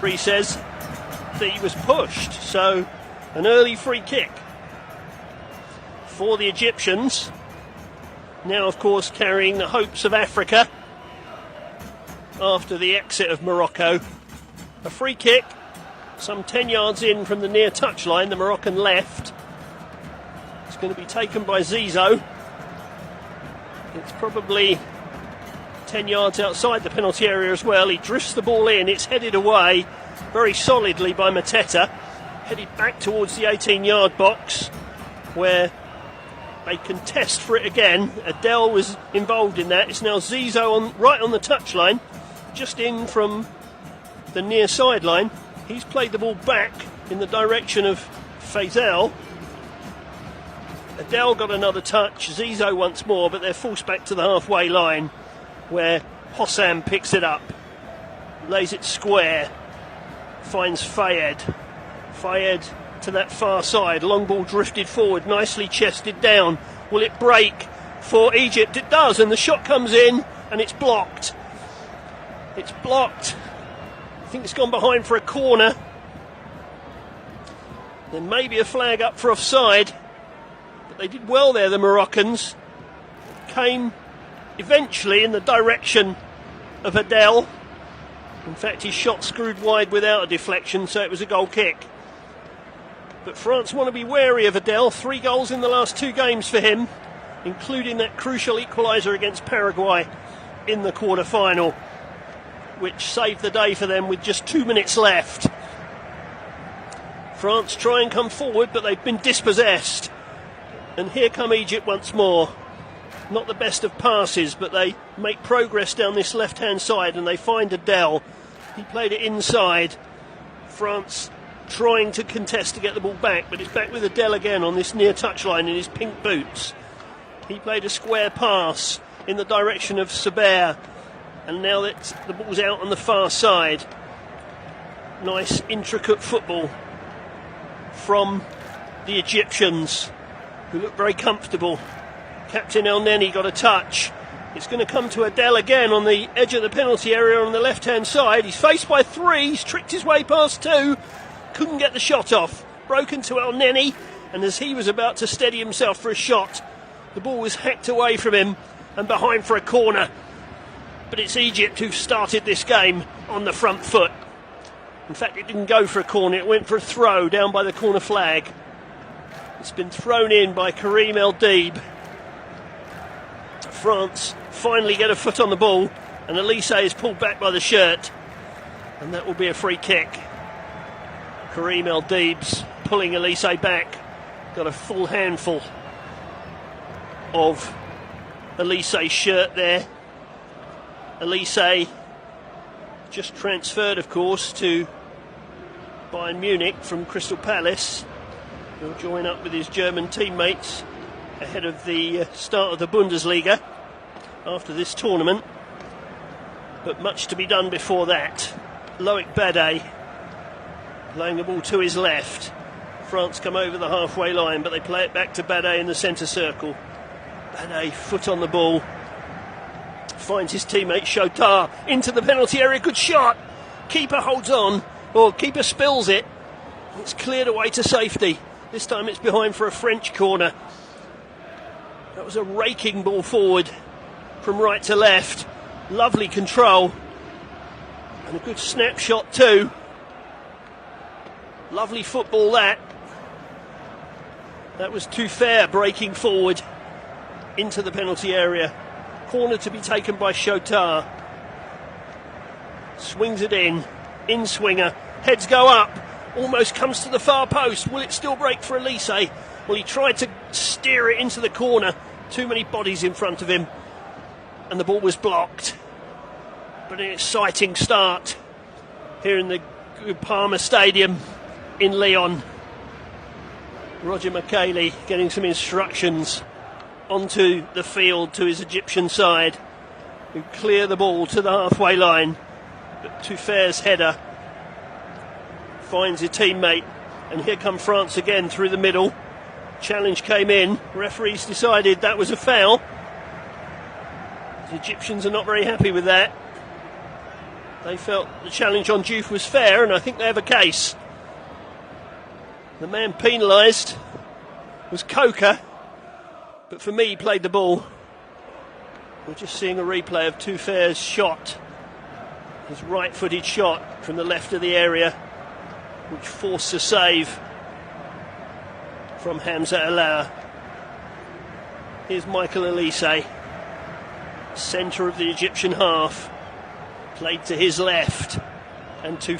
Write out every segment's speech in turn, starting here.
He says that he was pushed, so an early free kick for the Egyptians. Now, of course, carrying the hopes of Africa after the exit of Morocco. A free kick, some 10 yards in from the near touchline, the Moroccan left. It's going to be taken by Zizou. It's probably 10 yards outside the penalty area as well. He drifts the ball in, it's headed away very solidly by Mateta, headed back towards the 18-yard box where they contest for it again. Adele was involved in that. It's now Zizou right on the touchline, just in from the near sideline. He's played the ball back in the direction of Faisal. Adele got another touch, Zizou once more, but they're forced back to the halfway line where Hossam picks it up, lays it square, finds Fayed to that far side, long ball drifted forward, nicely chested down. Will it break for Egypt? It does, and the shot comes in and it's blocked. I think it's gone behind for a corner. There may be a flag up for offside, but they did well there, the Moroccans. Came eventually in the direction of Adele. In fact, his shot screwed wide without a deflection, so it was a goal kick. But France want to be wary of Adele. 3 goals in the last 2 games for him, including that crucial equaliser against Paraguay in the quarter-final, which saved the day for them with just 2 minutes left. France try and come forward, but they've been dispossessed. And here come Egypt once more. Not the best of passes, but they make progress down this left-hand side, and they find Adel. He played it inside. France trying to contest to get the ball back, but it's back with Adel again on this near touchline in his pink boots. He played a square pass in the direction of Saber, and now that the ball's out on the far side. Nice intricate football from the Egyptians, who look very comfortable. Captain El Neni got a touch. It's going to come to Adel again on the edge of the penalty area on the left-hand side. He's faced by three. He's tricked his way past two. Couldn't get the shot off. Broken to El Neni. And as he was about to steady himself for a shot, the ball was hacked away from him and behind for a corner. But it's Egypt who've started this game on the front foot. In fact, it didn't go for a corner. It went for a throw down by the corner flag. It's been thrown in by Karim El Deeb. France finally get a foot on the ball, and Elise is pulled back by the shirt, and that will be a free kick. Karim El Deeb's pulling Elise back. Got a full handful of Elise's shirt there. Elise just transferred, of course, to Bayern Munich from Crystal Palace. He'll join up with his German teammates ahead of the start of the Bundesliga after this tournament. But much to be done before that. Loic Bade playing the ball to his left. France come over the halfway line, but they play it back to Bade in the centre circle. Bade, foot on the ball, finds his teammate Chotard into the penalty area. Good shot. Keeper holds on, or keeper spills it. It's cleared away to safety. This time it's behind for a French corner. That was a raking ball forward from right to left. Lovely control. And a good snapshot too. Lovely football that. That was too fair, breaking forward into the penalty area. Corner to be taken by Chotard. Swings it in swinger. Heads go up. Almost comes to the far post. Will it still break for Elise? Well, he tried to steer it into the corner. Too many bodies in front of him. And the ball was blocked. But an exciting start here in the Groupama Stadium in Lyon. Roger Michele getting some instructions onto the field to his Egyptian side, who clear the ball to the halfway line. But Tufair's header finds a teammate, and here come France again through the middle. Challenge came in. Referees decided that was a foul. The Egyptians are not very happy with that. They felt the challenge on Diouf was fair, and I think they have a case. The man penalised was Coker, but for me he played the ball. We're just seeing a replay of Tufair's shot, his right-footed shot from the left of the area, which forced a save from Hamza Allah. Here's Michael Elise, centre of the Egyptian half, played to his left, and to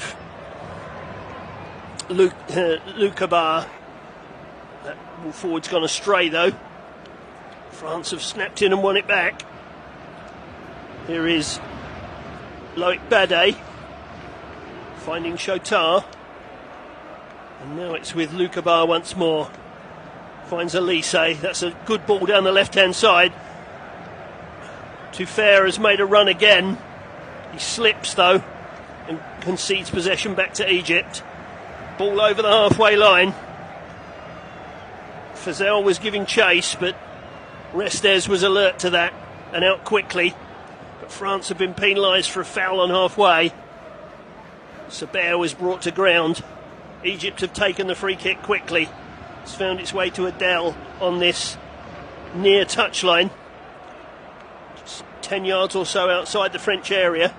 Lukabar. That ball forward's gone astray though. France have snapped in and won it back. Here is Loic Bade finding Chotard, and now it's with Lukabar once more. Finds Elise. That's a good ball down the left-hand side. Tufair has made a run again. He slips though and concedes possession back to Egypt. Ball over the halfway line. Fazel was giving chase, but Restes was alert to that and out quickly. But France have been penalised for a foul on halfway. Saber was brought to ground. Egypt have taken the free kick quickly. It's found its way to Adel on this near touchline. Just 10 yards or so outside the French area.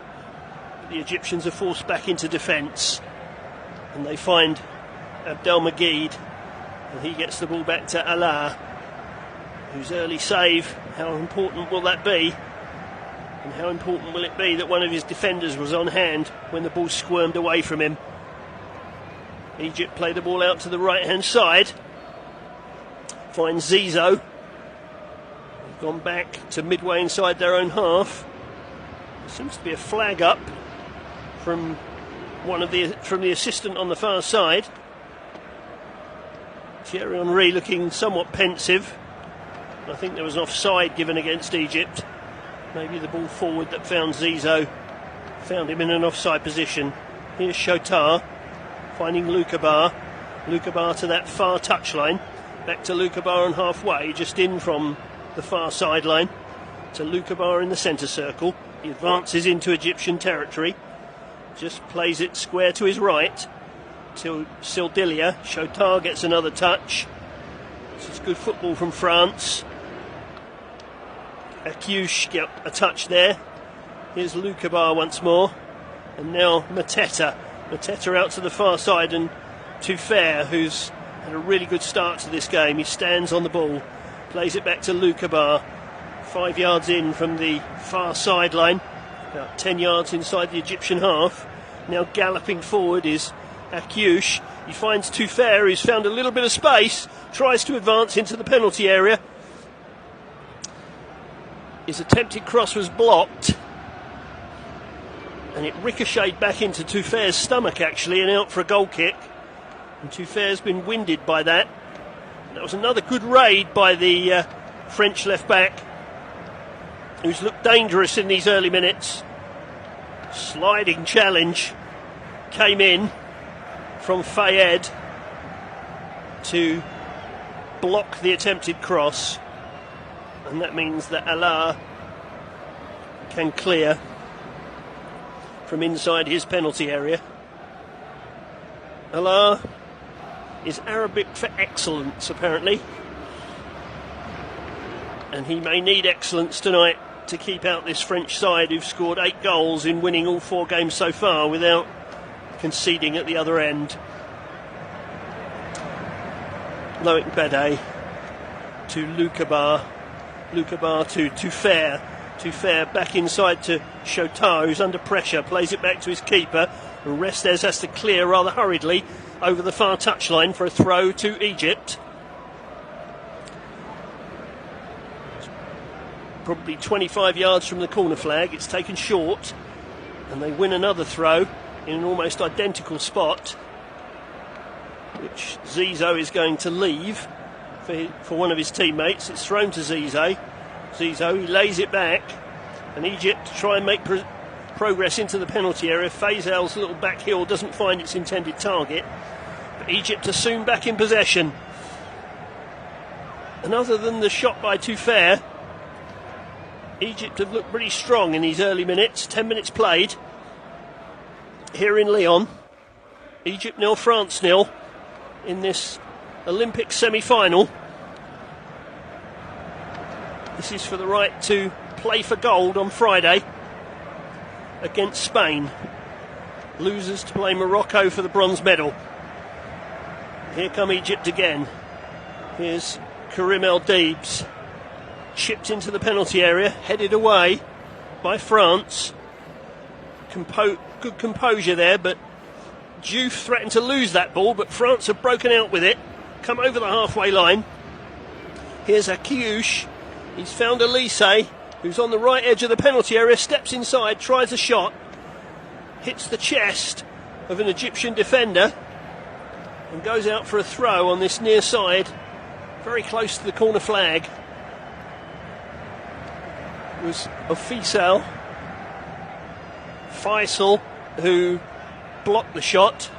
But the Egyptians are forced back into defence. And they find Abdelmajid. And he gets the ball back to Allah, whose early save. How important will that be? And how important will it be that one of his defenders was on hand when the ball squirmed away from him? Egypt play the ball out to the right-hand side. Finds Zizou. They've gone back to midway inside their own half. There seems to be a flag up from the assistant on the far side. Thierry Henry looking somewhat pensive. I think there was an offside given against Egypt. Maybe the ball forward that found Zizou found him in an offside position. Here's Shotar finding Lukabar. Lukabar to that far touchline. Back to Lukabar on halfway, just in from the far sideline. To Lukabar in the centre circle. He advances into Egyptian territory. Just plays it square to his right. To Sildilia. Shotar gets another touch. This is good football from France. Akiush get a touch there. Here's Lukabar once more. And now Mateta. Mateta out to the far side, and Tufair, who's had a really good start to this game. He stands on the ball. Plays it back to Lukabar. 5 yards in from the far sideline. About 10 yards inside the Egyptian half. Now galloping forward is Akiush. He finds Tufair, who's found a little bit of space. Tries to advance into the penalty area. His attempted cross was blocked, and it ricocheted back into Tufair's stomach actually, and out for a goal kick. And Tufair's been winded by that. That was another good raid by the French left back, who's looked dangerous in these early minutes. Sliding challenge came in from Fayed to block the attempted cross, and that means that Allah can clear from inside his penalty area. Allah is Arabic for excellence, apparently, and he may need excellence tonight to keep out this French side, who've scored 8 goals in winning all 4 games so far without conceding at the other end. Loic Bede to Lukabar. Lukabar to Tufair. Tufair back inside to Shotar, who's under pressure. Plays it back to his keeper. And Restes has to clear rather hurriedly over the far touchline for a throw to Egypt. Probably 25 yards from the corner flag. It's taken short, and they win another throw in an almost identical spot, which Zizou is going to leave for one of his teammates. It's thrown to Zizou. Zizou, he lays it back, and Egypt try and make progress into the penalty area. Faisal's little back heel doesn't find its intended target, but Egypt are soon back in possession. And other than the shot by Tufair, Egypt have looked pretty strong in these early minutes. 10 minutes played here in Lyon. Egypt 0, France 0 in this Olympic semi-final. This is for the right to play for gold on Friday against Spain. Losers to play Morocco for the bronze medal. Here come Egypt again. Here's Karim El-Deebs. Chipped into the penalty area, headed away by France. Good composure there, but Diouf threatened to lose that ball, but France have broken out with it. Come over the halfway line. Here's Akiush. He's found Elise, who's on the right edge of the penalty area, steps inside, tries a shot, hits the chest of an Egyptian defender, and goes out for a throw on this near side, very close to the corner flag. It was Faisal who blocked the shot.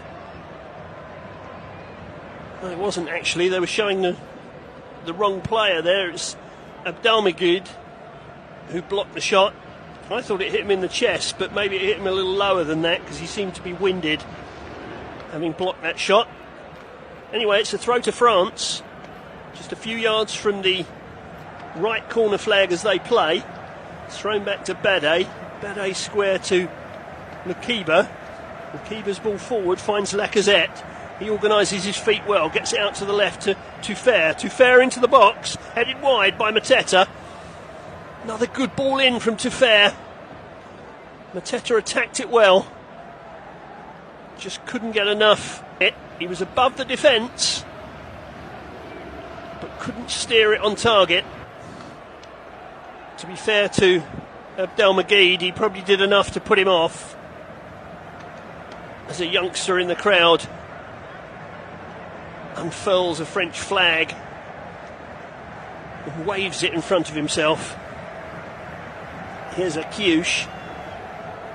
No, it wasn't actually. They were showing the wrong player there. It's Abdelmajid who blocked the shot. I thought it hit him in the chest, but maybe it hit him a little lower than that because he seemed to be winded having blocked that shot. Anyway, it's a throw to France, just a few yards from the right corner flag as they play. It's thrown back to Bede. Bede square to Lukiba. Lukiba's ball forward finds Lacazette. He organises his feet well, gets it out to the left to Tufair. Tufair into the box, headed wide by Mateta. Another good ball in from Tufair. Mateta attacked it well. Just couldn't get enough He was above the defence, but couldn't steer it on target. To be fair to Abdelmajid, he probably did enough to put him off. As a youngster in the crowd unfurls a French flag and waves it in front of himself. Here's a Kiush,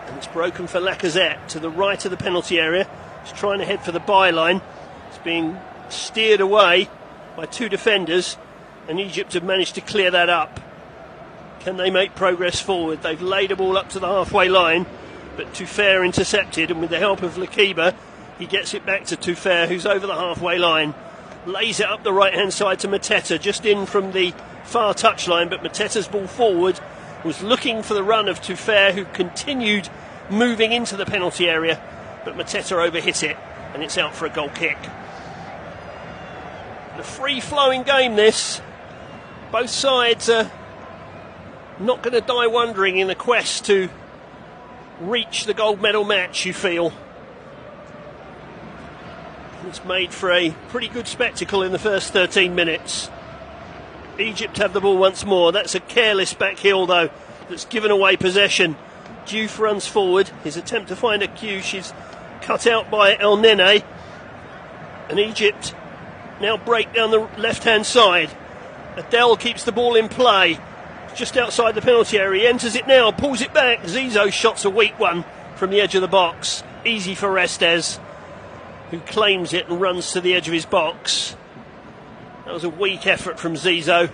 and it's broken for Lacazette to the right of the penalty area. He's trying to head for the byline. It's being steered away by two defenders, and Egypt have managed to clear that up. Can they make progress forward? They've laid a ball up to the halfway line, but Tuffair intercepted, and with the help of Lakiba, he gets it back to Tuffair, who's over the halfway line. Lays it up the right-hand side to Mateta, just in from the far touchline, but Mateta's ball forward was looking for the run of Tuffair, who continued moving into the penalty area, but Mateta overhit it, and it's out for a goal kick. A free-flowing game, this. Both sides are not going to die wondering in the quest to reach the gold medal match, you feel. It's made for a pretty good spectacle in the first 13 minutes. Egypt have the ball once more. That's a careless back heel, though, that's given away possession. Diouf runs forward. His attempt to find a Kiush is cut out by El Nene. And Egypt now break down the left-hand side. Adel keeps the ball in play. Just outside the penalty area. He enters it now, pulls it back. Zizou shot's a weak one from the edge of the box. Easy for Restes, who claims it and runs to the edge of his box. That was a weak effort from Zizou.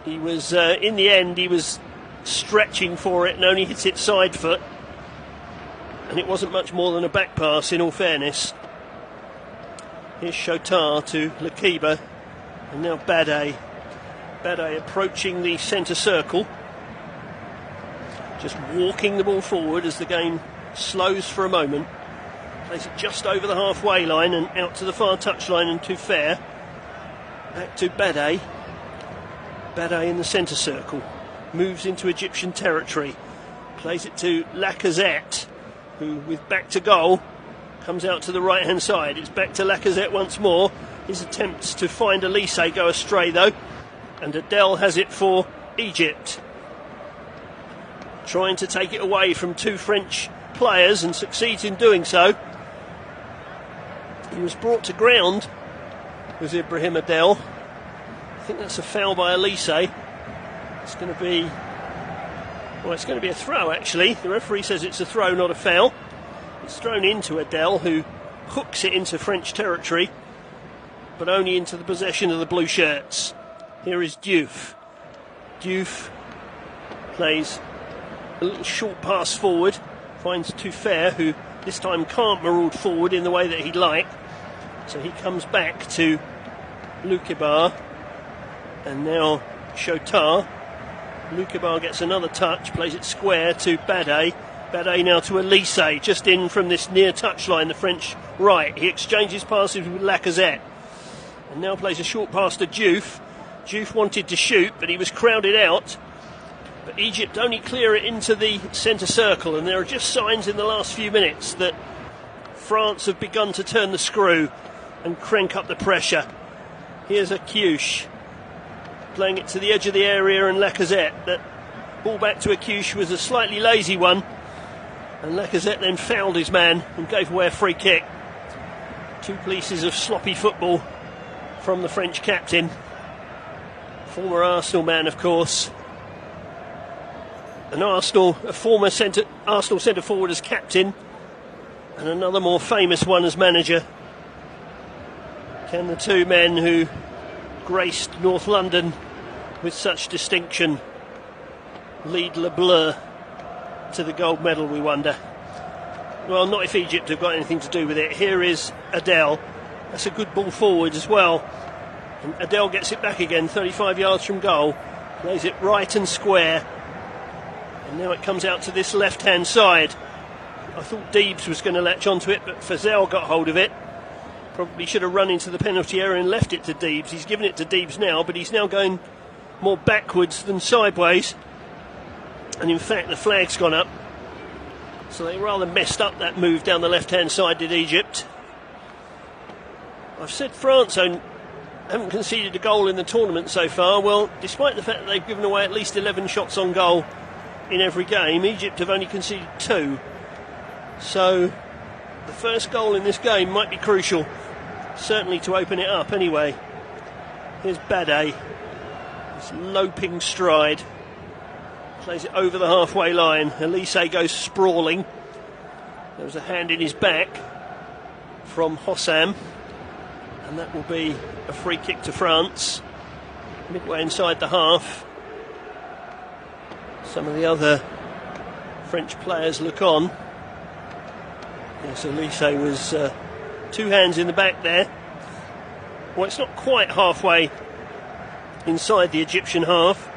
He was, in the end, he was stretching for it and only hit it side foot. And it wasn't much more than a back pass, in all fairness. Here's Shotar to Lakiba, and now Bade. Bade approaching the centre circle. Just walking the ball forward as the game slows for a moment. Plays it just over the halfway line and out to the far touchline and Tuffair. Back to Bade. Bade in the centre circle. Moves into Egyptian territory. Plays it to Lacazette, who, with back to goal, comes out to the right hand side. It's back to Lacazette once more. His attempts to find Elise go astray, though. And Adel has it for Egypt. Trying to take it away from two French players and succeeds in doing so. He was brought to ground with Ibrahim Adel. I think that's a foul by Elise. It's going to be... well, it's going to be a throw, actually. The referee says it's a throw, not a foul. It's thrown into Adel, who hooks it into French territory, but only into the possession of the blue shirts. Here is Diouf. Diouf plays a little short pass forward, finds Tuffair, who this time can't maraud forward in the way that he'd like. So he comes back to Lukibar, and now Shotar. Lukibar gets another touch, plays it square to Bade. Bade now to Elise, just in from this near touchline, the French right. He exchanges passes with Lacazette, and now plays a short pass to Diouf. Diouf wanted to shoot, but he was crowded out. But Egypt only clear it into the centre circle, and there are just signs in the last few minutes that France have begun to turn the screw and crank up the pressure. Here's a Kiush, playing it to the edge of the area, and Lacazette. That ball back to Kiush was a slightly lazy one, and Lacazette then fouled his man and gave away a free kick. Two pieces of sloppy football from the French captain. Former Arsenal man, of course. A former Arsenal centre forward as captain, and another more famous one as manager. Can the two men who graced North London with such distinction lead Le Bleu to the gold medal, we wonder? Well, not if Egypt have got anything to do with it. Here is Adel. That's a good ball forward as well. And Adel gets it back again, 35 yards from goal. Plays it right and square. And now it comes out to this left-hand side. I thought Deebs was going to latch onto it, but Fazel got hold of it. Probably should have run into the penalty area and left it to Deebs. He's given it to Deebs now, but he's now going more backwards than sideways. And in fact, the flag's gone up. So they rather messed up that move down the left-hand side, did Egypt. I've said France haven't conceded a goal in the tournament so far. Well, despite the fact that they've given away at least 11 shots on goal in every game, Egypt have only conceded 2. So the first goal in this game might be crucial, certainly to open it up anyway. Here's Bade, his loping stride, plays it over the halfway line. Elise goes sprawling. There was a hand in his back from Hossam, and that will be a free kick to France, midway inside the half. Some of the other French players look on. Yes, Elise was 2 hands in the back there. Well, it's not quite halfway inside the Egyptian half.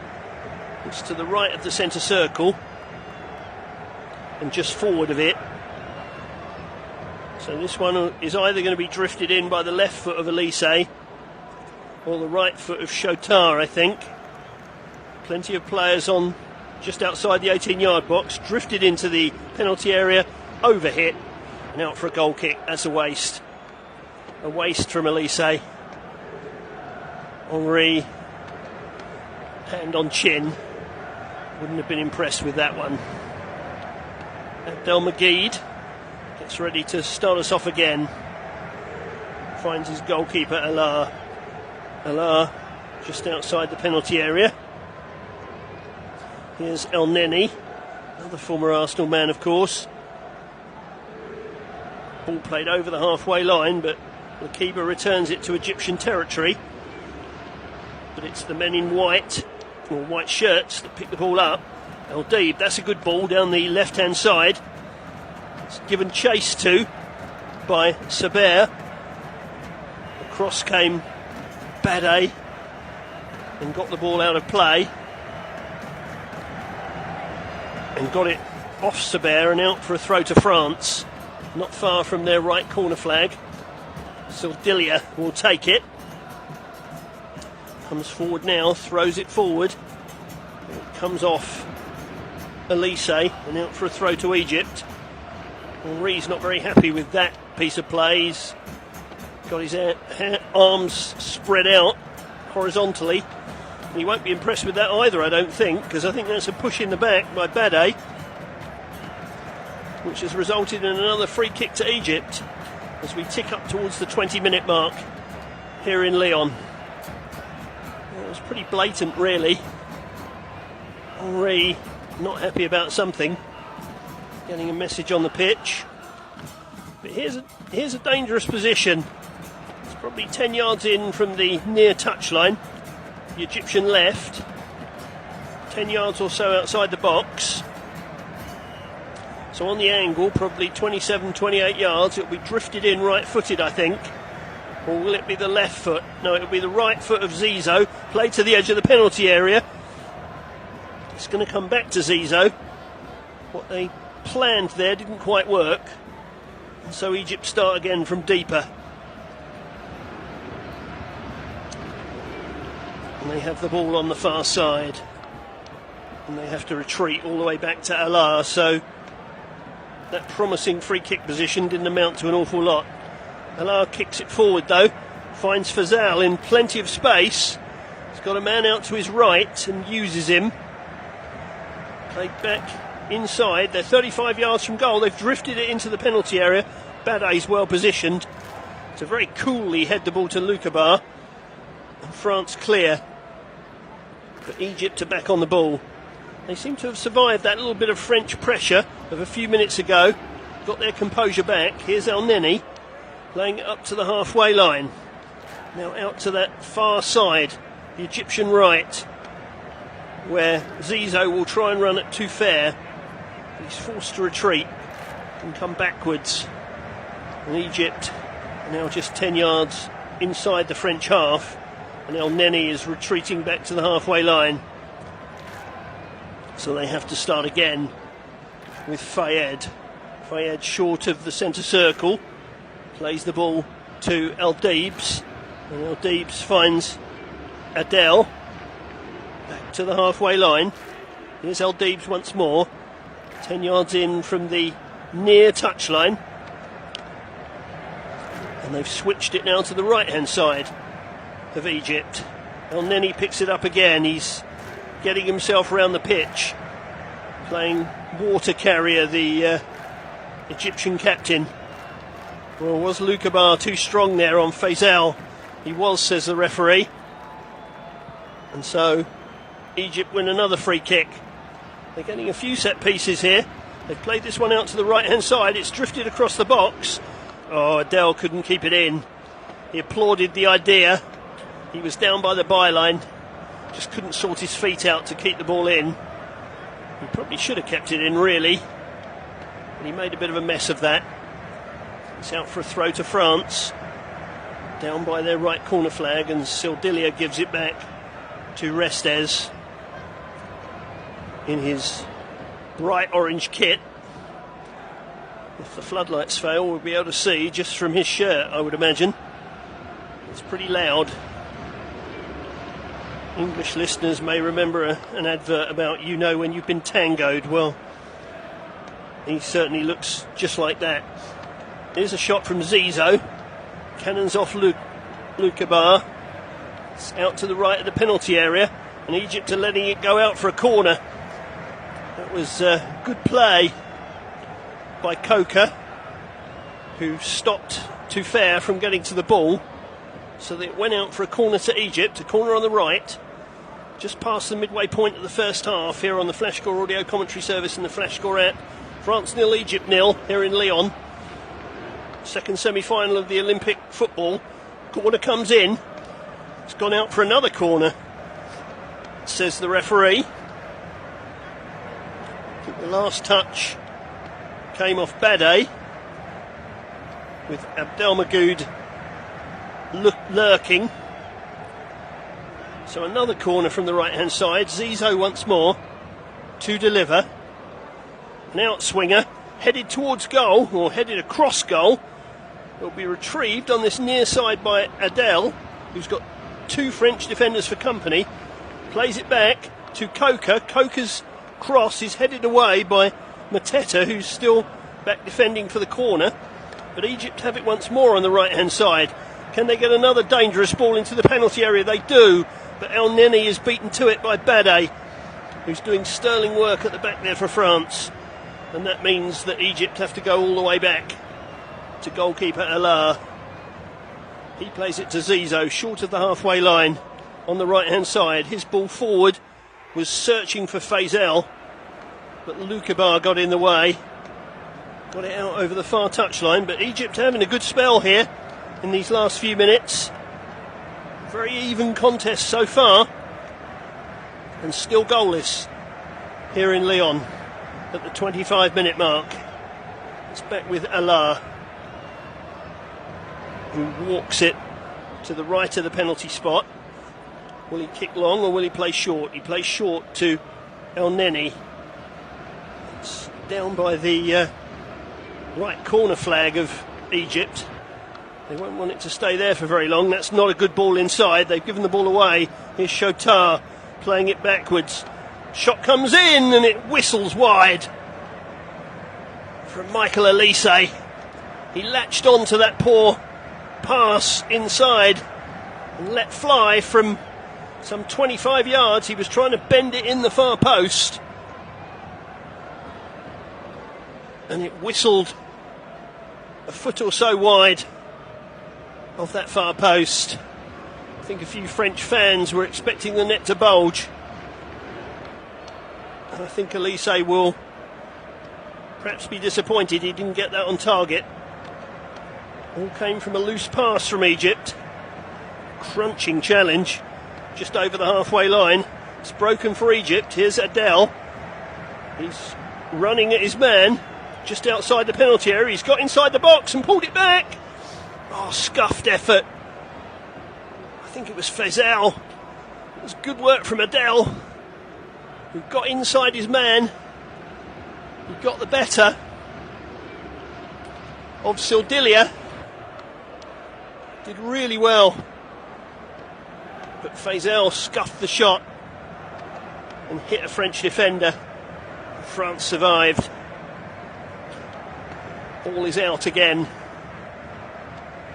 It's to the right of the centre circle and just forward of it. So this one is either going to be drifted in by the left foot of Elise or the right foot of Shotar, I think. Plenty of players on just outside the 18-yard box, drifted into the penalty area, overhit, and out for a goal kick. That's a waste. A waste from Elise. Henri, hand on chin. Wouldn't have been impressed with that one. Abdel Magid gets ready to start us off again. Finds his goalkeeper, Alar. Alar just outside the penalty area. Here's El Neni, another former Arsenal man, of course. Ball played over the halfway line, but Lakiba returns it to Egyptian territory. But it's the men in white, or white shirts, that pick the ball up. El Deeb, that's a good ball down the left-hand side. It's given chase to by Saber. Across came Bade and got the ball out of play. And got it off Saber and out for a throw to France. Not far from their right corner flag. Sildilia will take it. Comes forward now, throws it forward. It comes off Elise and out for a throw to Egypt. Henri's not very happy with that piece of play. He's got his arms spread out horizontally. He won't be impressed with that either, I don't think, because I think that's a push in the back by Bade, which has resulted in another free kick to Egypt as we tick up towards the 20-minute mark here in Lyon. It was pretty blatant, really. Henri not happy about something, getting a message on the pitch. But here's a dangerous position. It's probably 10 yards in from the near touchline. The Egyptian left, 10 yards or so outside the box. So on the angle, probably 27, 28 yards. It'll be drifted in right-footed, I think. Or will it be the left foot? No, it'll be the right foot of Zizou. Played to the edge of the penalty area. It's going to come back to Zizou. What they planned there didn't quite work. And so Egypt start again from deeper. And they have the ball on the far side. And they have to retreat all the way back to Alar. So that promising free kick position didn't amount to an awful lot. Alar kicks it forward though. Finds Fazal in plenty of space. He's got a man out to his right and uses him. Played back inside. They're 35 yards from goal. They've drifted it into the penalty area. Bade's well positioned to very coolly head the ball to Lukabar. And France clear. But Egypt are back on the ball. They seem to have survived that little bit of French pressure of a few minutes ago. Got their composure back. Here's El Neni playing it up to the halfway line. Now out to that far side, the Egyptian right, where Zizou will try and run it too fair. He's forced to retreat and come backwards. And Egypt are now just 10 yards inside the French half. And El Neni is retreating back to the halfway line. So they have to start again with Fayed. Fayed short of the centre circle. Plays the ball to El Deebs. And El Deebs finds Adel. Back to the halfway line. Here's El Deebs once more. 10 yards in from the near touchline. And they've switched it now to the right-hand side of Egypt. El Neni picks it up again. He's getting himself around the pitch, playing water carrier, the Egyptian captain. Well, was Lukabar too strong there on Faisal? He was, says the referee. And so Egypt win another free kick. They're getting a few set pieces here. They've played this one out to the right-hand side. It's drifted across the box. Oh, Adel couldn't keep it in. He applauded the idea. He was down by the byline. Just couldn't sort his feet out to keep the ball in. He probably should have kept it in, really. But he made a bit of a mess of that. It's out for a throw to France. Down by their right corner flag, and Sildilia gives it back to Restes in his bright orange kit. If the floodlights fail, we'll be able to see just from his shirt, I would imagine. It's pretty loud. English listeners may remember an advert about "you know when you've been tangoed." Well, he certainly looks just like that. Here's a shot from Zizou. Cannons off Lukabar. It's out to the right of the penalty area, and Egypt are letting it go out for a corner. That was good play by Coker, who stopped Tuffair from getting to the ball. So that it went out for a corner to Egypt, a corner on the right, just past the midway point of the first half here on the Flash Score audio commentary service and the Flash Score app. France 0, Egypt 0 here in Lyon. Second semi-final of the Olympic football. Corner comes in. It's gone out for another corner, says the referee. I think the last touch came off Bade, with Abdelmagoud lurking. So another corner from the right-hand side. Zizou once more to deliver. An outswinger headed towards goal, or headed across goal. It will be retrieved on this near side by Adel, who's got two French defenders for company. Plays it back to Coker. Coker's cross is headed away by Mateta, who's still back defending for the corner. But Egypt have it once more on the right-hand side. Can they get another dangerous ball into the penalty area? They do, but El Neni is beaten to it by Bade, who's doing sterling work at the back there for France. And that means that Egypt have to go all the way back to goalkeeper Allah. He plays it to Zizou, short of the halfway line on the right-hand side. His ball forward was searching for Faisal, but Lukabar got in the way. Got it out over the far touchline, but Egypt having a good spell here in these last few minutes. Very even contest so far, and still goalless here in Lyon at the 25-minute mark. It's back with Allah, who walks it to the right of the penalty spot. Will he kick long or will he play short? He plays short to El Neni. It's down by the right corner flag of Egypt. They won't want it to stay there for very long. That's not a good ball inside. They've given the ball away. Here's Shotar playing it backwards. Shot comes in and it whistles wide from Michael Elise. He latched on to that poor pass inside and let fly from some 25 yards. He was trying to bend it in the far post, and it whistled a foot or so wide of that far post. I think a few French fans were expecting the net to bulge. And I think Elise will perhaps be disappointed he didn't get that on target. All came from a loose pass from Egypt. Crunching challenge just over the halfway line. It's broken for Egypt. Here's Adel. He's running at his man just outside the penalty area. He's got inside the box and pulled it back. Oh, scuffed effort. I think it was Faisal. It was good work from Adel, who got inside his man. He got the better of Sildilia. Did really well. But Faisal scuffed the shot and hit a French defender. France survived. Ball is out again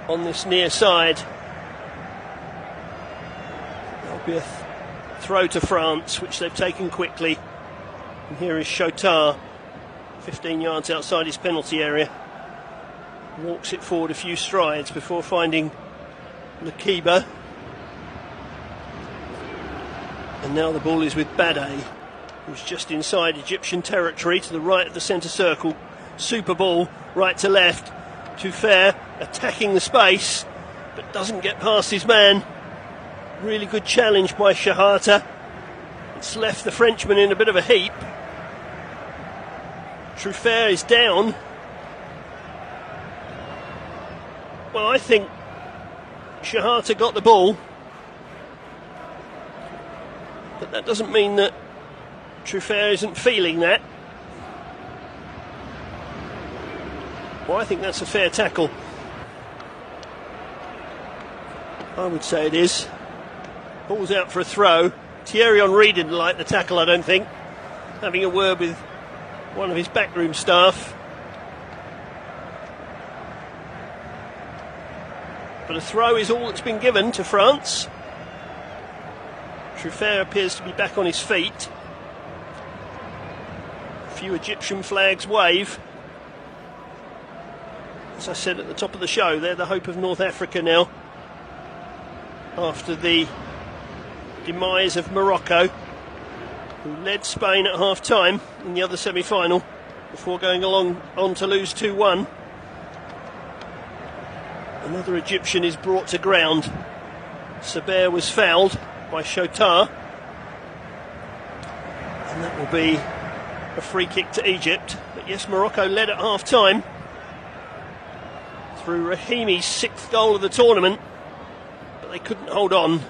on this near side. There'll be a throw to France, which they've taken quickly. And here is Chotard, 15 yards outside his penalty area. Walks it forward a few strides before finding Lakiba. And now the ball is with Bade, who's just inside Egyptian territory to the right of the centre circle. Super ball, right to left. Tuffair attacking the space, but doesn't get past his man. Really good challenge by Shahata. It's left the Frenchman in a bit of a heap. Tuffair is down. Well, I think Shahata got the ball, but that doesn't mean that Tuffair isn't feeling that. Well, I think that's a fair tackle. I would say it is. Ball's out for a throw. Thierry Henry didn't like the tackle, I don't think. Having a word with one of his backroom staff. But a throw is all that's been given to France. Tuffair appears to be back on his feet. A few Egyptian flags wave. As I said at the top of the show, they're the hope of North Africa now, after the demise of Morocco, who led Spain at half-time in the other semi-final before going on to lose 2-1. Another Egyptian is brought to ground. Saber was fouled by Chotard, and that will be a free kick to Egypt. But yes, Morocco led at half-time through Rahimi's 6th goal of the tournament, but they couldn't hold on.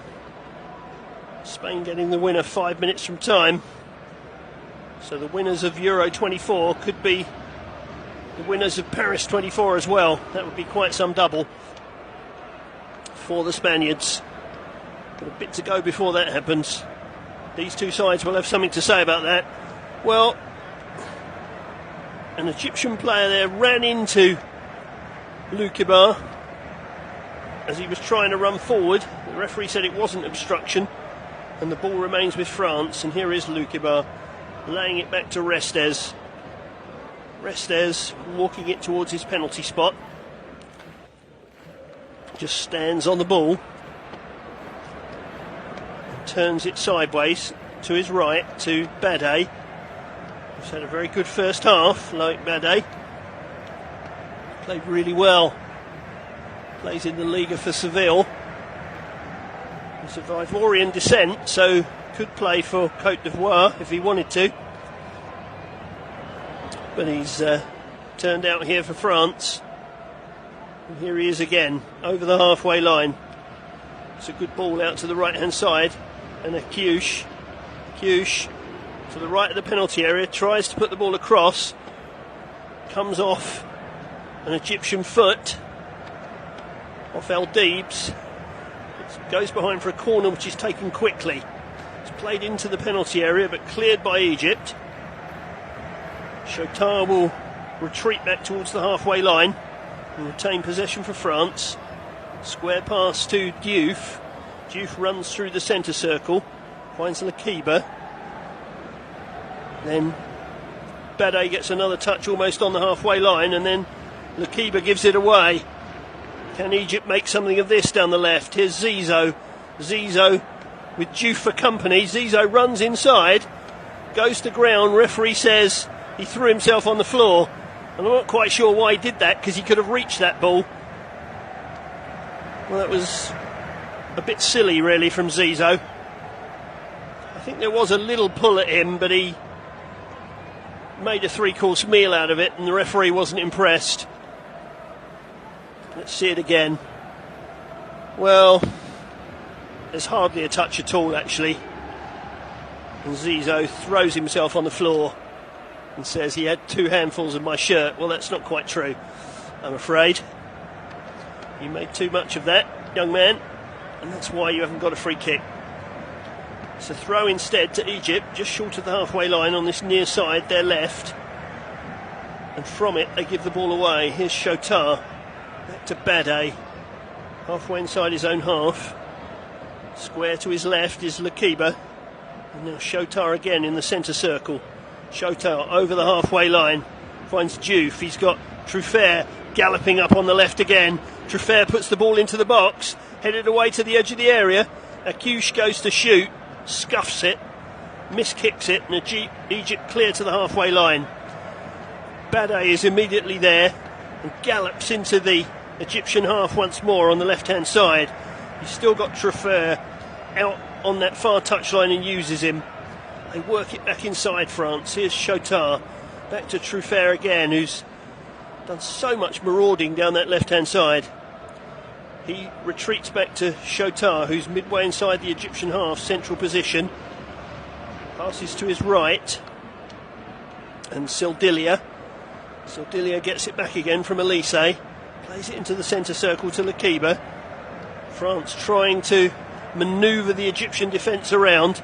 Spain getting the winner 5 minutes from time. So the winners of Euro 24 could be the winners of Paris 24 as well. That would be quite some double for the Spaniards. Got a bit to go before that happens. These two sides will have something to say about that. Well, an Egyptian player there ran into Loukibar as he was trying to run forward. The referee said it wasn't obstruction, and the ball remains with France. And here is Loukibar laying it back to Restes. Restes walking it towards his penalty spot. Just stands on the ball and turns it sideways to his right to Bade. He's had a very good first half, like Bade. Played really well. Plays in the Liga for Seville. He's of Ivorian descent, so could play for Côte d'Ivoire if he wanted to. But he's turned out here for France. And here he is again, over the halfway line. It's a good ball out to the right-hand side. And a Kiyush to the right of the penalty area, tries to put the ball across. Comes off an Egyptian foot, off El Deebs. It goes behind for a corner, which is taken quickly. It's played into the penalty area, but cleared by Egypt. Chotard will retreat back towards the halfway line and retain possession for France. Square pass to Diouf. Diouf runs through the centre circle, finds Lakiba. Then Bade gets another touch almost on the halfway line, and then Lakiba gives it away. Can Egypt make something of this down the left? Here's Zizou. Zizou with Diouf for company. Zizou runs inside, goes to ground. Referee says he threw himself on the floor. And I'm not quite sure why he did that, because he could have reached that ball. Well, that was a bit silly, really, from Zizou. I think there was a little pull at him, but he made a three-course meal out of it, and the referee wasn't impressed. Let's see it again. Well, there's hardly a touch at all, actually. And Zizou throws himself on the floor and says he had 2 handfuls of my shirt. Well, that's not quite true, I'm afraid. You made too much of that, young man, and that's why you haven't got a free kick. It's a throw instead to Egypt, just short of the halfway line on this near side, their left. and from it they give the ball away. Here's Shotar, back to Bade, halfway inside his own half. Square to his left is Lakiba, and now Shotar again in the centre circle. Shotar over the halfway line, finds Diouf. He's got Truffert galloping up on the left again. Truffert puts the ball into the box, headed away to the edge of the area. Akouche goes to shoot, scuffs it, miskicks it, and Egypt clear to the halfway line. Bade is immediately there and gallops into the Egyptian half once more on the left-hand side. He's still got Truffert out on that far touchline and uses him. They work it back inside France. Here's Shotar, back to Truffert again, who's done so much marauding down that left-hand side. He retreats back to Shotar, who's midway inside the Egyptian half, central position. Passes to his right, and Sildilia gets it back again from Elise, plays it into the centre circle to Lakiba. France trying to manoeuvre the Egyptian defence around.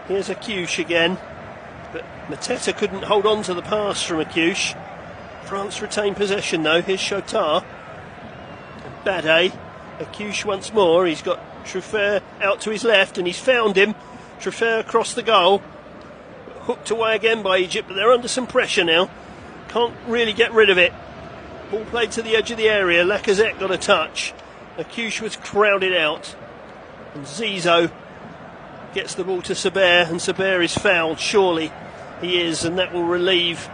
Here's Akouche again, but Mateta couldn't hold on to the pass from Akouche. France retain possession though. Here's Shotar, Bade, Akouche once more. He's got Truffert out to his left and he's found him. Truffert across the goal, hooked away again by Egypt, but they're under some pressure now. Can't really get rid of it. Ball played to the edge of the area. Lacazette got a touch. Akouche was crowded out, and Zizou gets the ball to Saber, and Saber is fouled. Surely he is, and that will relieve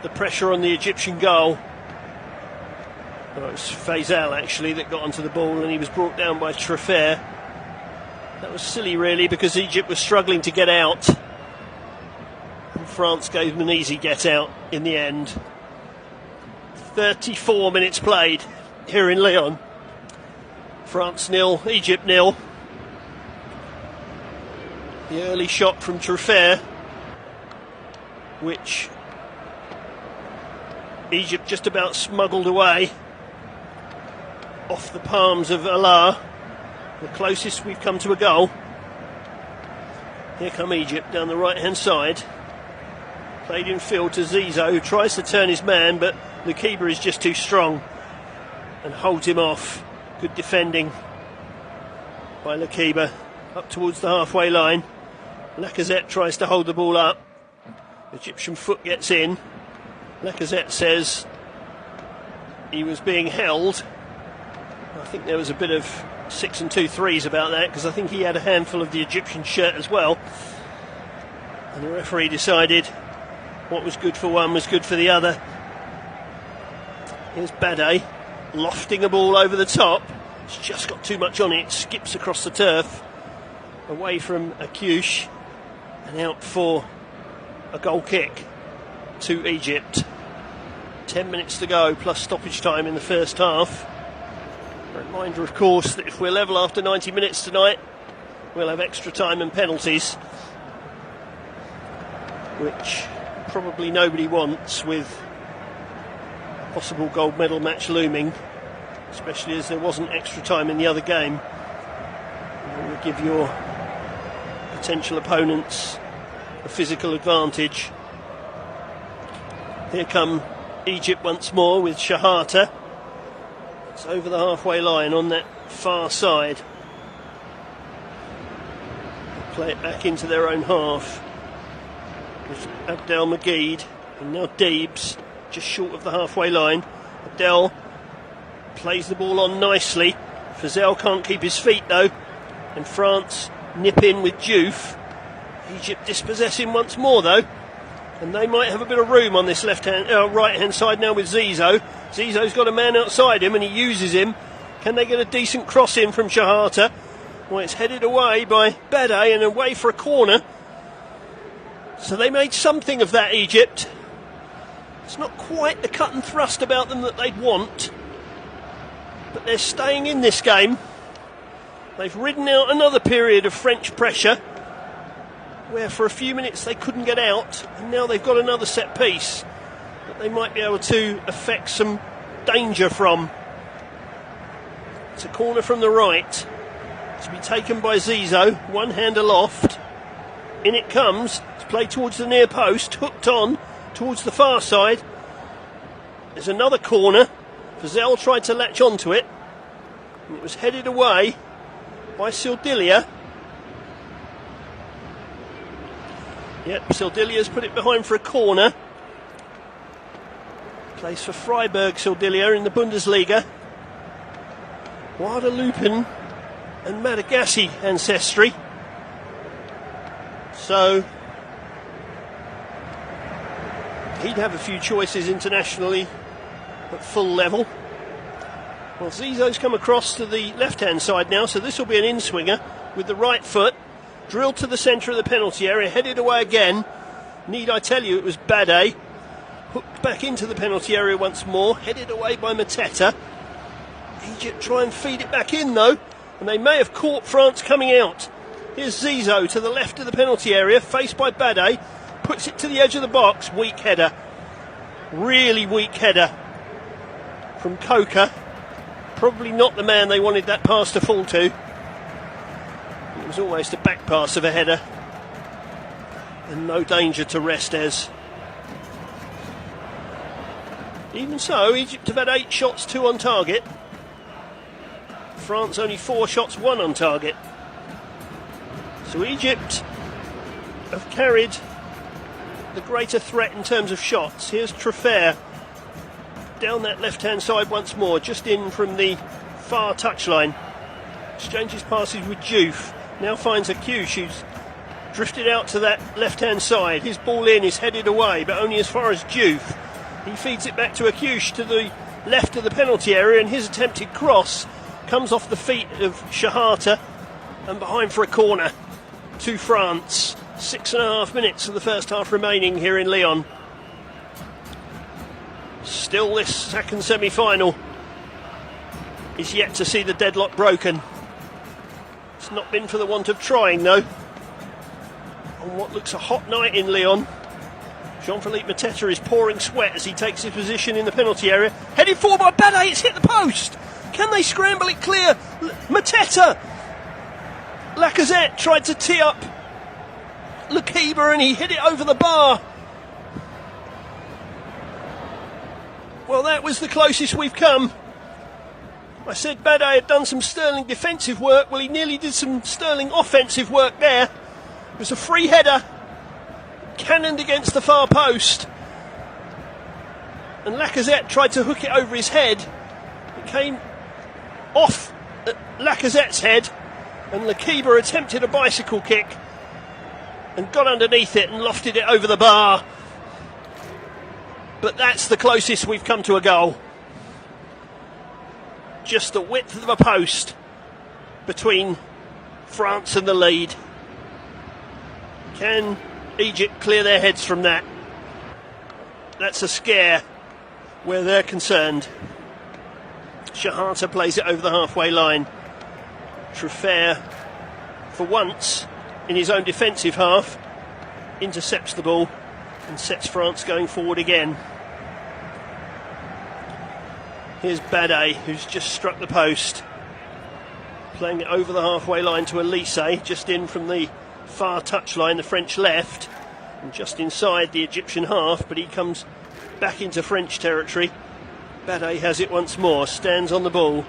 the pressure on the Egyptian goal. Well, it was Faisal actually that got onto the ball, and he was brought down by Truffert. That was silly really, because Egypt was struggling to get out, and France gave them an easy get out in the end. 34 minutes played here in Lyon. France 0, Egypt 0. The early shot from Truffert, which Egypt just about smuggled away off the palms of Allah. The closest we've come to a goal. Here come Egypt down the right hand side. Played in field to Zizou, who tries to turn his man, but Lakiba is just too strong and holds him off. Good defending by Lakiba. Up towards the halfway line. Lacazette tries to hold the ball up. Egyptian foot gets in. Lacazette says he was being held. I think there was a bit of 6 and 2 threes about that, because I think he had a handful of the Egyptian shirt as well. And the referee decided what was good for one was good for the other. Here's Bade lofting a ball over the top. It's just got too much on it. Skips across the turf, away from Akouche, and out for a goal kick to Egypt. 10 minutes to go, plus stoppage time in the first half. A reminder, of course, that if we're level after 90 minutes tonight, we'll have extra time and penalties, which probably nobody wants, with a possible gold medal match looming, especially as there wasn't extra time in the other game. You will give your potential opponents a physical advantage. Here come Egypt once more with Shahata. It's over the halfway line on that far side. Play it back into their own half with Abdel Magid, and now Deebs just short of the halfway line. Abdel plays the ball on nicely. Fazel can't keep his feet though, and France nip in with Diouf. Egypt dispossessing once more though, and they might have a bit of room on this right hand side now with Zizou. Zizou's got a man outside him and he uses him. Can they get a decent cross in from Shahata? Well, it's headed away by Bade and away for a corner. So they made something of that, Egypt. It's not quite the cut and thrust about them that they'd want, but they're staying in this game. They've ridden out another period of French pressure, where for a few minutes they couldn't get out, and now they've got another set piece that they might be able to effect some danger from. It's a corner from the right. To be taken by Zizou, one hand aloft. In it comes. It's played towards the near post, hooked on towards the far side. There's another corner. Fazell tried to latch onto it. And it was headed away by Sildilia. Yep, Sildilia's put it behind for a corner. Plays for Freiburg, Sildilia, in the Bundesliga. Guadalupe and Madagascar ancestry. So he'd have a few choices internationally at full level. Well, Zizou's come across to the left-hand side now, so this will be an in-swinger with the right foot. Drilled to the centre of the penalty area, headed away again. Need I tell you, it was Bade. Hooked back into the penalty area once more, headed away by Mateta. Egypt try and feed it back in though, and they may have caught France coming out. Here's Zizou to the left of the penalty area, faced by Bade. Puts it to the edge of the box, weak header. Really weak header from Coker. Probably not the man they wanted that pass to fall to. It was almost a back pass of a header. And no danger to Restes. Even so, Egypt have had 8 shots, 2 on target. France only 4 shots, 1 on target. So Egypt have carried the greater threat in terms of shots. Here's Truffert down that left-hand side once more, just in from the far touchline. Exchanges passes with Diouf. Now finds Akush, who's drifted out to that left-hand side. His ball in is headed away, but only as far as Diouf. He feeds it back to Akush to the left of the penalty area, and his attempted cross comes off the feet of Shahata and behind for a corner to France. 6.5 minutes of the first half remaining here in Lyon. Still, this second semi-final is yet to see the deadlock broken. It's not been for the want of trying, though. On what looks a hot night in Lyon, Jean-Philippe Mateta is pouring sweat as he takes his position in the penalty area. Headed forward by Bade, it's hit the post! Can they scramble it clear? Mateta! Lacazette tried to tee up Lakiba and he hit it over the bar. Well, that was the closest we've come. I said Bade had done some sterling defensive work. Well, he nearly did some sterling offensive work there. It was a free header, cannoned against the far post, and Lacazette tried to hook it over his head. It came off Lacazette's head, and Lakiba attempted a bicycle kick and got underneath it and lofted it over the bar. But that's the closest we've come to a goal. Just the width of a post between France and the lead. Can Egypt clear their heads from that? That's a scare where they're concerned. Shahata plays it over the halfway line. Truffert, for once, in his own defensive half, intercepts the ball and sets France going forward again. Here's Bade, who's just struck the post. Playing it over the halfway line to Elise, just in from the far touchline, the French left, and just inside the Egyptian half, but he comes back into French territory. Bade has it once more, stands on the ball,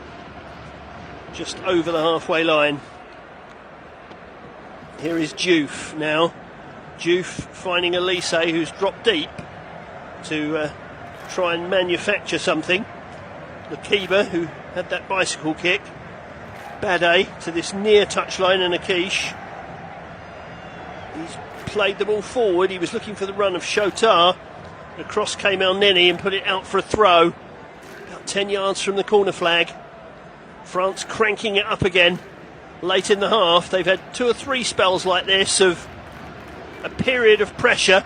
just over the halfway line. Here is Diouf now. Diouf finding Elise, who's dropped deep, to try and manufacture something. Lakiba, who had that bicycle kick. Bade to this near touchline, and Akish. He's played the ball forward. He was looking for the run of Shotar. Across came El Neni and put it out for a throw. About 10 yards from the corner flag. France cranking it up again late in the half. They've had 2 or 3 spells like this of a period of pressure.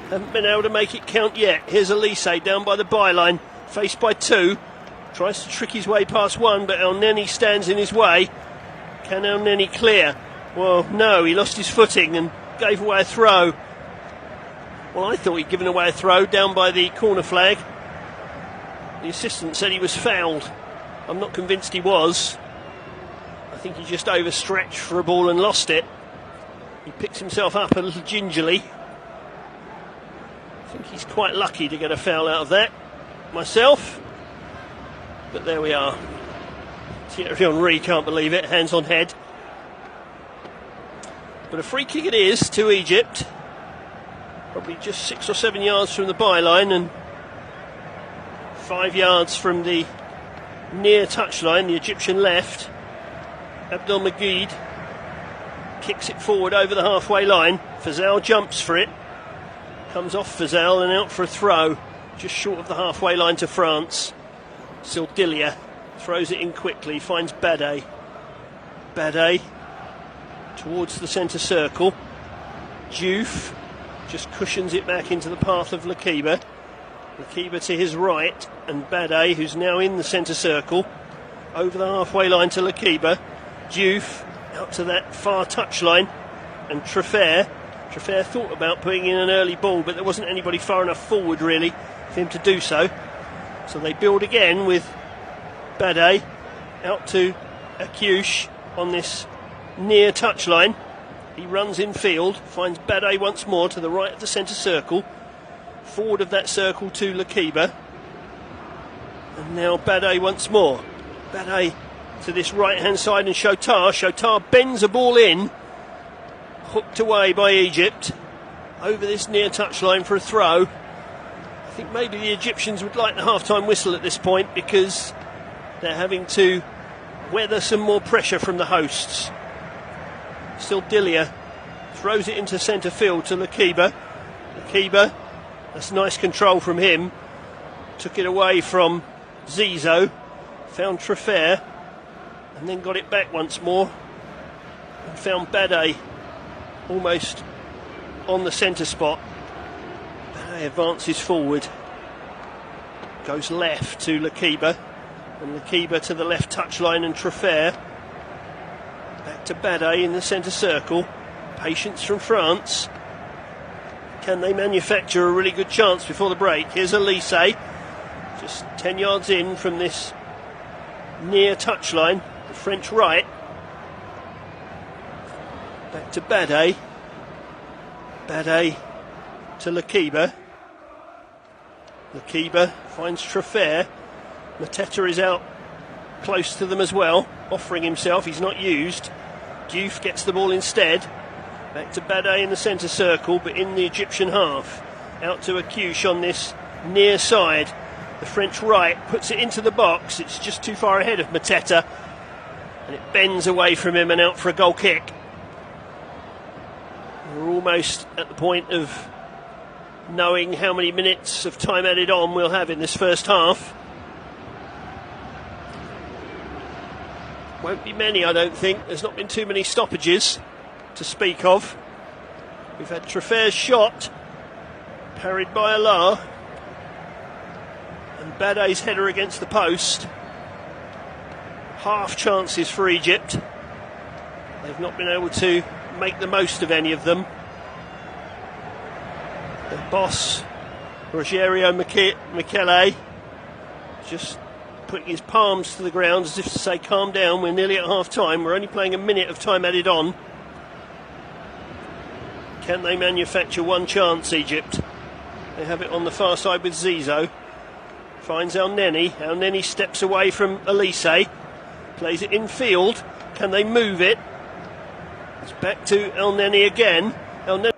Haven't been able to make it count yet. Here's Elise down by the byline, faced by 2. Tries to trick his way past 1, but El Neni stands in his way. Can El Neni clear? Well, no, he lost his footing and gave away a throw. Well, I thought he'd given away a throw down by the corner flag. The assistant said he was fouled. I'm not convinced he was. I think he just overstretched for a ball and lost it. He picks himself up a little gingerly. I think he's quite lucky to get a foul out of that. myself. But there we are. Thierry Henry can't believe it, hands on head. But a free kick it is to Egypt. Probably just 6 or 7 yards from the byline and 5 yards from the near touchline, the Egyptian left. Abdel Magid kicks it forward over the halfway line. Fazal jumps for it. Comes off Fazal and out for a throw. Just short of the halfway line to France. Sildilia throws it in quickly, finds Bade. Bade towards the centre circle. Diouf just cushions it back into the path of Lakiba. Lakiba to his right, and Bade, who's now in the centre circle, over the halfway line to Lakiba. Diouf out to that far touchline, and Treffer thought about putting in an early ball, but there wasn't anybody far enough forward really for him to do so. So they build again with Bade out to Akyush on this near touchline. He runs in field, finds Bade once more to the right of the centre circle, forward of that circle to Lakiba, and now Bade once more. Bade to this right hand side and Shotar bends a ball in, hooked away by Egypt over this near touchline for a throw. I think maybe the Egyptians would like the half-time whistle at this point because they're having to weather some more pressure from the hosts. Sildilia throws it into centre field to Lakiba. Lakiba, that's nice control from him. Took it away from Zizou, found Treffer, and then got it back once more and found Bade almost on the centre spot. Bade advances forward, goes left to Lakiba, and Lakiba to the left touchline and Treffer. Back to Bade in the centre circle. Patience from France. Can they manufacture a really good chance before the break? Here's Elise, just 10 yards in from this near touchline, the French right. Back to Bade. Bade to Lakiba. Lakiba finds Treffer. Mateta is out close to them as well, offering himself. He's not used. Diouf gets the ball instead. Back to Bade in the centre circle, but in the Egyptian half. Out to Akyush on this near side. The French right puts it into the box. It's just too far ahead of Mateta, and it bends away from him and out for a goal kick. We're almost at the point of knowing how many minutes of time added on we'll have in this first half. Won't be many, I don't think. There's not been too many stoppages to speak of. We've had Treffer's shot parried by Allah, and Bade's header against the post. Half chances for Egypt. They've not been able to make the most of any of them. The boss, Rogerio Michele, just putting his palms to the ground as if to say, calm down, we're nearly at half time, we're only playing a minute of time added on. Can they manufacture one chance, Egypt? They have it on the far side with Zizou. Finds El Neni. El Neni steps away from Elise, plays it in field. Can they move it? It's back to El Neni again. El Neni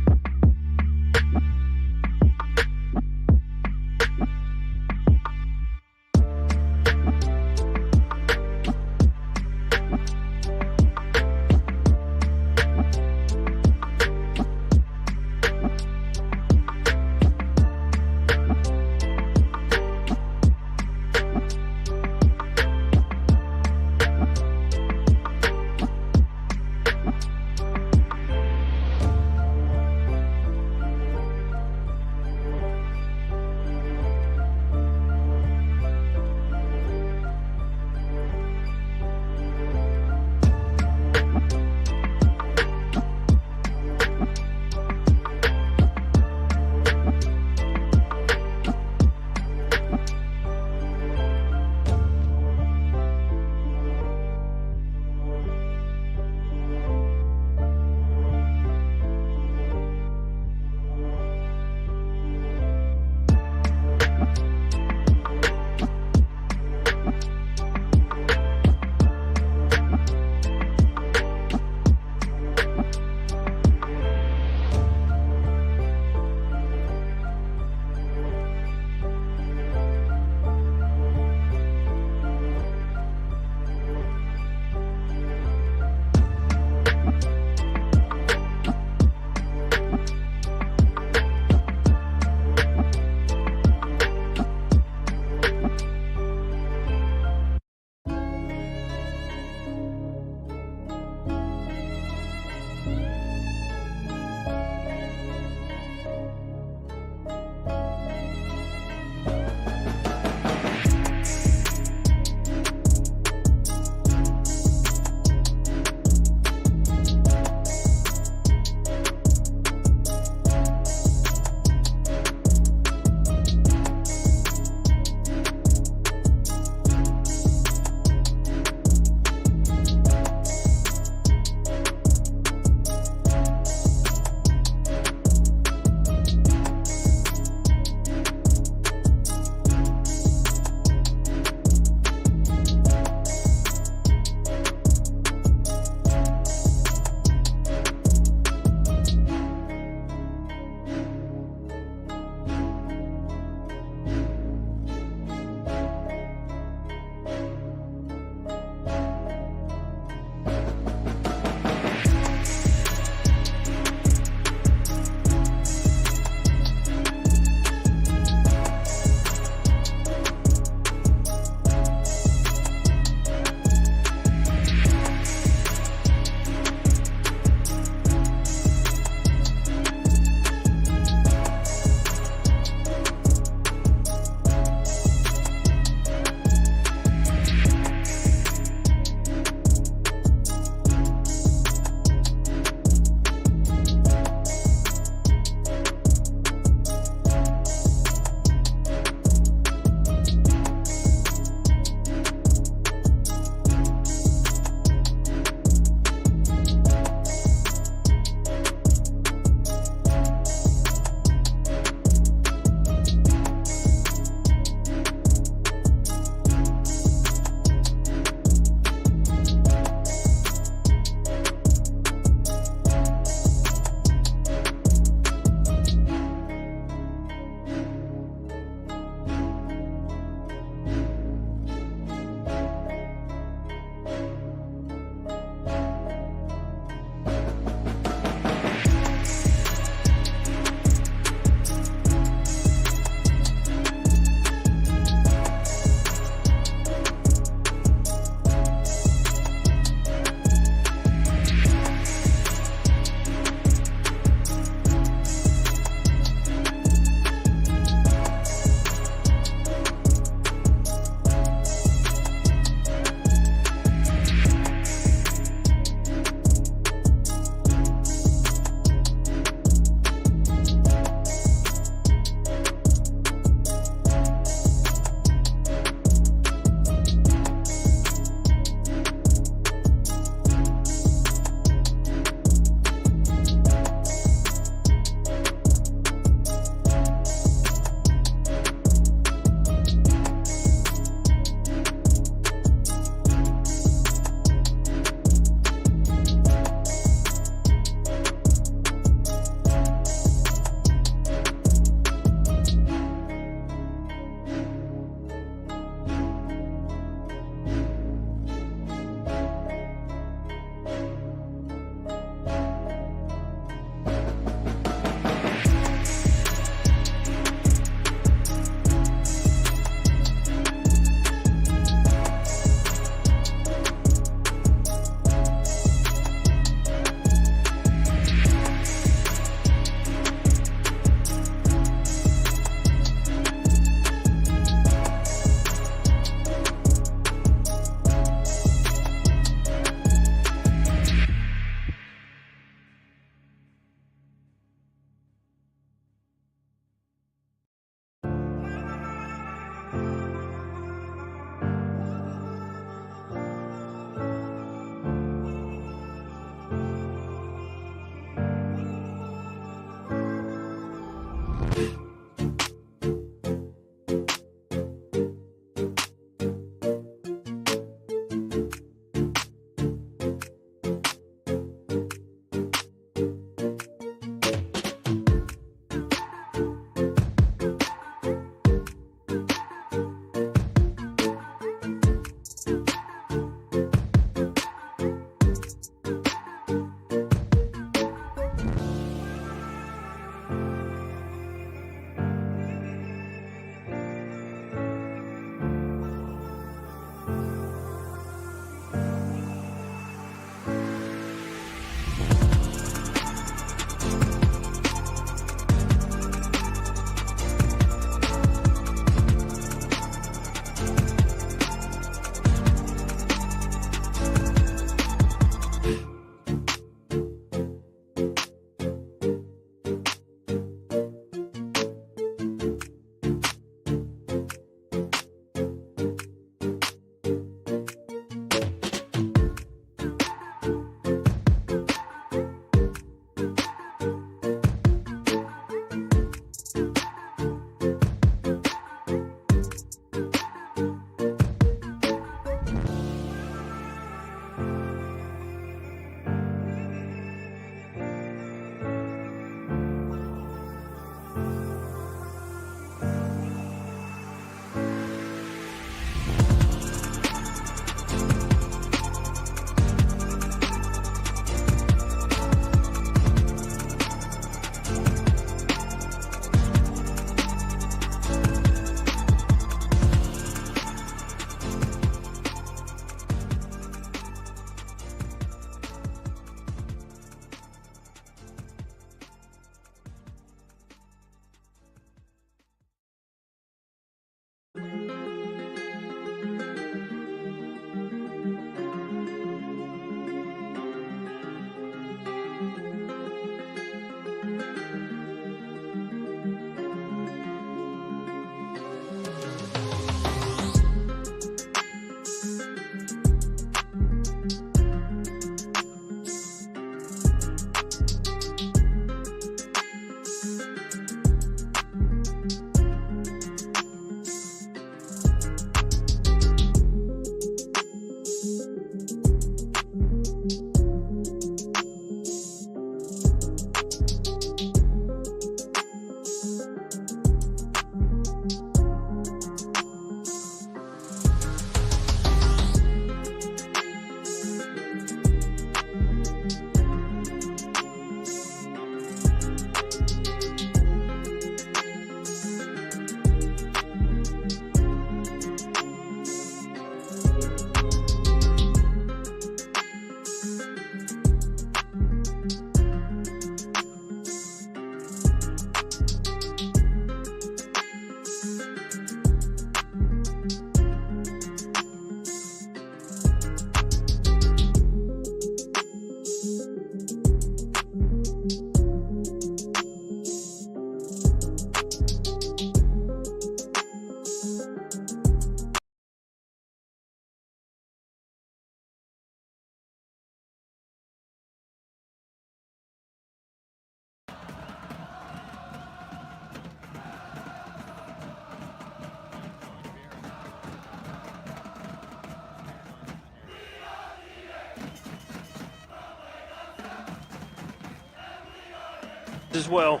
as well.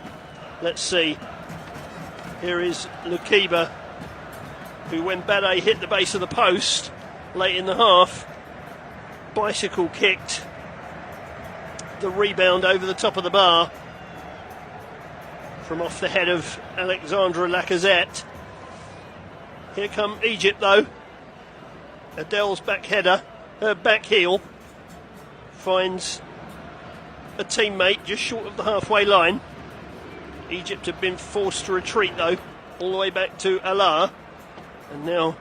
Let's see. Here is Lukiba, who when Bade hit the base of the post late in the half, bicycle kicked the rebound over the top of the bar from off the head of Alexandre Lacazette. Here come Egypt though. Adele's back header, her back heel, finds a teammate just short of the halfway line. Egypt have been forced to retreat though, all the way back to Allah, and now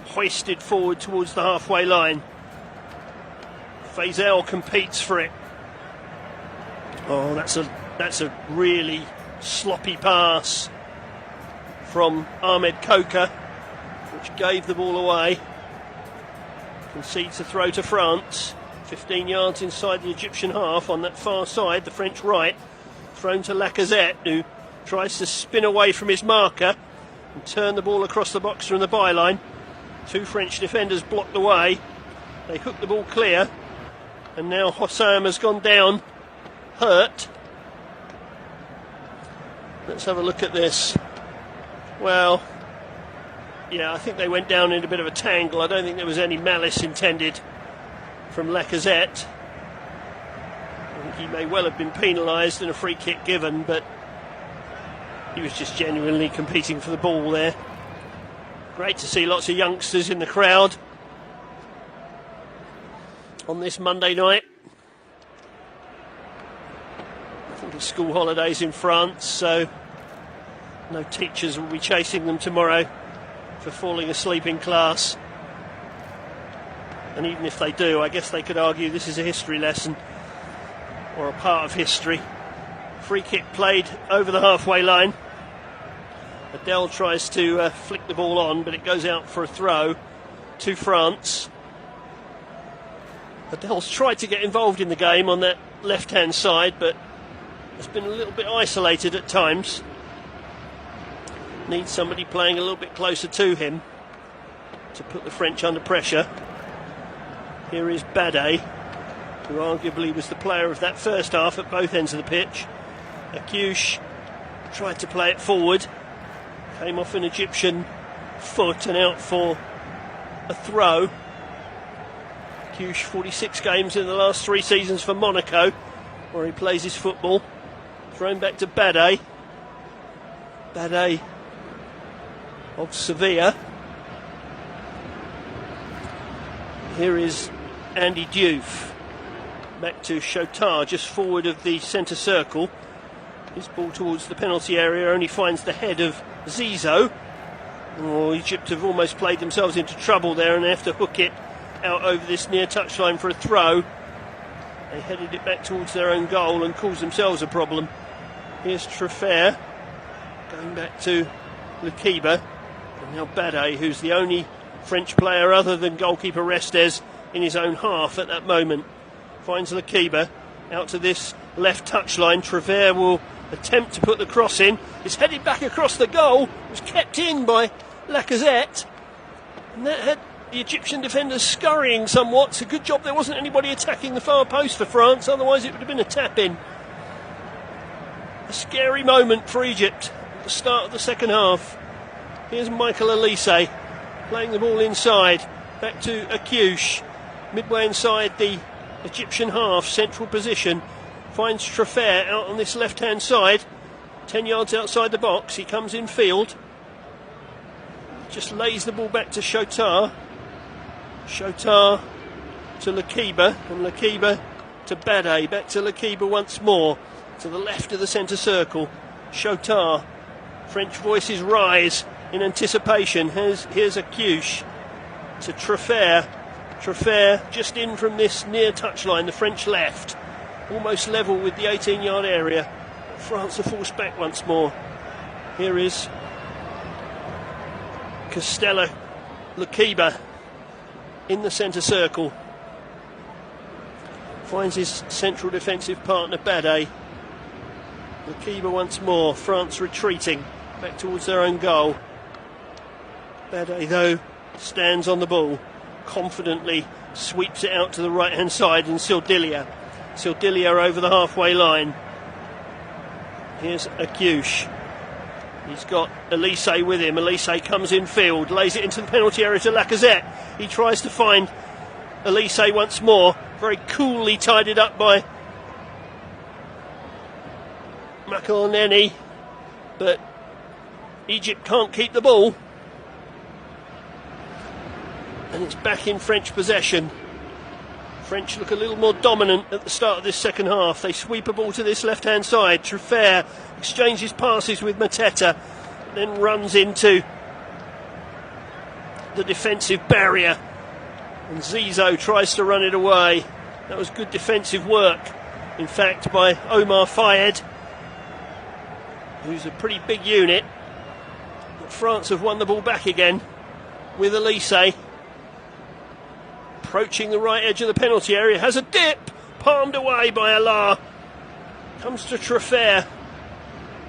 hoisted forward towards the halfway line. Faisal competes for it. Oh, that's a really sloppy pass from Ahmed Koka, which gave the ball away. Concedes a throw to France. 15 yards inside the Egyptian half on that far side, the French right. Thrown to Lacazette, who tries to spin away from his marker and turn the ball across the box from the byline. Two French defenders block the way. They hook the ball clear, and now Hossam has gone down, hurt. Let's have a look at this. Well, yeah, I think they went down in a bit of a tangle. I don't think there was any malice intended from Lacazette. I think he may well have been penalised and a free kick given, but he was just genuinely competing for the ball there. Great to see lots of youngsters in the crowd on this Monday night. I think it's school holidays in France, so no teachers will be chasing them tomorrow for falling asleep in class. And even if they do, I guess they could argue this is a history lesson or a part of history. Free kick played over the halfway line. Adele tries to flick the ball on, but it goes out for a throw to France. Adele's tried to get involved in the game on that left-hand side, but has been a little bit isolated at times. Needs somebody playing a little bit closer to him to put the French under pressure. Here is Bade, who arguably was the player of that first half at both ends of the pitch. Akouche tried to play it forward, came off an Egyptian foot and out for a throw. Akouche, 46 games in the last 3 seasons for Monaco, where he plays his football. Thrown back to Bade. Bade of Sevilla. Here is Andy Diouf. Back to Chotard, just forward of the centre circle. His ball towards the penalty area only finds the head of Zizou. Oh, Egypt have almost played themselves into trouble there, and they have to hook it out over this near touchline for a throw. They headed it back towards their own goal and caused themselves a problem. Here's Treffer going back to Lukiba, and now Bade, who's the only French player other than goalkeeper Restes in his own half at that moment, finds Lukiba out to this left touchline. Treffer will attempt to put the cross in. It's headed back across the goal. It was kept in by Lacazette, and that had the Egyptian defenders scurrying somewhat. It's a good job there wasn't anybody attacking the far post for France, otherwise it would have been a tap-in. A scary moment for Egypt at the start of the second half. Here's Michael Elise playing the ball inside, back to Akouche, midway inside the Egyptian half, central position, finds Treffer out on this left-hand side, 10 yards outside the box. He comes in field, just lays the ball back to Chotard. Chotard to Lukiba, and Lukiba to Bade, back to Lukiba once more, to the left of the centre circle. Chotard, French voices rise in anticipation. Here's Akouche to Treffer. Treffer just in from this near touchline, the French left, almost level with the 18-yard area. France are forced back once more. Here is Costella Lukiba in the centre circle. Finds his central defensive partner Bade. Lukiba once more. France retreating back towards their own goal. Bade, though, stands on the ball, confidently sweeps it out to the right hand side, and Sildilia over the halfway line. Here's Akouche. He's got Elise with him. Elise comes in field, lays it into the penalty area to Lacazette. He tries to find Elise once more. Very coolly tied it up by McElneny. But Egypt can't keep the ball. And it's back in French possession. French look a little more dominant at the start of this second half. They sweep a ball to this left-hand side. Truffert exchanges passes with Mateta, then runs into the defensive barrier. And Zizou tries to run it away. That was good defensive work, in fact, by Omar Fayed, who's a pretty big unit. But France have won the ball back again with Elise. Approaching the right edge of the penalty area, has a dip, palmed away by Allah. Comes to Truffert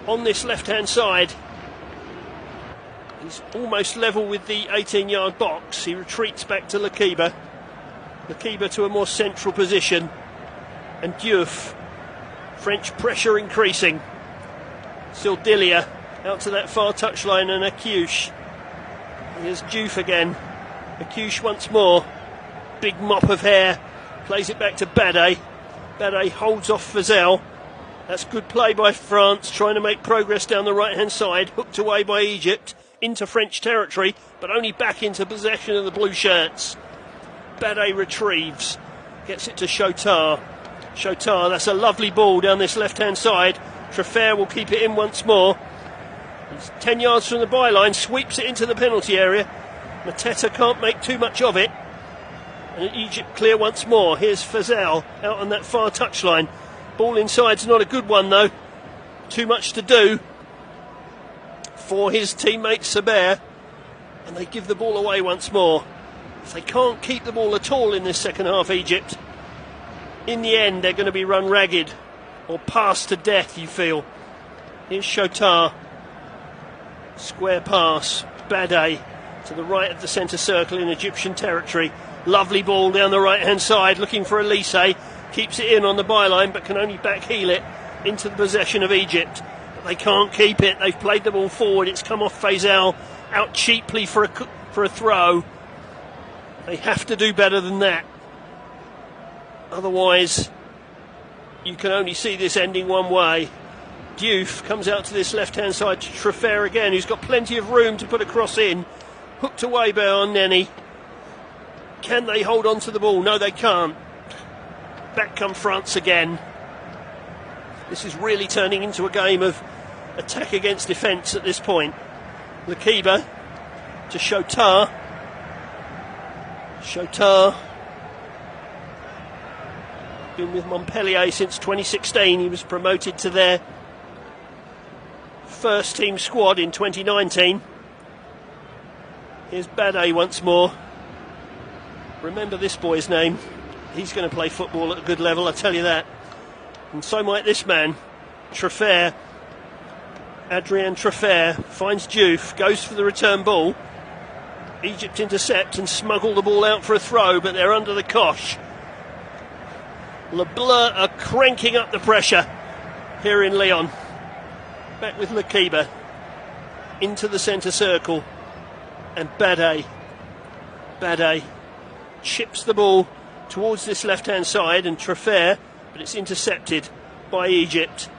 on this left-hand side. He's almost level with the 18-yard box. He retreats back to Lakiba. Lakiba to a more central position. And Diouf. French pressure increasing. Still Dilia out to that far touchline, and Akouche. Here's Diouf again. Akouche once more. Big mop of hair, plays it back to Bade. Bade holds off Fazel. That's good play by France, trying to make progress down the right hand side, hooked away by Egypt into French territory, but only back into possession of the blue shirts. Bade retrieves, gets it to Chotard. Chotard, that's a lovely ball down this left hand side. Truffert will keep it in once more. He's 10 yards from the byline, sweeps it into the penalty area. Mateta can't make too much of it. And Egypt clear once more. Here's Fazel out on that far touchline. Ball inside's not a good one though. Too much to do for his teammate Saber. And they give the ball away once more. If they can't keep the ball at all in this second half, Egypt, in the end they're going to be run ragged or passed to death, you feel. Here's Chotard. Square pass. Bade to the right of the centre circle in Egyptian territory. Lovely ball down the right-hand side, looking for Elise. Keeps it in on the byline, but can only backheel it into the possession of Egypt. But they can't keep it. They've played the ball forward. It's come off Faisal, out cheaply for a throw. They have to do better than that. Otherwise, you can only see this ending one way. Diouf comes out to this left-hand side to Truffert again, who's got plenty of room to put a cross in. Hooked away by Arneni. Can they hold on to the ball? No, they can't. Back come France again. This is really turning into a game of attack against defence at this point. Lakiba to Chotard. Chotard, been with Montpellier since 2016. He was promoted to their first team squad in 2019. Here's Bade once more. Remember this boy's name. He's going to play football at a good level, I tell you that. And so might this man, Truffert. Adrien Truffert finds Diouf, goes for the return ball. Egypt intercept and smuggle the ball out for a throw, but they're under the cosh. Le Bleu are cranking up the pressure here in Lyon. Back with Lakiba into the centre circle, and Bade chips the ball towards this left-hand side, and Truffert, but it's intercepted by Egypt.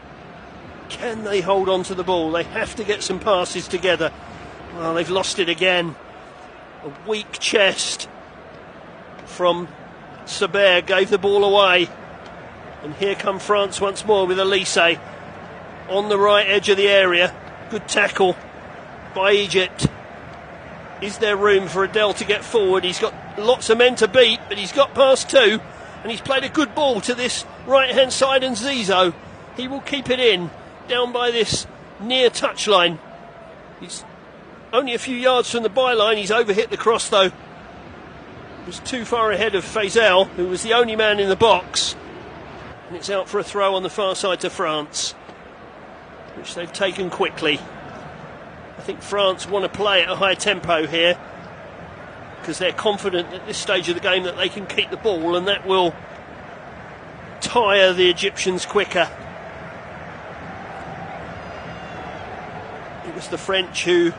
Can they hold on to the ball? They have to get some passes together. Well, they've lost it again. A weak chest from Saber gave the ball away. And here come France once more with Elise on the right edge of the area. Good tackle by Egypt. Is there room for Adel to get forward? He's got lots of men to beat, but he's got past two, and he's played a good ball to this right-hand side, and Zizou, he will keep it in, down by this near touchline. He's only a few yards from the byline. He's overhit the cross, though. He was too far ahead of Faisal, who was the only man in the box. And it's out for a throw on the far side to France, which they've taken quickly. I think France want to play at a high tempo here because they're confident at this stage of the game that they can keep the ball, and that will tire the Egyptians quicker. It was the French who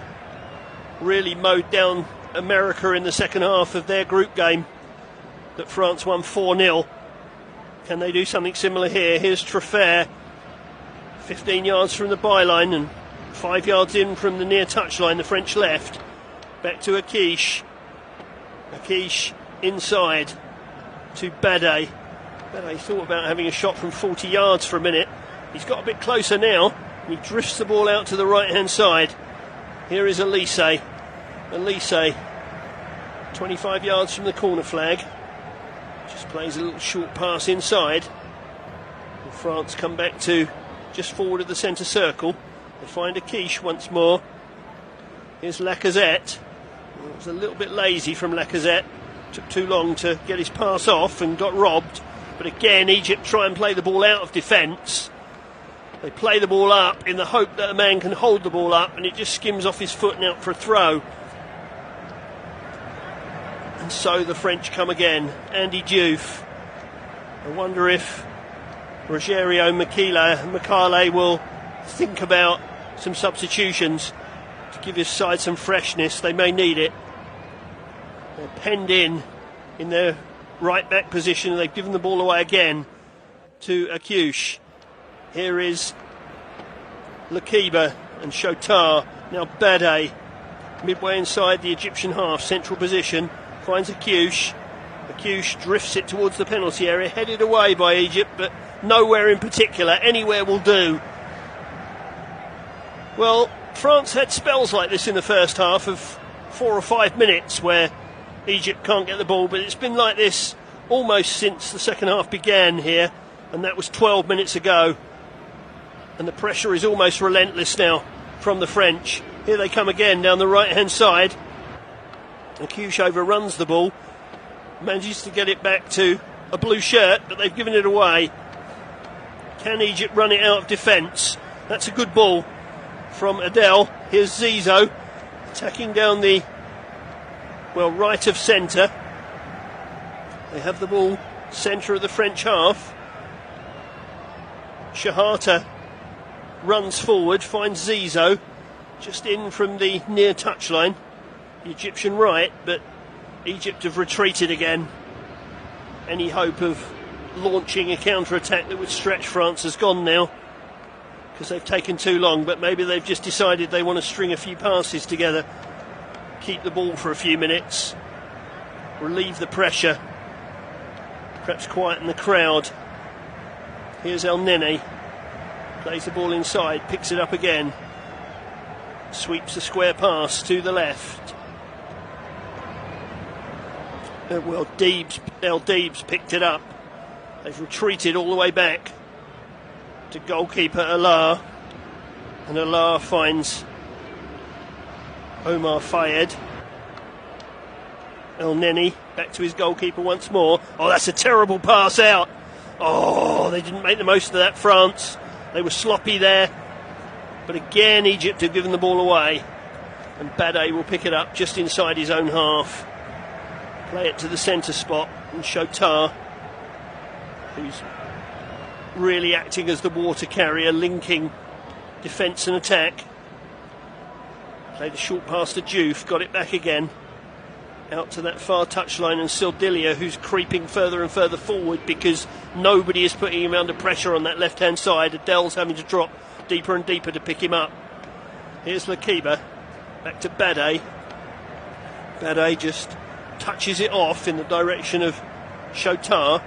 really mowed down America in the second half of their group game that France won 4-0. Can they do something similar here? Here's Treffer, 15 yards from the byline and 5 yards in from the near touchline, the French left. Back to Akish. Akish inside to Bade. Bade thought about having a shot from 40 yards for a minute. He's got a bit closer now. He drifts the ball out to the right-hand side. Here is Elise. Elise, 25 yards from the corner flag. Just plays a little short pass inside. And France come back to just forward of the centre circle. They find Akish once more. Here's Lacazette. It was a little bit lazy from Lacazette. Took too long to get his pass off and got robbed. But again, Egypt try and play the ball out of defence. They play the ball up in the hope that a man can hold the ball up, and it just skims off his foot and out for a throw. And so the French come again. Andy Diouf. I wonder if Rogerio Mikale will think about some substitutions to give his side some freshness. They may need it. They're penned in their right back position, and they've given the ball away again to Akish. Here is Lakiba and Shotar. Now Bade, midway inside the Egyptian half, central position, finds Akish. Akish drifts it towards the penalty area, headed away by Egypt, but nowhere in particular. Anywhere will do. Well, France had spells like this in the first half of 4 or 5 minutes where Egypt can't get the ball, but it's been like this almost since the second half began here, and that was 12 minutes ago. And the pressure is almost relentless now from the French. Here they come again down the right-hand side. Akish overruns the ball, manages to get it back to a blue shirt, but they've given it away. Can Egypt run it out of defence? That's a good ball from Adel. Here's Zizou attacking down the right of centre. They have the ball centre of the French half. Shahata runs forward, finds Zizou just in from the near touchline, the Egyptian right, but Egypt have retreated again. Any hope of launching a counter-attack that would stretch France has gone now, because they've taken too long. But maybe they've just decided they want to string a few passes together, keep the ball for a few minutes, relieve the pressure, perhaps quieten the crowd. Here's El Neni, plays the ball inside, picks it up again, sweeps a square pass to the left. El Deeb's picked it up. They've retreated all the way back to goalkeeper Allah, and Allah finds Omar Fayed. El Neni back to his goalkeeper once more. Oh, that's a terrible pass out. Oh, they didn't make the most of that, France. They were sloppy there. But again, Egypt have given the ball away. And Bade will pick it up just inside his own half. Play it to the centre spot. And Shotar, who's really acting as the water carrier, linking defence and attack. Played a short pass to Diouf, got it back again. Out to that far touchline, and Sildilia, who's creeping further and further forward because nobody is putting him under pressure on that left-hand side. Adele's having to drop deeper and deeper to pick him up. Here's Lakiba, back to Bade. Bade just touches it off in the direction of Shotar.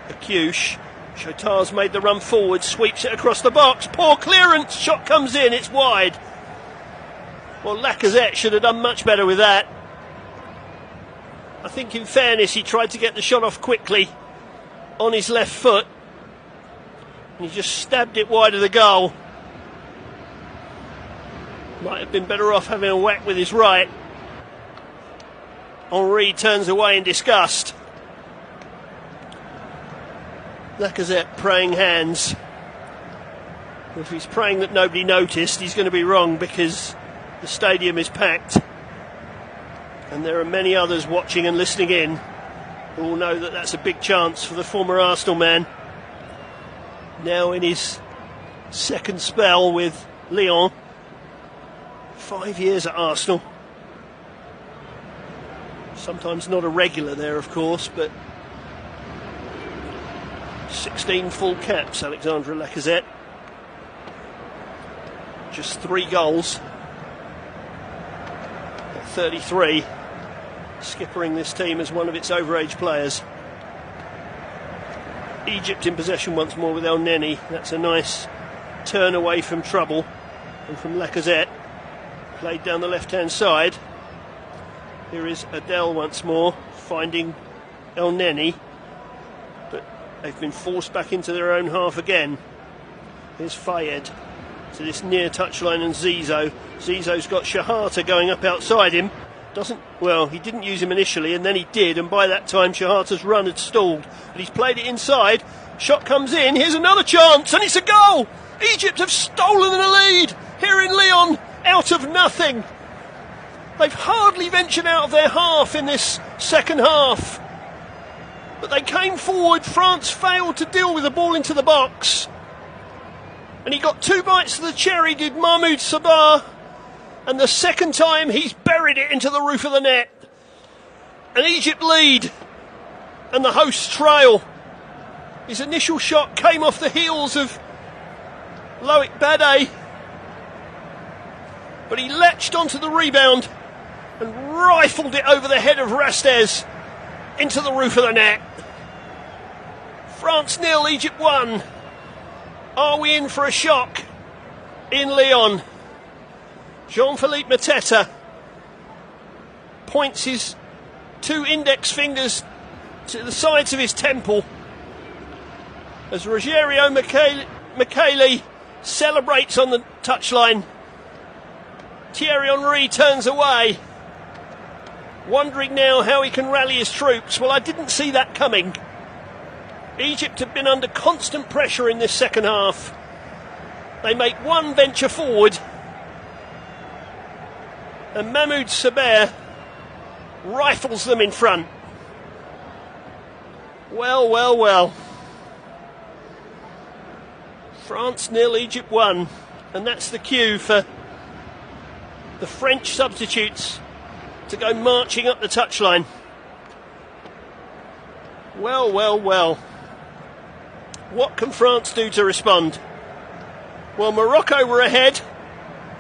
Akish. Shotar's made the run forward, sweeps it across the box. Poor clearance, shot comes in, it's wide. Well, Lacazette should have done much better with that. I think in fairness he tried to get the shot off quickly on his left foot, and he just stabbed it wide of the goal. Might have been better off having a whack with his right. Henry turns away in disgust. Lacazette praying hands. If he's praying that nobody noticed, he's going to be wrong, because the stadium is packed. And there are many others watching and listening in who will know that that's a big chance for the former Arsenal man. Now in his second spell with Lyon. 5 years at Arsenal. Sometimes not a regular there, of course, but 16 full caps, Alexandre Lacazette. Just 3 goals. At 33, skippering this team as one of its overage players. Egypt in possession once more with El Neni. That's a nice turn away from trouble. And from Lacazette, played down the left-hand side. Here is Adel once more, finding El Neni. But they've been forced back into their own half again. Here's Fayed to this near touchline and Zizou. Zizou's got Shahata going up outside him. He didn't use him initially, and then he did, and by that time Shahata's run had stalled. But he's played it inside. Shot comes in. Here's another chance, and it's a goal! Egypt have stolen the lead here in Lyon, out of nothing. They've hardly ventured out of their half in this second half. But they came forward. France failed to deal with the ball into the box. And he got 2 bites of the cherry, did Mahmoud Sabah. And the second time he's buried it into the roof of the net. And Egypt lead. And the hosts trail. His initial shot came off the heels of Loic Badé. But he latched onto the rebound and rifled it over the head of Rastes into the roof of the net. France 0, Egypt 1. Are we in for a shock in Lyon? Jean-Philippe Mateta points his 2 index fingers to the sides of his temple as Rogerio Michele celebrates on the touchline. Thierry Henry turns away, wondering now how he can rally his troops. Well, I didn't see that coming. Egypt have been under constant pressure in this second half. They make one venture forward, and Mahmoud Sabah rifles them in front. Well. France 0, Egypt 1, and that's the cue for the French substitutes to go marching up the touchline. Well. What can France do to respond? Well, Morocco were ahead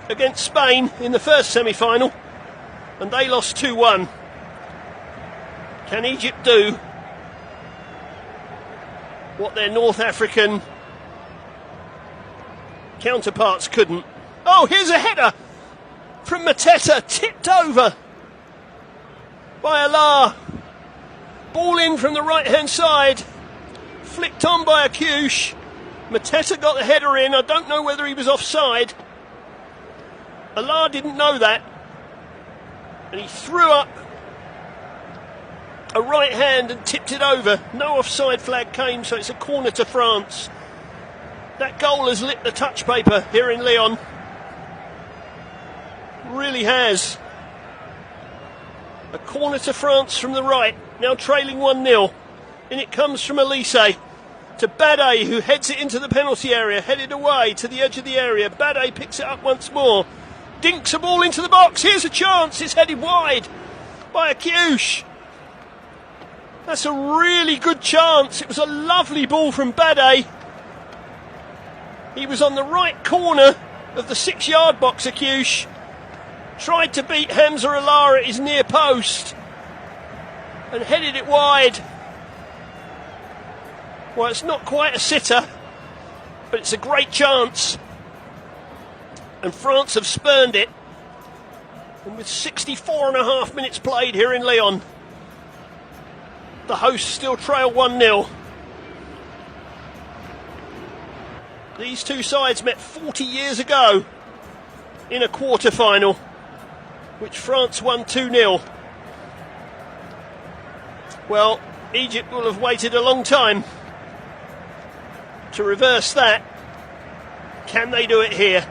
against Spain in the first semi-final, and they lost 2-1. Can Egypt do what their North African counterparts couldn't? Oh, here's a header from Mateta, tipped over by Allah. Ball in from the right-hand side, flicked on by Akouche. Mateta got the header in. I don't know whether he was offside. Allah didn't know that, and he threw up a right hand and tipped it over. No offside flag came, so it's a corner to France. That goal has lit the touch paper here in Lyon. Really has. A corner to France from the right, now trailing 1-0. In it comes from Elise to Badé, who heads it into the penalty area, headed away to the edge of the area. Badé picks it up once more, dinks a ball into the box. Here's a chance. It's headed wide by Akouche. That's a really good chance. It was a lovely ball from Badé. He was on the right corner of the 6-yard box, Akouche. Tried to beat Hamza Allah at his near post and headed it wide. Well, it's not quite a sitter, but it's a great chance. And France have spurned it. And with 64.5 minutes played here in Lyon, the hosts still trail 1-0. These two sides met 40 years ago in a quarter-final, which France won 2-0. Well, Egypt will have waited a long time to reverse that. Can they do it here?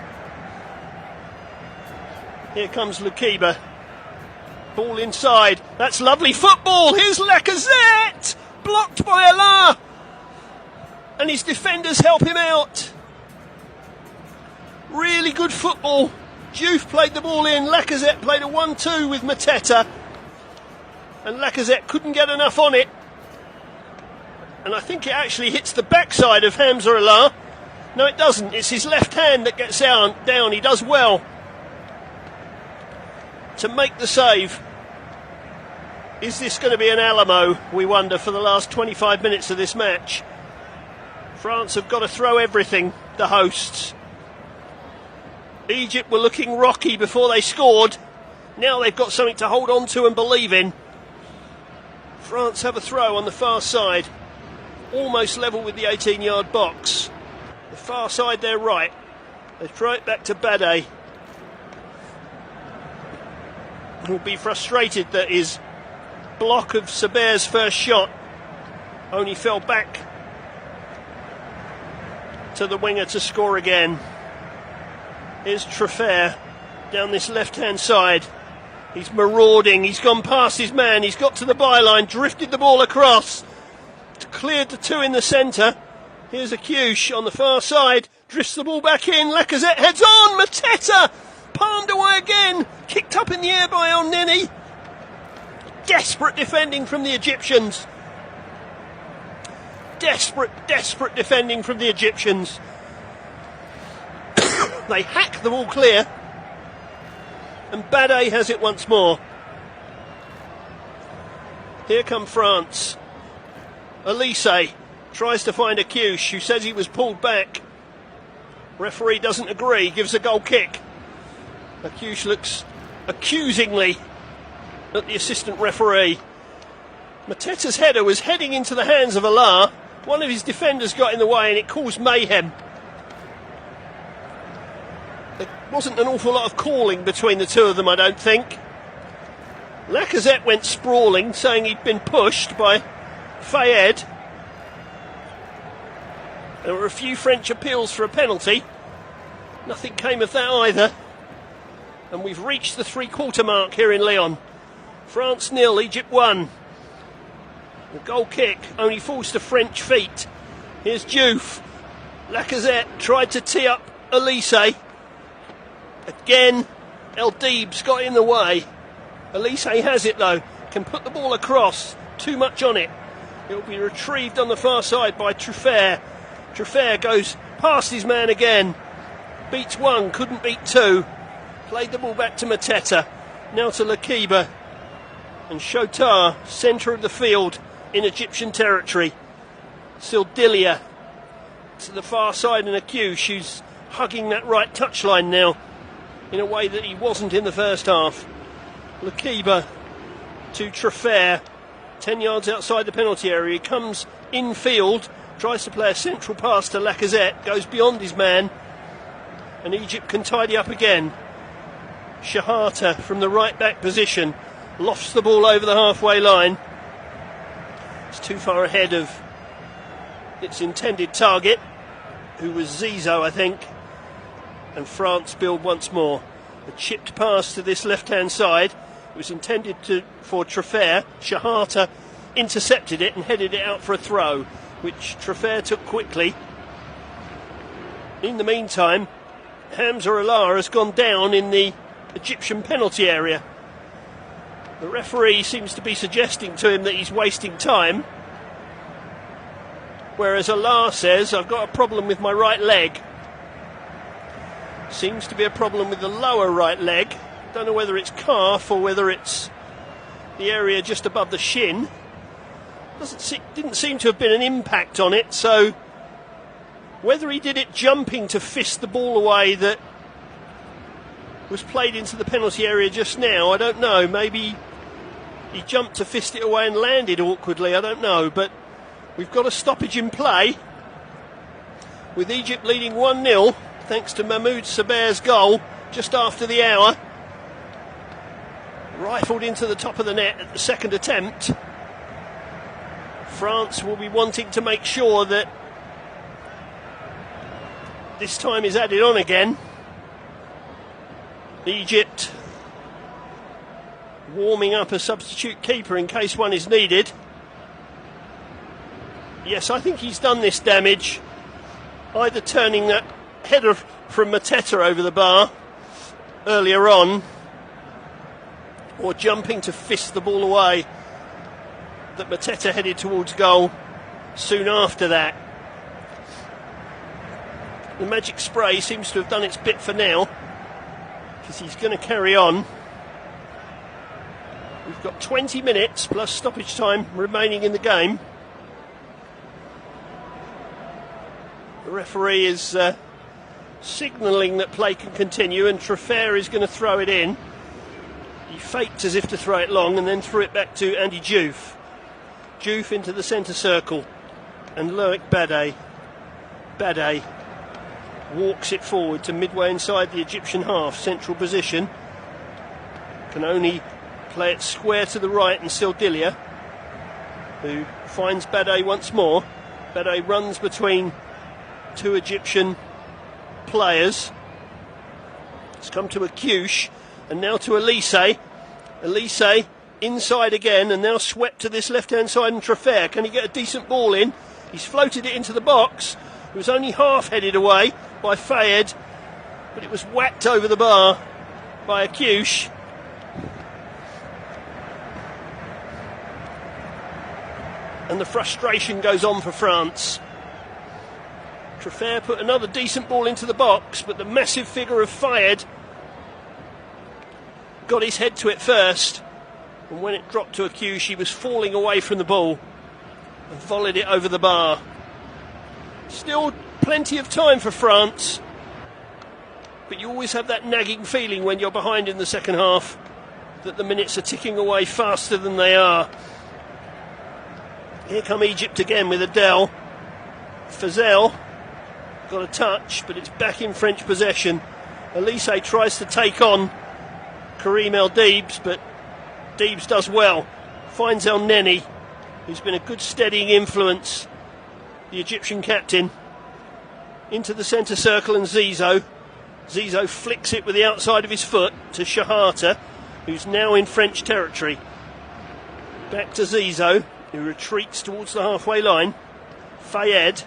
Here comes Lukiba. Ball inside. That's lovely football. Here's Lacazette. Blocked by Allah. And his defenders help him out. Really good football Diouf played the ball in, Lacazette played a 1-2 with Mateta, and Lacazette couldn't get enough on it. And I think it actually hits the backside of Hamza Allah. No, it doesn't. It's his left hand that gets down. He does well to make the save. Is this going to be an Alamo, we wonder, for the last 25 minutes of this match? France have got to throw everything, the hosts. Egypt were looking rocky before they scored. Now they've got something to hold on to and believe in. France have a throw on the far side, almost level with the 18-yard box. The far side, they're right. They throw it back to Bade, who will be frustrated that his block of Saber's first shot only fell back to the winger to score again. Here's Truffaut down this left-hand side. He's marauding, he's gone past his man, he's got to the byline, drifted the ball across, cleared the two in the centre. Here's Acush on the far side, drifts the ball back in, Lacazette heads on, Mateta palmed away again, kicked up in the air by El Neni. Desperate defending from the Egyptians. Desperate defending from the Egyptians. They hack the ball clear, and Bade has it once more. Here come France. Elise tries to find Acush, who says he was pulled back. Referee doesn't agree, gives a goal kick. Acush looks accusingly at the assistant referee. Mateta's header was heading into the hands of Allah. One of his defenders got in the way and it caused mayhem. There wasn't an awful lot of calling between the two of them, I don't think. Lacazette went sprawling, saying he'd been pushed by Fayed. There were a few French appeals for a penalty. Nothing came of that either. And we've reached the three-quarter mark here in Lyon. France 0, Egypt 1. The goal kick only falls to French feet. Here's Diouf. Lacazette tried to tee up Elise. Again, El Deeb's got in the way. Elise has it though, can put the ball across. Too much on it. It will be retrieved on the far side by Truffaut. Truffaut goes past his man again. Beats one, couldn't beat two. Played the ball back to Mateta. Now to Lakiba. And Shotar, centre of the field in Egyptian territory. Sildilia to the far side, and Acush, who's hugging that right touchline now in a way that he wasn't in the first half. Lakiba to Truffaut, 10 yards outside the penalty area. He comes infield, tries to play a central pass to Lacazette, goes beyond his man, and Egypt can tidy up again. Shahata from the right back position lofts the ball over the halfway line. It's too far ahead of its intended target, who was Zizou, I think. And France build once more. A chipped pass to this left-hand side. It was intended for Truffaut. Shahata intercepted it and headed it out for a throw, which Truffaut took quickly. In the meantime, Hamza Allah has gone down in the Egyptian penalty area. The referee seems to be suggesting to him that he's wasting time, whereas Allah says, I've got a problem with my right leg. Seems to be a problem with the lower right leg. Don't know whether it's calf or whether it's the area just above the shin. Didn't seem to have been an impact on it, so whether he did it jumping to fist the ball away that was played into the penalty area just now, I don't know. Maybe he jumped to fist it away and landed awkwardly, I don't know. But we've got a stoppage in play, with Egypt leading 1-0 thanks to Mahmoud Saber's goal just after the hour. Rifled into the top of the net at the second attempt. France will be wanting to make sure that this time is added on again. Egypt warming up a substitute keeper in case one is needed. Yes, I think he's done this damage, either turning that header from Mateta over the bar earlier on, or jumping to fist the ball away, that Mateta headed towards goal soon after that. The magic spray seems to have done its bit for now, because he's going to carry on. We've got 20 minutes plus stoppage time remaining in the game. The referee is signalling that play can continue, and Traffair is going to throw it in. He faked as if to throw it long and then threw it back to Andy Diouf. Diouf into the centre circle, and Loic Bade. Bade walks it forward to midway inside the Egyptian half, central position. Can only play it square to the right, and Sildilia, who finds Bade once more. Bade runs between two Egyptian players. It's come to Akyush, and now to Elise. Elise inside again, and now swept to this left-hand side, and Traffair. Can he get a decent ball in? He's floated it into the box. It was only half-headed away by Fayed, but it was whacked over the bar by Akyush. And the frustration goes on for France. Traffair put another decent ball into the box, but the massive figure of Fayed got his head to it first, and when it dropped to Akyush, he was falling away from the ball and volleyed it over the bar. Still plenty of time for France, but you always have that nagging feeling when you're behind in the second half that the minutes are ticking away faster than they are. Here come Egypt again with Adel. Fazel got a touch, but it's back in French possession. Elise tries to take on Karim El Deebs, but Deebs does well. Finds El Neni, who's been a good steadying influence, the Egyptian captain. Into the centre circle, and Zizou. Zizou flicks it with the outside of his foot to Shahata, who's now in French territory. Back to Zizou, who retreats towards the halfway line. Fayed.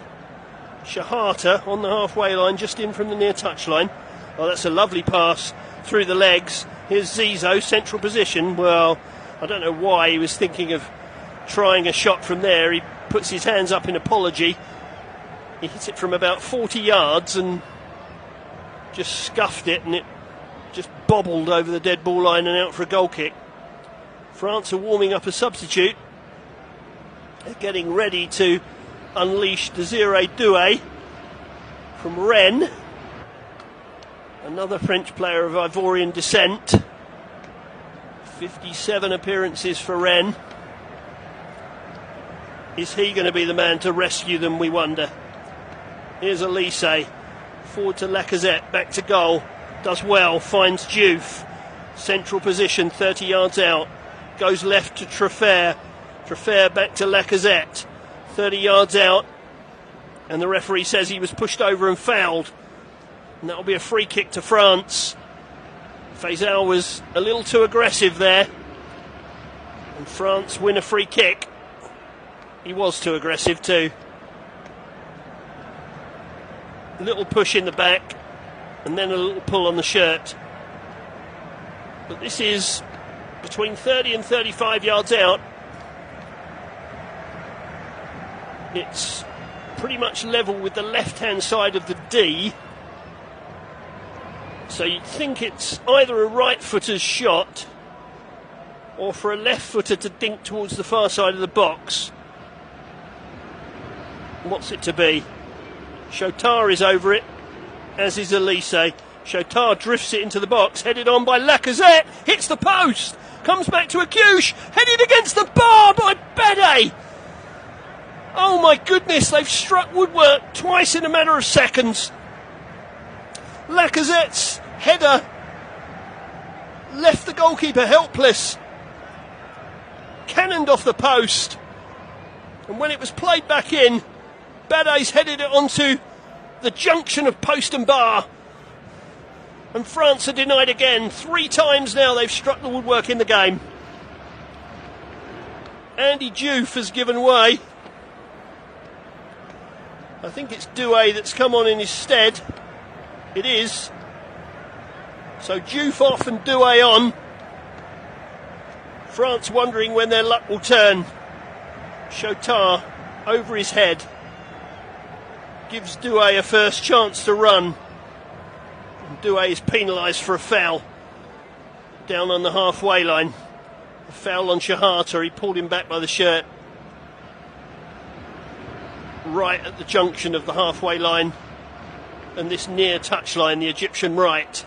Shahata on the halfway line, just in from the near touchline. Oh, that's a lovely pass through the legs. Here's Zizou, central position. Well, I don't know why he was thinking of trying a shot from there. He puts his hands up in apology. He hit it from about 40 yards and just scuffed it, and it just bobbled over the dead ball line and out for a goal kick. France are warming up a substitute. They're getting ready to unleash Desiree Doué from Rennes, another French player of Ivorian descent. 57 appearances for Rennes. Is he going to be the man to rescue them, we wonder? Here's Elise, forward to Lacazette, back to goal, does well, finds Diouf, central position, 30 yards out, goes left to Traffair. Traffair back to Lacazette, 30 yards out, and the referee says he was pushed over and fouled, and that'll be a free kick to France. Faisal was a little too aggressive there, and France win a free kick. He was too aggressive too. A little push in the back, and then a little pull on the shirt. But this is between 30 and 35 yards out. It's pretty much level with the left-hand side of the D. So you'd think it's either a right-footer's shot or for a left-footer to dink towards the far side of the box. What's it to be? Shotar is over it, as is Elise. Shotar drifts it into the box, headed on by Lacazette, hits the post, comes back to Akyush, headed against the bar by Bade. Oh my goodness, they've struck woodwork twice in a matter of seconds. Lacazette's header left the goalkeeper helpless, cannoned off the post, and when it was played back in, Bade's headed it onto the junction of post and bar, and France are denied again. 3 times now they've struck the woodwork in the game. Andy Diouf has given way. I think it's Doué that's come on in his stead. It is. So Diouf off and Douay on. France wondering when their luck will turn. Chotard over his head. Gives Douay a first chance to run. And Douay is penalised for a foul. Down on the halfway line. A foul on Shahata. He pulled him back by the shirt. Right at the junction of the halfway line and this near touchline, the Egyptian right.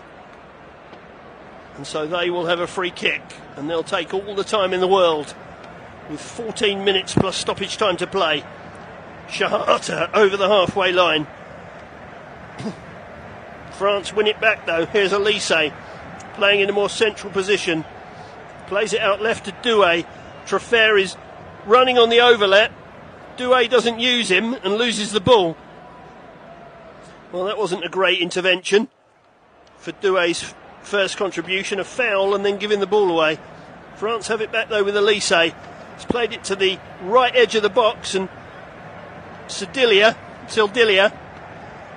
And so they will have a free kick, and they'll take all the time in the world with 14 minutes plus stoppage time to play. Shahata over the halfway line. France win it back though. Here's Elise playing in a more central position. Plays it out left to Douay. Traffair is running on the overlap. Douay doesn't use him and loses the ball. Well, that wasn't a great intervention for Douay's first contribution. A foul and then giving the ball away. France have it back though with Elise. He's played it to the right edge of the box, and Sildilia,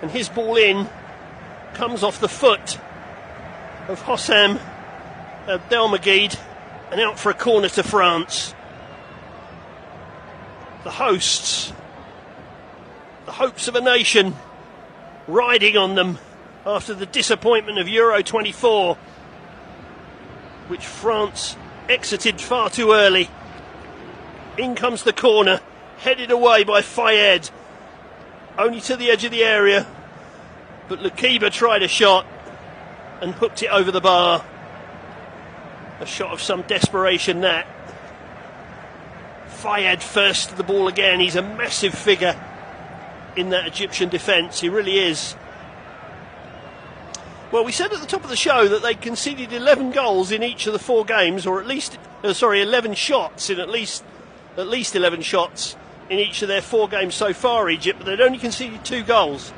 and his ball in comes off the foot of Hossam Abdelmajid and out for a corner to France. The hosts, the hopes of a nation, riding on them after the disappointment of Euro 24, which France exited far too early. In comes the corner, headed away by Fayed, only to the edge of the area, but Lukiba tried a shot and hooked it over the bar. A shot of some desperation, that. Fayed first to the ball again. He's a massive figure in that Egyptian defence, he really is. Well, we said at the top of the show that they conceded 11 goals in each of the 4 games, or at least 11 shots in at least 11 shots in each of their 4 games so far, Egypt, but they'd only conceded 2 goals.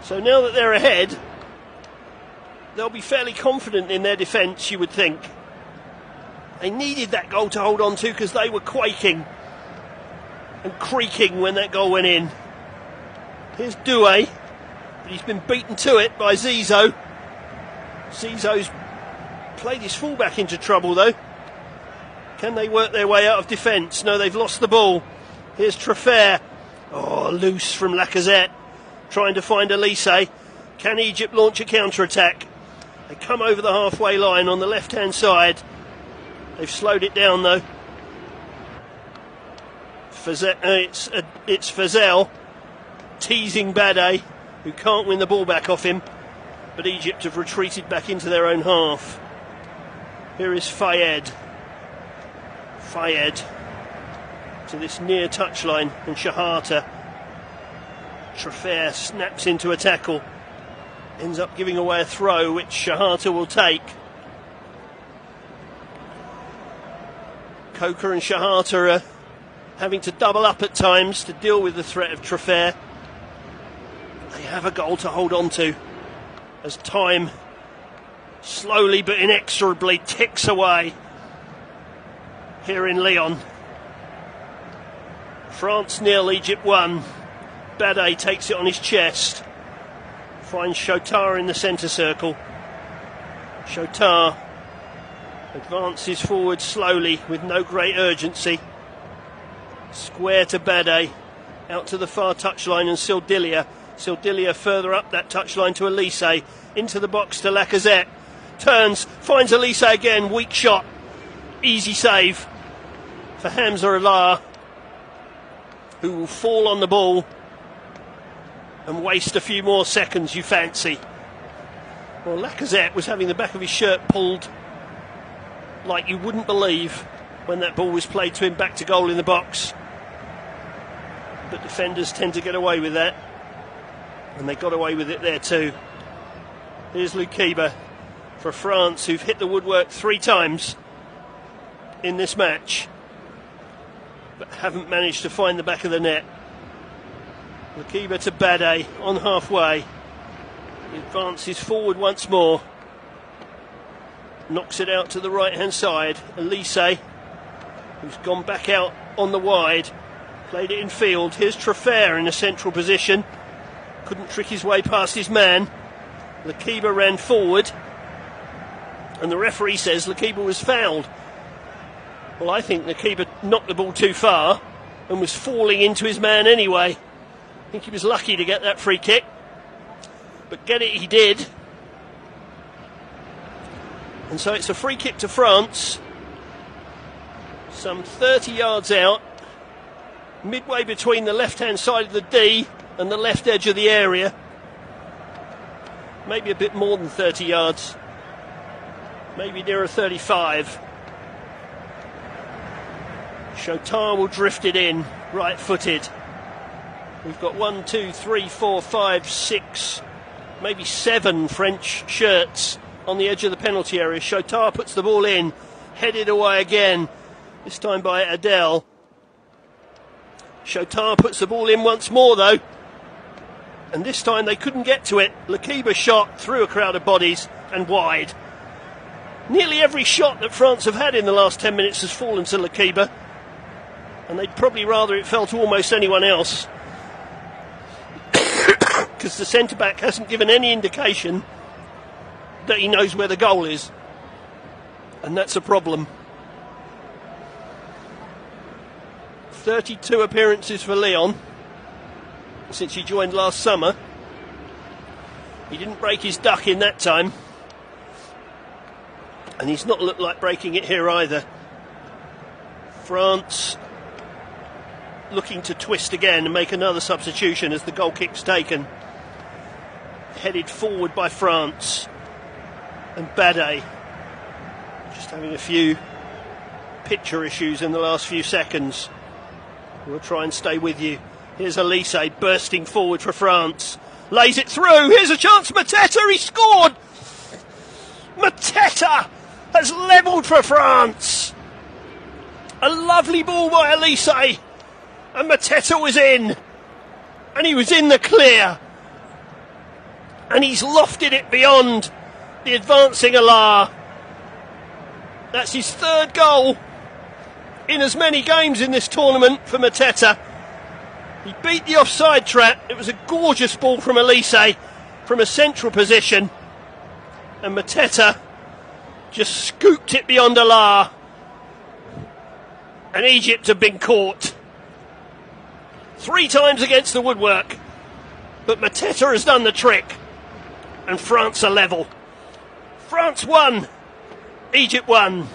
So now that they're ahead, they'll be fairly confident in their defence, you would think. They needed that goal to hold on to because they were quaking and creaking when that goal went in. Here's Douay, but he's been beaten to it by Zizou. Zizou's played his fullback into trouble though. Can they work their way out of defence? No, they've lost the ball. Here's Traffair. Oh, loose from Lacazette. Trying to find Elise. Can Egypt launch a counter-attack? They come over the halfway line on the left-hand side. They've slowed it down though. It's Fazel teasing Bade, who can't win the ball back off him. But Egypt have retreated back into their own half. Here is Fayed. Fayed to this near touchline, and Shahata. Traffair snaps into a tackle. Ends up giving away a throw, which Shahata will take. Coker and Shahata are having to double up at times to deal with the threat of Traffair. They have a goal to hold on to as time slowly but inexorably ticks away here in Lyon. France 0, Egypt 1. Bade takes it on his chest. Finds Chotard in the centre circle. Chotard advances forward slowly with no great urgency. Square to Bade. Out to the far touchline and Sildilia. Sildilia further up that touchline to Elise. Into the box to Lacazette. Turns, finds Elise again. Weak shot. Easy save for Hamza Allah, who will fall on the ball and waste a few more seconds, you fancy. Well, Lacazette was having the back of his shirt pulled like you wouldn't believe when that ball was played to him back to goal in the box. But defenders tend to get away with that, and they got away with it there too. Here's Lukiba for France, who've hit the woodwork 3 times in this match, but haven't managed to find the back of the net. Lukiba to Bade on halfway. He advances forward once more. Knocks it out to the right hand side. Elise, who's gone back out on the wide. Played it in field. Here's Traffair in a central position. Couldn't trick his way past his man. Lukiba ran forward. And the referee says Lakiba was fouled. Well, I think Lakiba knocked the ball too far and was falling into his man anyway. I think he was lucky to get that free kick. But get it he did. And so it's a free kick to France. Some 30 yards out. Midway between the left-hand side of the D and the left edge of the area. Maybe a bit more than 30 yards. Maybe nearer 35. Chotard will drift it in, right-footed. We've got 1, 2, 3, 4, 5, 6, maybe 7 French shirts on the edge of the penalty area. Chotard puts the ball in, headed away again, this time by Adel. Chotard puts the ball in once more though, and this time they couldn't get to it. Lakiba shot through a crowd of bodies and wide. Nearly every shot that France have had in the last 10 minutes has fallen to Lakiba, and they'd probably rather it fell to almost anyone else, because the centre-back hasn't given any indication that he knows where the goal is, and that's a problem. 32 appearances for Lyon since he joined last summer. He didn't break his duck in that time, and he's not looked like breaking it here either. France looking to twist again and make another substitution as the goal kick's taken. Headed forward by France. And Bade just having a few picture issues in the last few seconds. We'll try and stay with you. Here's Elise bursting forward for France. Lays it through. Here's a chance. Mateta, he scored! Mateta has levelled for France. A lovely ball by Elise. And Mateta was in. And he was in the clear. And he's lofted it beyond the advancing Alar. That's his third goal in as many games in this tournament for Mateta. He beat the offside trap. It was a gorgeous ball from Elise from a central position. And Mateta just scooped it beyond Alar. And Egypt have been caught. 3 times against the woodwork. But Mateta has done the trick. And France are level. France won. Egypt won.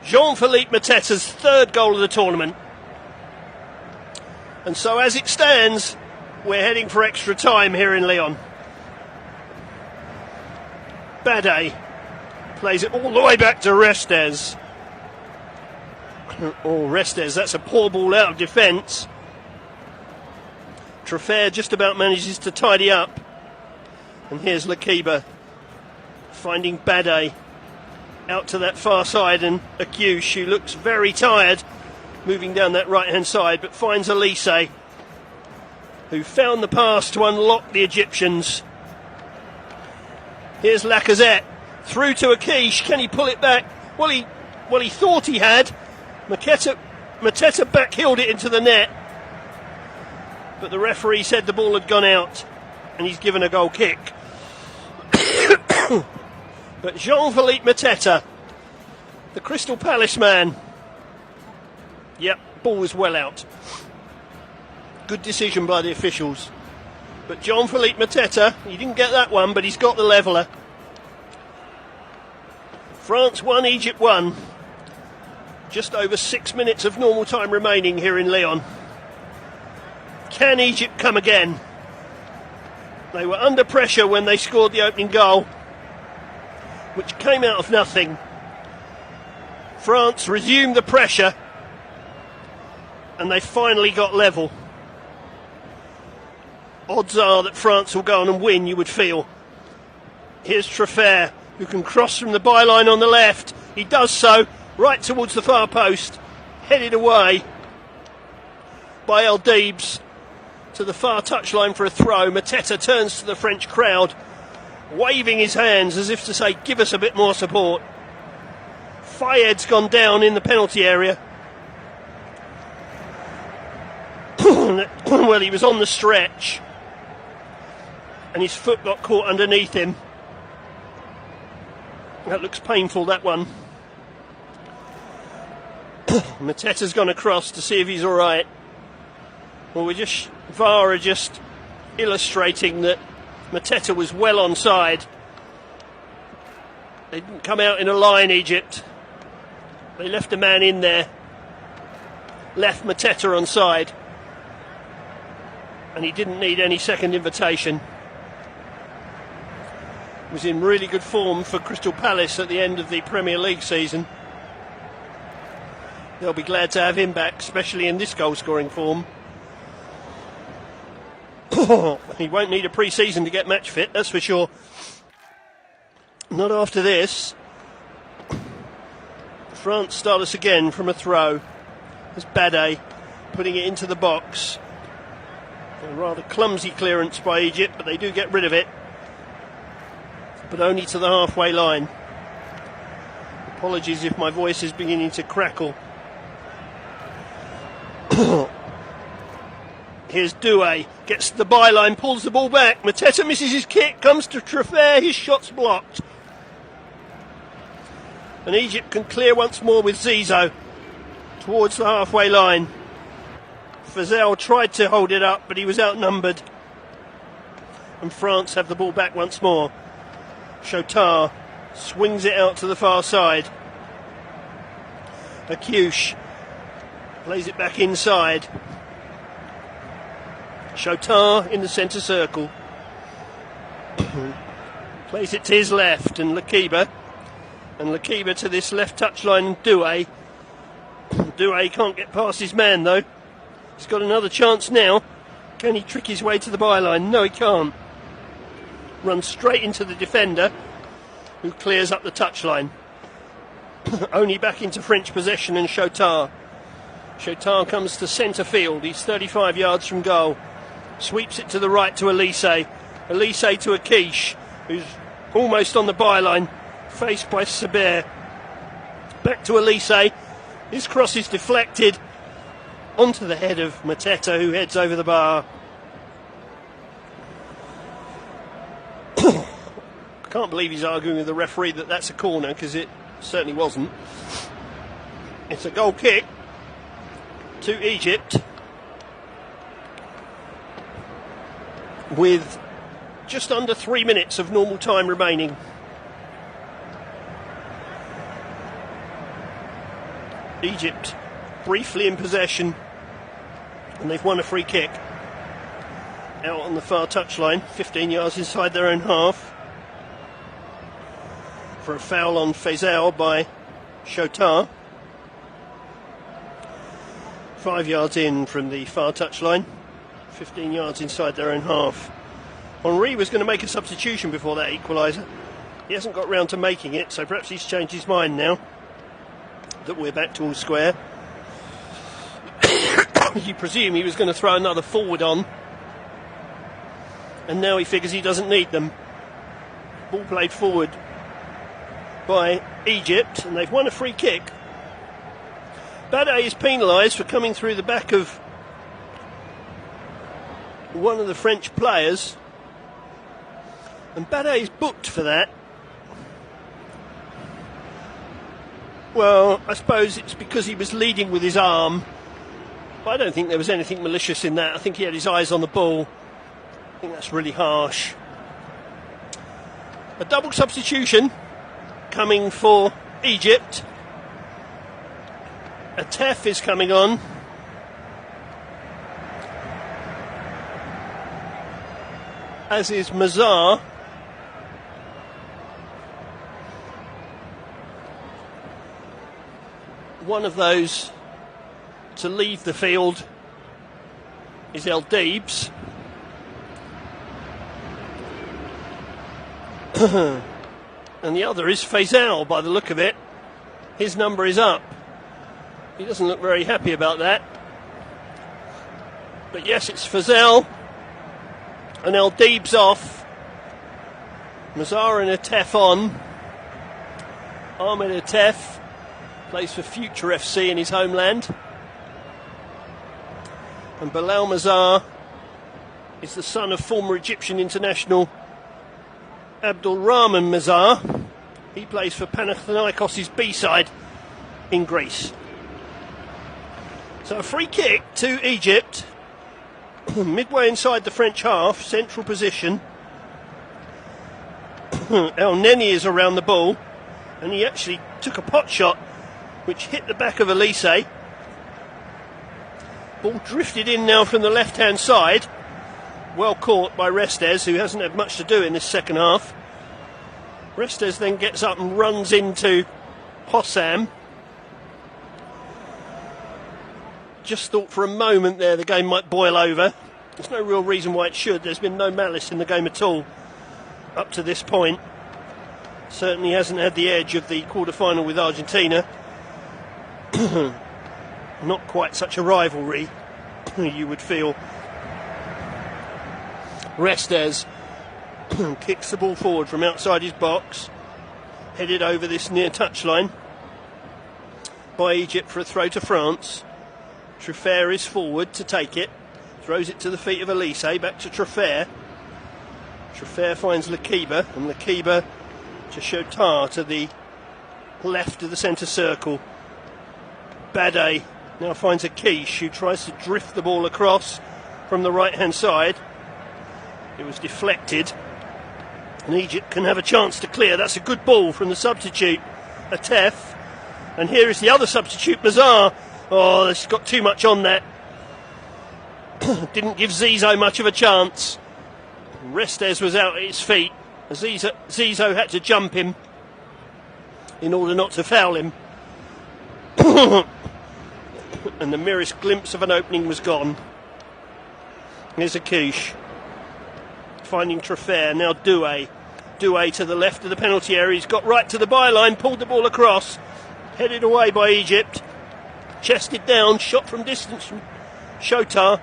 Jean-Philippe Mateta's third goal of the tournament. And so as it stands, we're heading for extra time here in Lyon. Bade plays it all the way back to Restes. Oh, Restes, that's a poor ball out of defence. Truffert just about manages to tidy up. And here's Lakiba finding Bade out to that far side, and Agush, who looks very tired, moving down that right-hand side, but finds Elise, who found the pass to unlock the Egyptians. Here's Lacazette through to Agush. Can he pull it back? Well, he thought he had. Mateta backheeled it into the net, but the referee said the ball had gone out, and he's given a goal kick. But Jean-Philippe Mateta, the Crystal Palace man, yep, ball was well out. Good decision by the officials. But Jean-Philippe Mateta, he didn't get that one, but he's got the leveller. France won, Egypt won. Just over 6 minutes of normal time remaining here in Lyon. Can Egypt come again? They were under pressure when they scored the opening goal, which came out of nothing. France resumed the pressure, and they finally got level. Odds are that France will go on and win, you would feel. Here's Truffert, who can cross from the byline on the left. He does so, right towards the far post, headed away by El Deebs to the far touchline for a throw. Mateta turns to the French crowd, waving his hands as if to say, give us a bit more support. Fayed's gone down in the penalty area. Well, he was on the stretch, and his foot got caught underneath him. That looks painful, that one. Mateta's gone across to see if he's all right. Well, VAR are just illustrating that Mateta was well onside. They didn't come out in a line, Egypt. They left a man in there. Left Mateta onside. And he didn't need any second invitation. Was in really good form for Crystal Palace at the end of the Premier League season. They'll be glad to have him back, especially in this goal-scoring form. He won't need a pre-season to get match fit, that's for sure. Not after this. France start us again from a throw. There's Bade putting it into the box. A rather clumsy clearance by Egypt, but they do get rid of it. But only to the halfway line. Apologies if my voice is beginning to crackle. Here's Doué, gets to the byline, pulls the ball back. Mateta misses his kick, comes to Traffair, his shot's blocked. And Egypt can clear once more with Zizou towards the halfway line. Fezel tried to hold it up, but he was outnumbered. And France have the ball back once more. Chotard swings it out to the far side. Akouche plays it back inside. Chotard in the centre circle. Plays it to his left, and Lakiba. And Lakiba to this left touchline, Doué. Doué can't get past his man though. He's got another chance now. Can he trick his way to the byline? No, he can't. Runs straight into the defender, who clears up the touchline. Only back into French possession, and Chotard. Chotard comes to centre field. He's 35 yards from goal. Sweeps it to the right to Elise. Elise to Akouche, who's almost on the byline, faced by Sabir. Back to Elise. His cross is deflected onto the head of Mateta, who heads over the bar. I can't believe he's arguing with the referee that that's a corner, because it certainly wasn't. It's a goal kick to Egypt with just under 3 minutes of normal time remaining. Egypt briefly in possession, and they've won a free kick out on the far touchline, 15 yards inside their own half, for a foul on Fezel by Chotard. 5 yards in from the far touchline, 15 yards inside their own half. Henry was going to make a substitution before that equaliser. He hasn't got round to making it, so perhaps he's changed his mind now that we're back to all square. You presume he was going to throw another forward on, and now he figures he doesn't need them. Ball played forward by Egypt, and they've won a free kick. Bade is penalised for coming through the back of one of the French players, and Bade is booked for that. Well, I suppose it's because he was leading with his arm. But I don't think there was anything malicious in that. I think he had his eyes on the ball. I think that's really harsh. A double substitution coming for Egypt. Atef is coming on. As is Mazar. One of those to leave the field is El Deebs. And the other is Fezel, by the look of it. His number is up. He doesn't look very happy about that. But yes, it's Fezel. And El Deebs off. Mazar and Atef on. Ahmed Atef plays for Future FC in his homeland. And Bilal Mazar is the son of former Egyptian international Abdul Rahman Mazar, He plays for Panathinaikos' B-side in Greece. So a free kick to Egypt, midway inside the French half, central position. El Neni is around the ball, and he actually took a pot shot which hit the back of Elise. Ball drifted in now from the left-hand side, well caught by Restes, who hasn't had much to do in this second half. Restes then gets up and runs into Hossam. Just thought for a moment there the game might boil over. There's no real reason why it should. There's been no malice in the game at all up to this point. Certainly hasn't had the edge of the quarter-final with Argentina. Not quite such a rivalry, you would feel. Restes kicks the ball forward from outside his box, headed over this near touchline by Egypt for a throw to France. Truffert is forward to take it, throws it to the feet of Elise, back to Truffert. Truffert finds Lakiba, and Lakiba to Chotard to the left of the centre circle. Bade now finds a Quiche, who tries to drift the ball across from the right hand side. It was deflected, and Egypt can have a chance to clear. That's a good ball from the substitute, Atef. And here is the other substitute, Mazar. Oh, it's got too much on that. Didn't give Zizou much of a chance. Restes was out at his feet. Zizou had to jump him in order not to foul him. And the merest glimpse of an opening was gone. Here's a Quiche finding Truffert, now Doué. Doué to the left of the penalty area. He's got right to the byline, pulled the ball across, headed away by Egypt. Chested down, shot from distance from Chotard.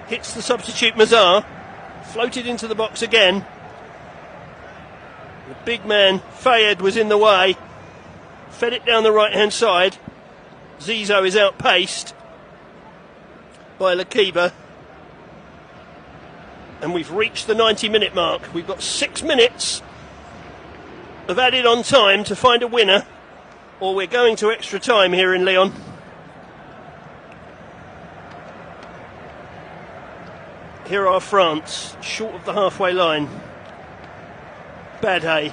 Hits the substitute Mazar. Floated into the box again. The big man, Fayed, was in the way. Fed it down the right-hand side. Zizou is outpaced by Lakiba. And we've reached the 90-minute mark. We've got 6 minutes of added on time to find a winner, or we're going to extra time here in Lyon. Here are France, short of the halfway line. Bade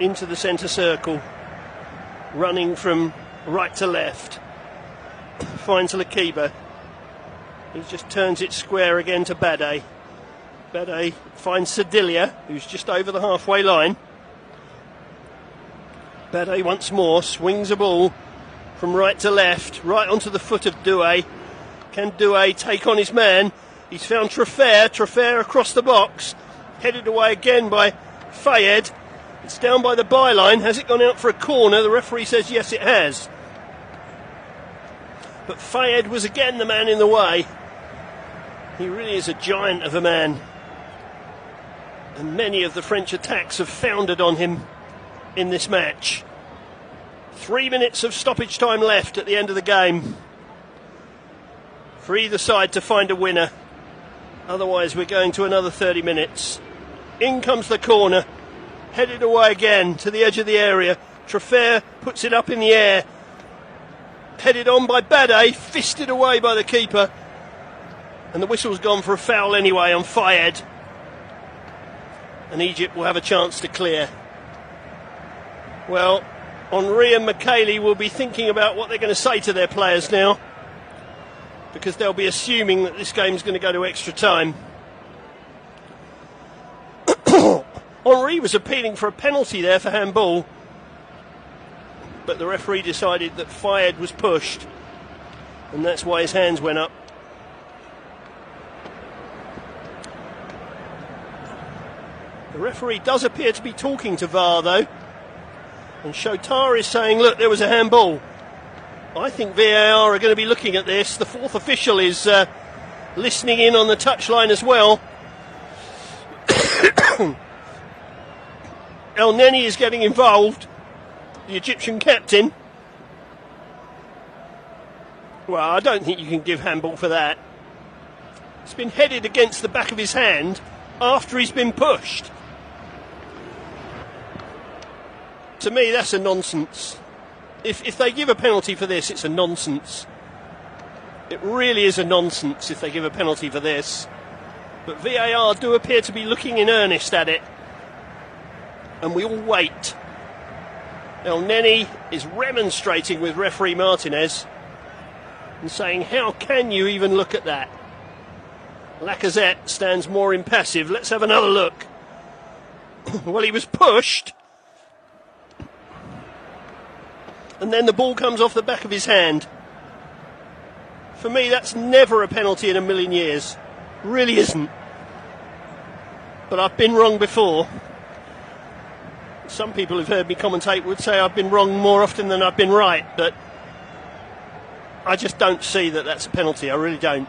into the centre circle, running from right to left. Finds Lakiba. He just turns it square again to Bade. Bade finds Sedilia, who's just over the halfway line. Bade once more swings a ball from right to left, right onto the foot of Doué. Can Doué take on his man? He's found Truffert. Truffert across the box, headed away again by Fayed. It's down by the byline. Has it gone out for a corner? The referee says yes, it has. But Fayed was again the man in the way. He really is a giant of a man. And many of the French attacks have foundered on him in this match. 3 minutes of stoppage time left at the end of the game for either side to find a winner. Otherwise we're going to another 30 minutes. In comes the corner, headed away again to the edge of the area. Truffert puts it up in the air, headed on by Bade, fisted away by the keeper, and the whistle's gone for a foul anyway on Fayed, and Egypt will have a chance to clear. Well, Henry and McKaylee will be thinking about what they're going to say to their players now, because they'll be assuming that this game's going to go to extra time. Henry was appealing for a penalty there for handball, but the referee decided that Fayed was pushed, and that's why his hands went up. The referee does appear to be talking to VAR though, and Chotard is saying, look, there was a handball. I think VAR are going to be looking at this. The fourth official is listening in on the touchline as well. El Neni is getting involved, the Egyptian captain. Well, I don't think you can give handball for that. It's been headed against the back of his hand after he's been pushed. To me, that's a nonsense. If they give a penalty for this, it's a nonsense. It really is a nonsense if they give a penalty for this. But VAR do appear to be looking in earnest at it. And we all wait. El Neni is remonstrating with referee Martinez and saying, how can you even look at that? Lacazette stands more impassive. Let's have another look. Well, he was pushed. And then the ball comes off the back of his hand. For me, that's never a penalty in a million years. Really isn't. But I've been wrong before. Some people who've heard me commentate would say I've been wrong more often than I've been right, but I just don't see that that's a penalty. I really don't.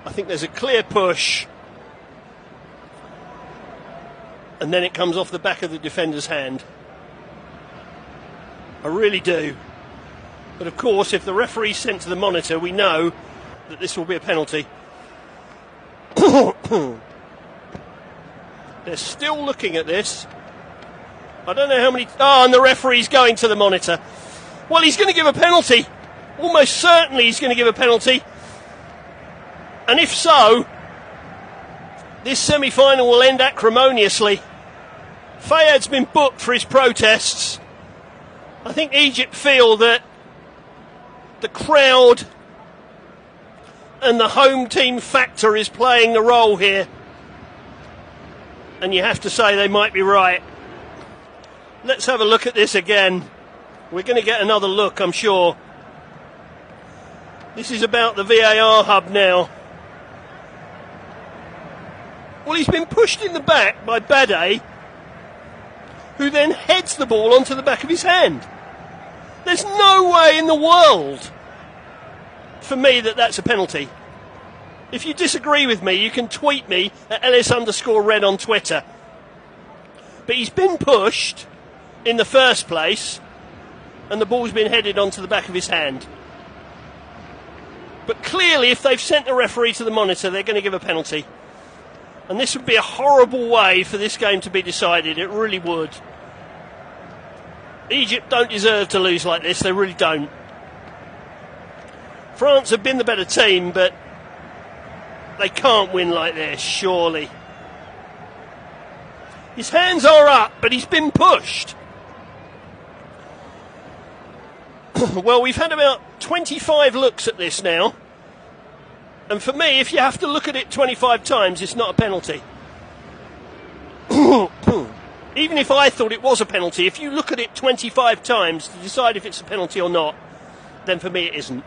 I think there's a clear push, and then it comes off the back of the defender's hand. I really do. But of course, if the referee's sent to the monitor, we know that this will be a penalty. They're still looking at this. I don't know how many... and the referee's going to the monitor. Well, he's going to give a penalty. Almost certainly he's going to give a penalty. And if so, this semi-final will end acrimoniously. Fayad's been booked for his protests. I think Egypt feel that the crowd and the home team factor is playing the role here. And you have to say they might be right. Let's have a look at this again. We're going to get another look, I'm sure. This is about the VAR hub now. Well, he's been pushed in the back by Bade, who then heads the ball onto the back of his hand. There's no way in the world for me that that's a penalty. If you disagree with me, you can tweet me at Ellis_Red on Twitter. But he's been pushed in the first place, and the ball's been headed onto the back of his hand. But clearly, if they've sent the referee to the monitor, they're going to give a penalty. And this would be a horrible way for this game to be decided. It really would. Egypt don't deserve to lose like this. They really don't. France have been the better team, but they can't win like this, surely. His hands are up, but he's been pushed. Well, we've had about 25 looks at this now. And for me, if you have to look at it 25 times, it's not a penalty. Even if I thought it was a penalty, if you look at it 25 times to decide if it's a penalty or not, then for me it isn't.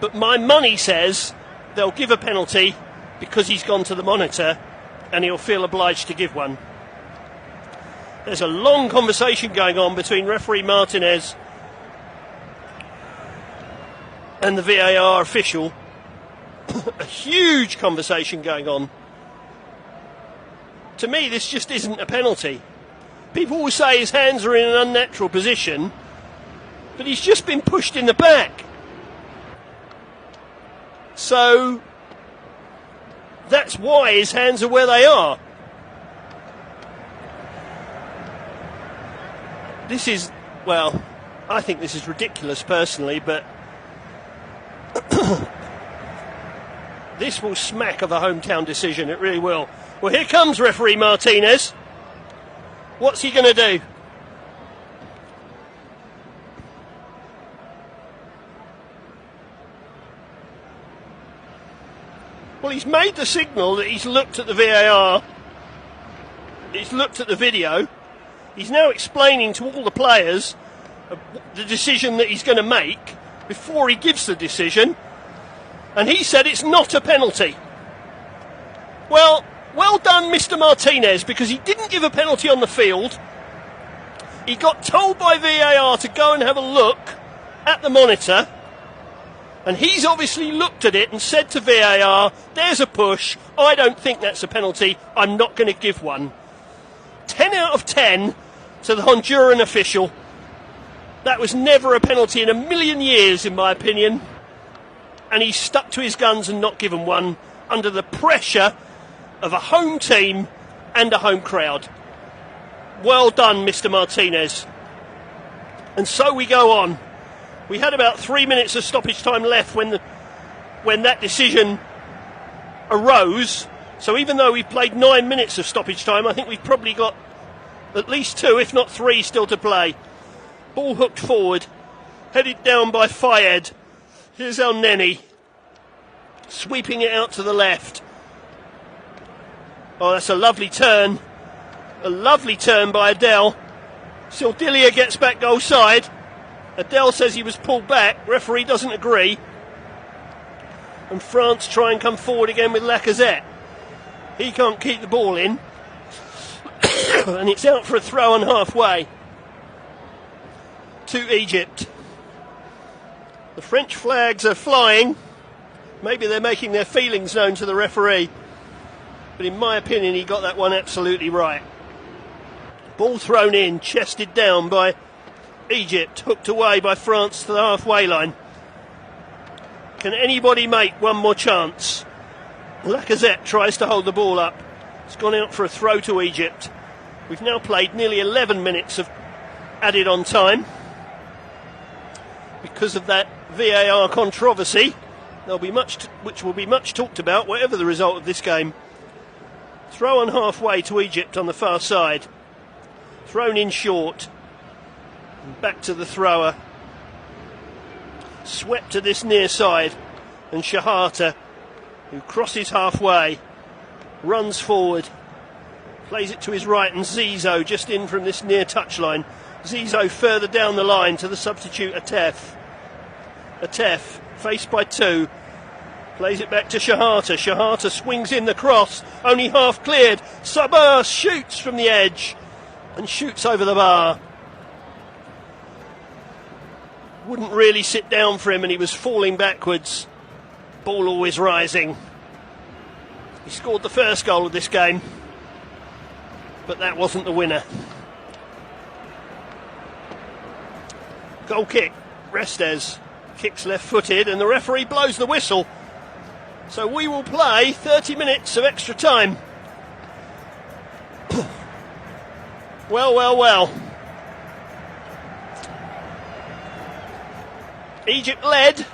But my money says they'll give a penalty because he's gone to the monitor and he'll feel obliged to give one. There's a long conversation going on between referee Martinez and the VAR official. A huge conversation going on. To me, this just isn't a penalty. People will say his hands are in an unnatural position, but he's just been pushed in the back. So that's why his hands are where they are. This is, well, I think this is ridiculous personally, but this will smack of a hometown decision, it really will. Well, here comes referee Martinez. What's he going to do? Well, he's made the signal that he's looked at the VAR. He's looked at the video. He's now explaining to all the players the decision that he's going to make before he gives the decision. And he said it's not a penalty. Well done, Mr. Martinez, because he didn't give a penalty on the field. He got told by VAR to go and have a look at the monitor. And he's obviously looked at it and said to VAR, there's a push. I don't think that's a penalty. I'm not going to give one. 10 out of 10 to the Honduran official. That was never a penalty in a million years, in my opinion. And he's stuck to his guns and not given one under the pressure of a home team and a home crowd. Well done, Mr. Martinez. And so we go on. We had about 3 minutes of stoppage time left when that decision arose. So even though we've played 9 minutes of stoppage time, I think we've probably got at least 2, if not 3, still to play. Ball hooked forward, headed down by Fayed. Here's El Neni, sweeping it out to the left. Oh, that's a lovely turn. A lovely turn by Adele. Sildilia gets back goal side. Adele says he was pulled back. Referee doesn't agree. And France try and come forward again with Lacazette. He can't keep the ball in. And it's out for a throw on halfway to Egypt. The French flags are flying. Maybe they're making their feelings known to the referee. But in my opinion, he got that one absolutely right. Ball thrown in, chested down by Egypt, hooked away by France to the halfway line. Can anybody make one more chance? Lacazette tries to hold the ball up. It's gone out for a throw to Egypt. We've now played nearly 11 minutes of added on time. Because of that VAR controversy, there'll be much which will be much talked about, whatever the result of this game. Throw on halfway to Egypt on the far side. Thrown in short. And back to the thrower. Swept to this near side. And Shahata, who crosses halfway, runs forward. Plays it to his right, and Zizou just in from this near touchline. Zizou further down the line to the substitute Atef. Atef, faced by 2. Plays it back to Shahata. Shahata swings in the cross. Only half cleared. Sabah shoots from the edge. And shoots over the bar. Wouldn't really sit down for him, and he was falling backwards. Ball always rising. He scored the first goal of this game. But that wasn't the winner. Goal kick. Restes kicks left-footed, and the referee blows the whistle. So we will play 30 minutes of extra time. Well. Egypt led.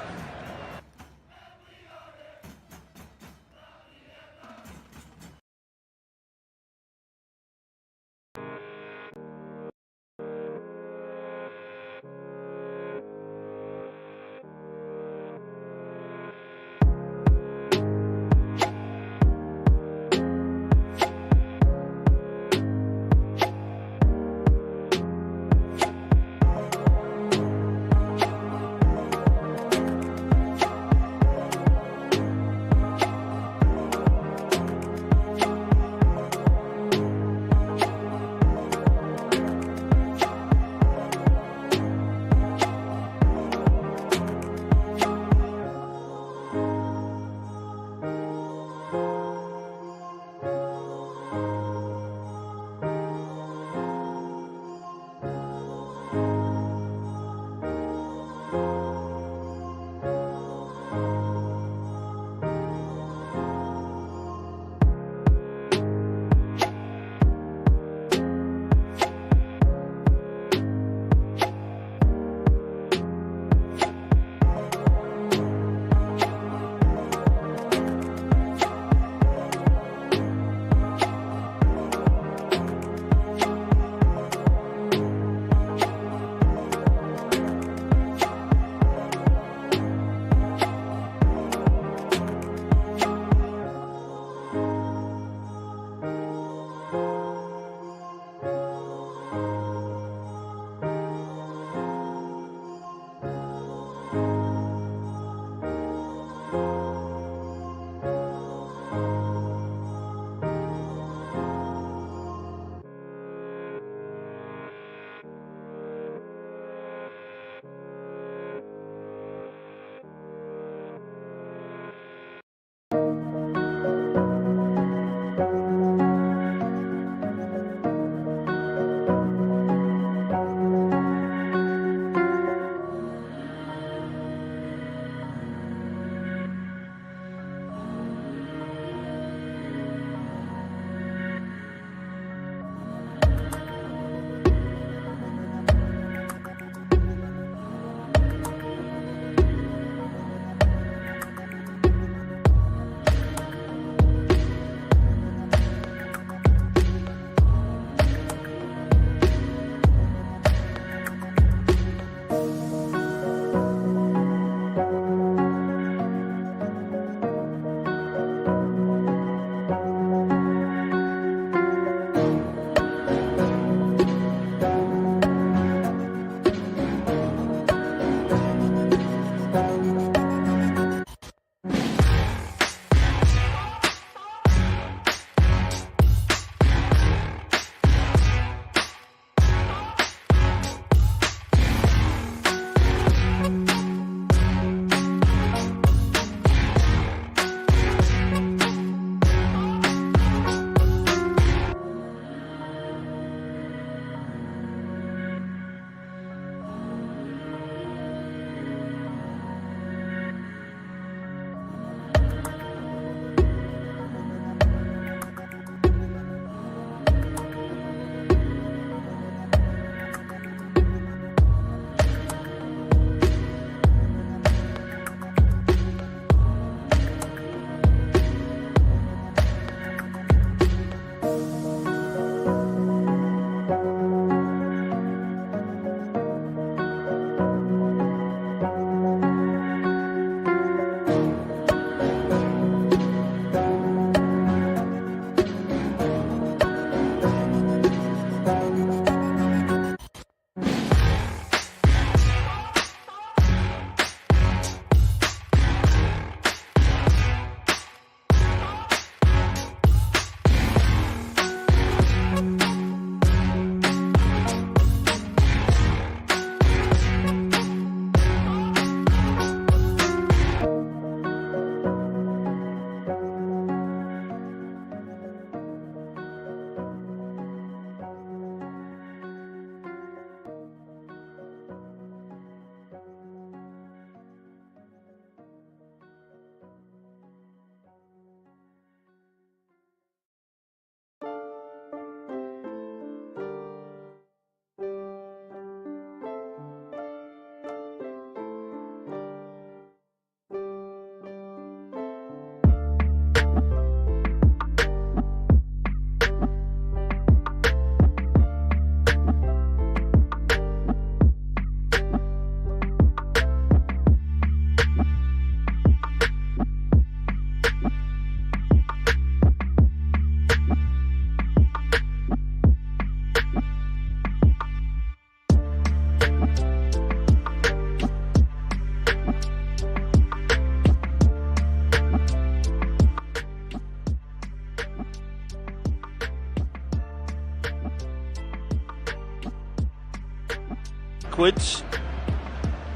backwards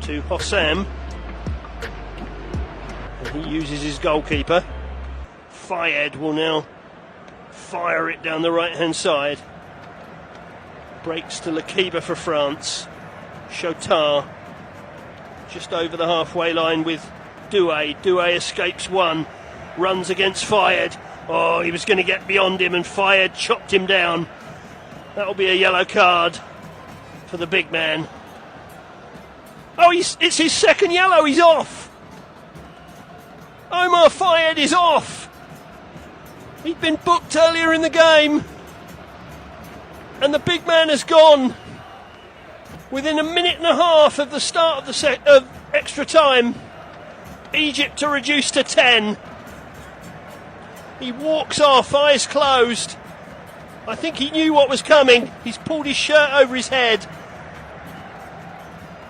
to Hossam. And he uses his goalkeeper. Fayed will now fire it down the right hand side. Breaks to Lakiba for France. Chotard just over the halfway line with Doué. Doué escapes one. Runs against Fayed. Oh, he was going to get beyond him and Fayed chopped him down. That'll be a yellow card for the big man. Oh, it's his second yellow. He's off. Omar Fayed is off. He'd been booked earlier in the game. And the big man has gone. Within a minute and a half of the start of the extra time, Egypt to reduce to 10. He walks off, eyes closed. I think he knew what was coming. He's pulled his shirt over his head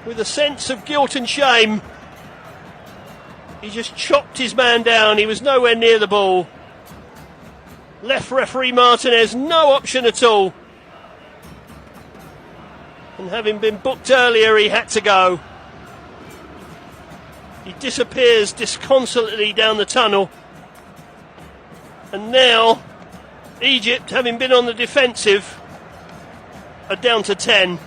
with a sense of guilt and shame. He just chopped his man down. He was nowhere near the ball. Left referee Martinez no option at all. And having been booked earlier, he had to go. He disappears disconsolately down the tunnel. And now, Egypt, having been on the defensive, are down to 10.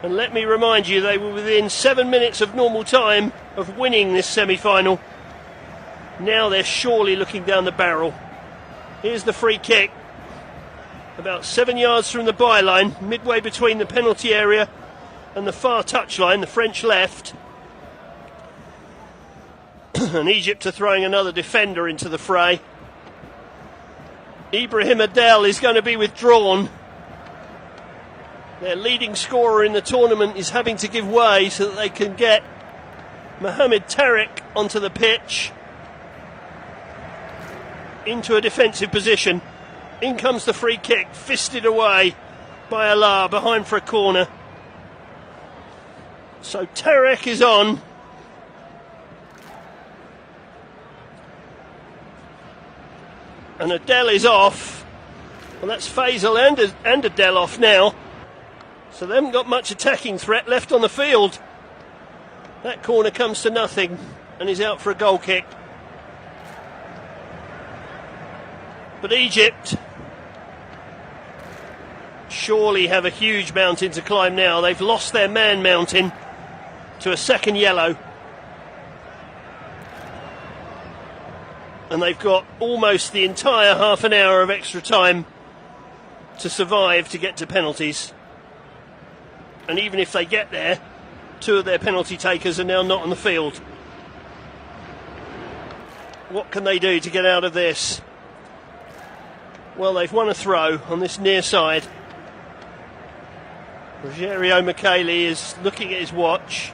And let me remind you, they were within 7 minutes of normal time of winning this semi-final. Now they're surely looking down the barrel. Here's the free kick. About 7 yards from the byline, midway between the penalty area and the far touchline, the French left. And Egypt are throwing another defender into the fray. Ibrahim Adel is going to be withdrawn. Their leading scorer in the tournament is having to give way so that they can get Mohamed Tariq onto the pitch into a defensive position. In comes the free kick, fisted away by Allah, behind for a corner. So Tariq is on. And Adel is off. Well, that's Faisal and Adel off now. So they haven't got much attacking threat left on the field. That corner comes to nothing and is out for a goal kick. But Egypt surely have a huge mountain to climb now. They've lost their man mountain to a second yellow. And they've got almost the entire half an hour of extra time to survive to get to penalties. And even if they get there, two of their penalty takers are now not on the field. What can they do to get out of this? Well, they've won a throw on this near side. Rogerio Michele is looking at his watch,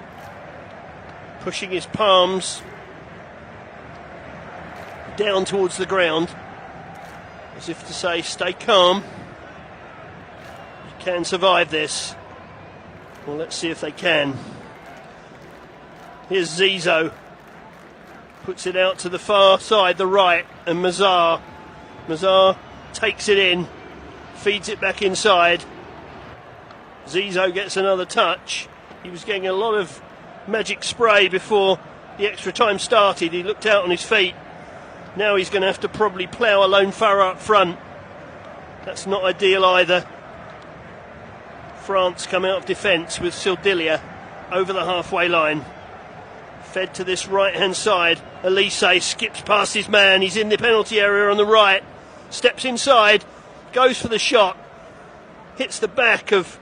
pushing his palms down towards the ground, as if to say, stay calm. You can survive this. Well, let's see if they can. Here's Zizou. Puts it out to the far side, the right, and Mazar takes it in, feeds it back inside. Zizou gets another touch. He was getting a lot of magic spray before the extra time started. He looked out on his feet. Now he's going to have to probably plough a lone furrow up front. That's not ideal either. France come out of defence with Sildilia over the halfway line. Fed to this right-hand side. Elise skips past his man. He's in the penalty area on the right. Steps inside. Goes for the shot. Hits the back of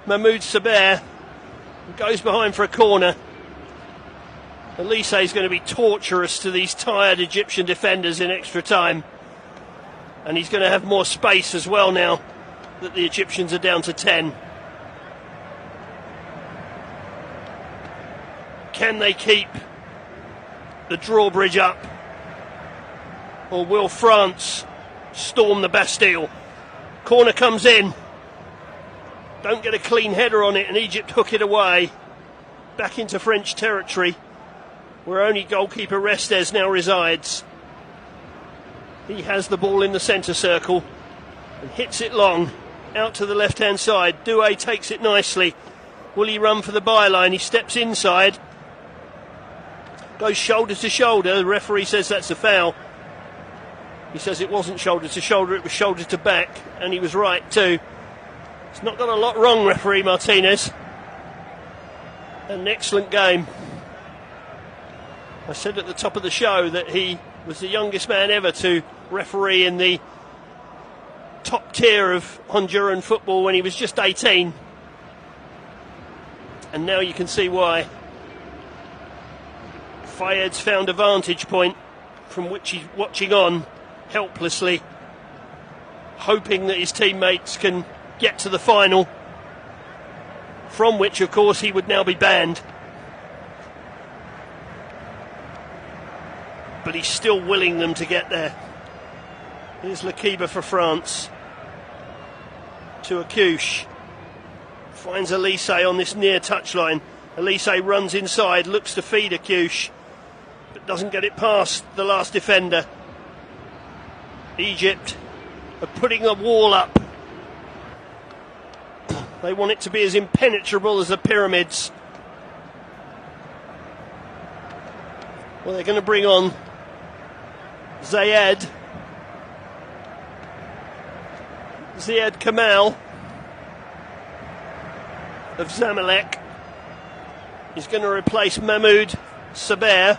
Mahmoud Saber. Goes behind for a corner. Elise is going to be torturous to these tired Egyptian defenders in extra time. And he's going to have more space as well now that the Egyptians are down to 10. Can they keep the drawbridge up? Or will France storm the Bastille? Corner comes in. Don't get a clean header on it, and Egypt hook it away. Back into French territory, where only goalkeeper Restes now resides. He has the ball in the centre circle and hits it long. out to the left-hand side. Doué takes it nicely. Will he run for the byline? He steps inside. Goes shoulder to shoulder. The referee says that's a foul. He says it wasn't shoulder to shoulder, it was shoulder to back. And he was right too. He's not got a lot wrong, referee Martinez. An excellent game. I said at the top of the show that he was the youngest man ever to referee in the top tier of Honduran football when he was just 18. And now you can see why. Fayed's found a vantage point from which he's watching on helplessly, hoping that his teammates can get to the final, from which of course he would now be banned. But he's still willing them to get there. Here's Lakiba for France. To Akush. Finds Elise on this near touchline. Elise runs inside, looks to feed Akush, but doesn't get it past the last defender. Egypt are putting a wall up. They want it to be as impenetrable as the pyramids. Well, they're going to bring on Zayed Kamal of Zamalek. He's going to replace Mahmoud Saber.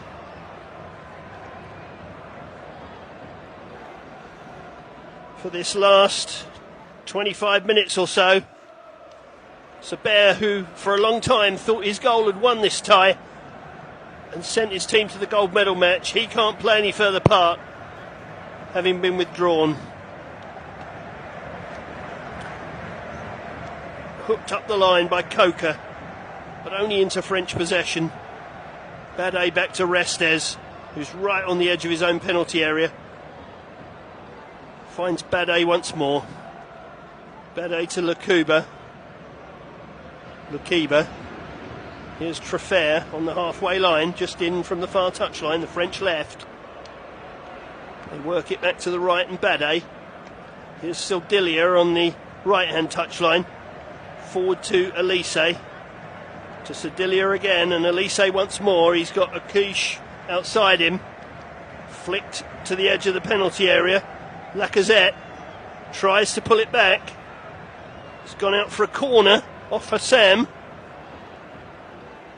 For this last 25 minutes or so. Saber, who for a long time thought his goal had won this tie and sent his team to the gold medal match, he can't play any further part, having been withdrawn. Hooked up the line by Coca, but only into French possession. Bade back to Restes, who's right on the edge of his own penalty area. Finds Bade once more. Bade to Lakiba. Here's Trefair on the halfway line, just in from the far touchline, the French left. They work it back to the right and Bade. Here's Sildilia on the right-hand touchline. Forward to Elise. To Sildilia again, and Elise once more. He's got Akush outside him. Flicked to the edge of the penalty area. Lacazette tries to pull it back. He's gone out for a corner off Hassam.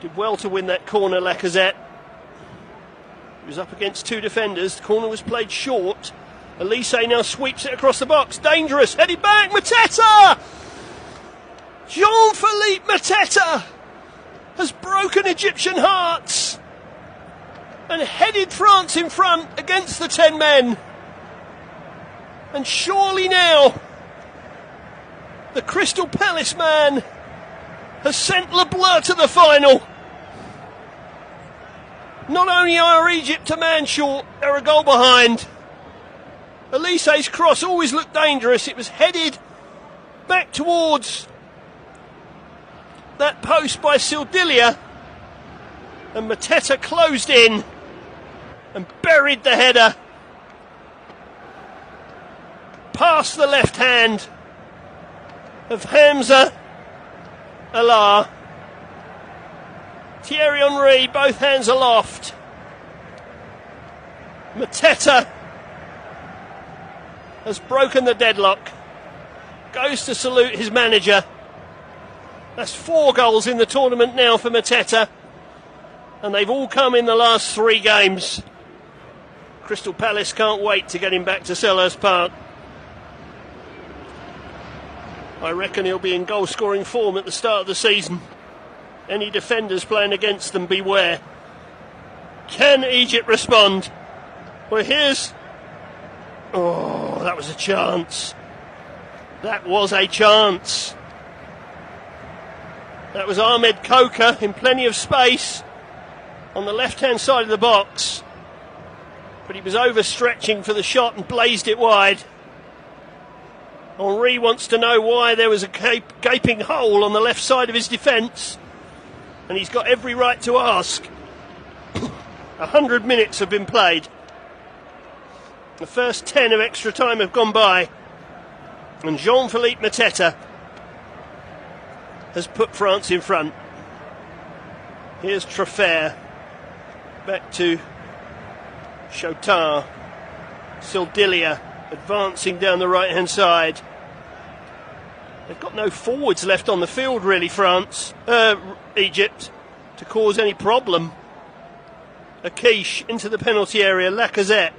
Did well to win that corner, Lacazette. He was up against two defenders. The corner was played short. Elise now sweeps it across the box. Dangerous. Headed back. Mateta! Jean-Philippe Mateta has broken Egyptian hearts and headed France in front against the 10 men. And surely now the Crystal Palace man has sent Le Bleu to the final. Not only are Egypt a man short, they're a goal behind. Elise's cross always looked dangerous. It was headed back towards that post by Sildilia, and Mateta closed in and buried the header past the left hand of Hamza Allah. Thierry Henry, both hands aloft. Mateta has broken the deadlock. Goes to salute his manager. That's 4 goals in the tournament now for Mateta, and they've all come in the last 3 games. Crystal Palace can't wait to get him back to Selhurst Park. I reckon he'll be in goal-scoring form at the start of the season. Any defenders playing against them, beware. Can Egypt respond? Well, here's... Oh, that was a chance. That was a chance. That was Ahmed Coca in plenty of space on the left-hand side of the box. But he was overstretching for the shot and blazed it wide. Henry wants to know why there was a gaping hole on the left side of his defence, and he's got every right to ask. 100 minutes have been played. The first 10 of extra time have gone by. And Jean-Philippe Mateta has put France in front. Here's Treffer. Back to Chotard. Sildilia advancing down the right-hand side. They've got no forwards left on the field, really, Egypt, to cause any problem. Akish into the penalty area. Lacazette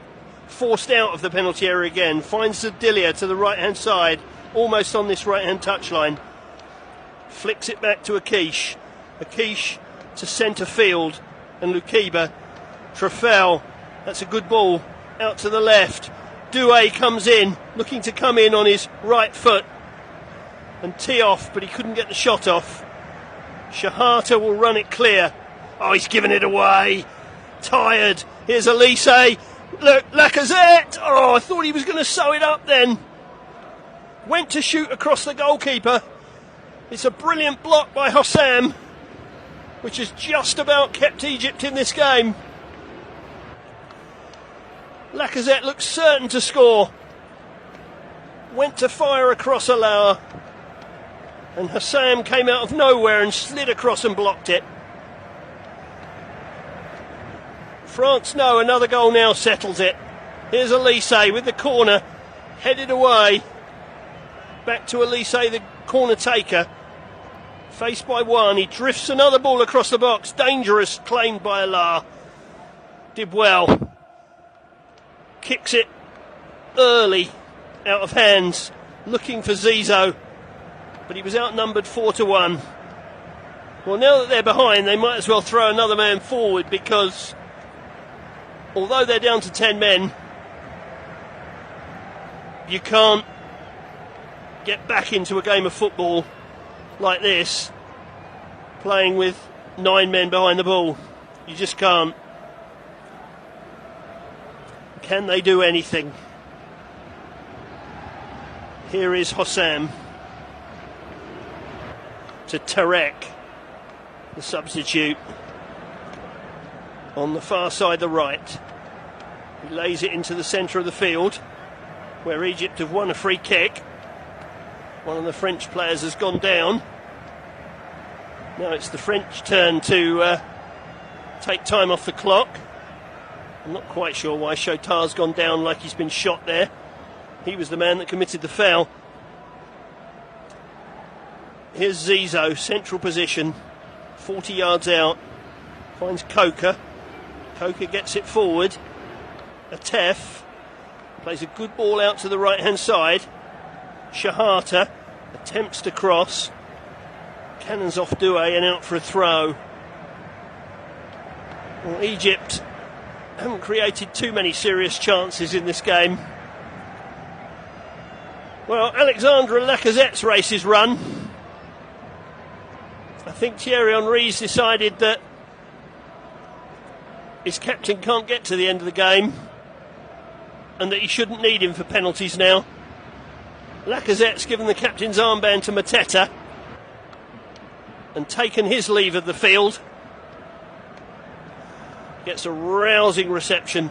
forced out of the penalty area again. Finds Sildilia to the right-hand side, almost on this right-hand touchline. Flicks it back to Akish. Akish to centre field. And Lukiba. Treffer. That's a good ball. Out to the left. Doué comes in, looking to come in on his right foot. And tee off, but he couldn't get the shot off. Shahata will run it clear. Oh, he's given it away. Tired. Here's Elise. Look, Lacazette. Oh, I thought he was going to sew it up then. Went to shoot across the goalkeeper. It's a brilliant block by Hossam, which has just about kept Egypt in this game. Lacazette looks certain to score. Went to fire across Alawa. And Hossam came out of nowhere and slid across and blocked it. France know another goal now settles it. Here's Elise with the corner. Headed away. Back to Elise, the corner taker. Faced by one. He drifts another ball across the box. Dangerous, claimed by Alawa. Did well. Kicks it early out of hands. Looking for Zizou. But he was outnumbered 4-1. Well, now that they're behind, they might as well throw another man forward, because although they're down to 10 men, you can't get back into a game of football like this playing with 9 men behind the ball. You just can't. Can they do anything? Here is Hossam to Tarek, the substitute, on the far side, the right. He lays it into the centre of the field, where Egypt have won a free kick. One of the French players has gone down. Now it's the French turn to take time off the clock. I'm not quite sure why Chotard's gone down like he's been shot there. He was the man that committed the foul. Here's Zizou, central position, 40 yards out, finds Coker. Coker gets it forward. Atef plays a good ball out to the right-hand side. Shahata attempts to cross. Cannons off Doué and out for a throw. Well, Egypt haven't created too many serious chances in this game. Well, Alexandre Lacazette's race is run. I think Thierry Henry's decided that his captain can't get to the end of the game and that he shouldn't need him for penalties now. Lacazette's given the captain's armband to Mateta and taken his leave of the field. Gets a rousing reception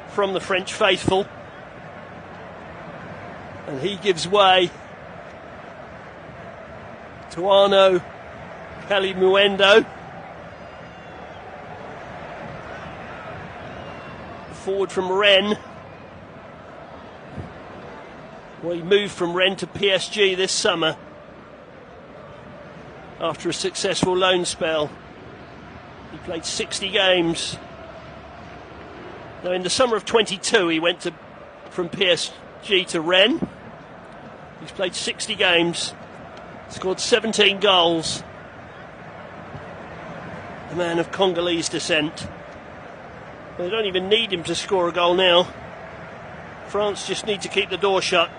from the French faithful, and he gives way to Arnaud Kalimuendo. Forward from Rennes. Well, he moved from Rennes to PSG this summer after a successful loan spell. He played 60 games. Now, in the summer of 22, he went from PSG to Rennes. He's played 60 games, scored 17 goals. A man of Congolese descent. They don't even need him to score a goal now. France just need to keep the door shut.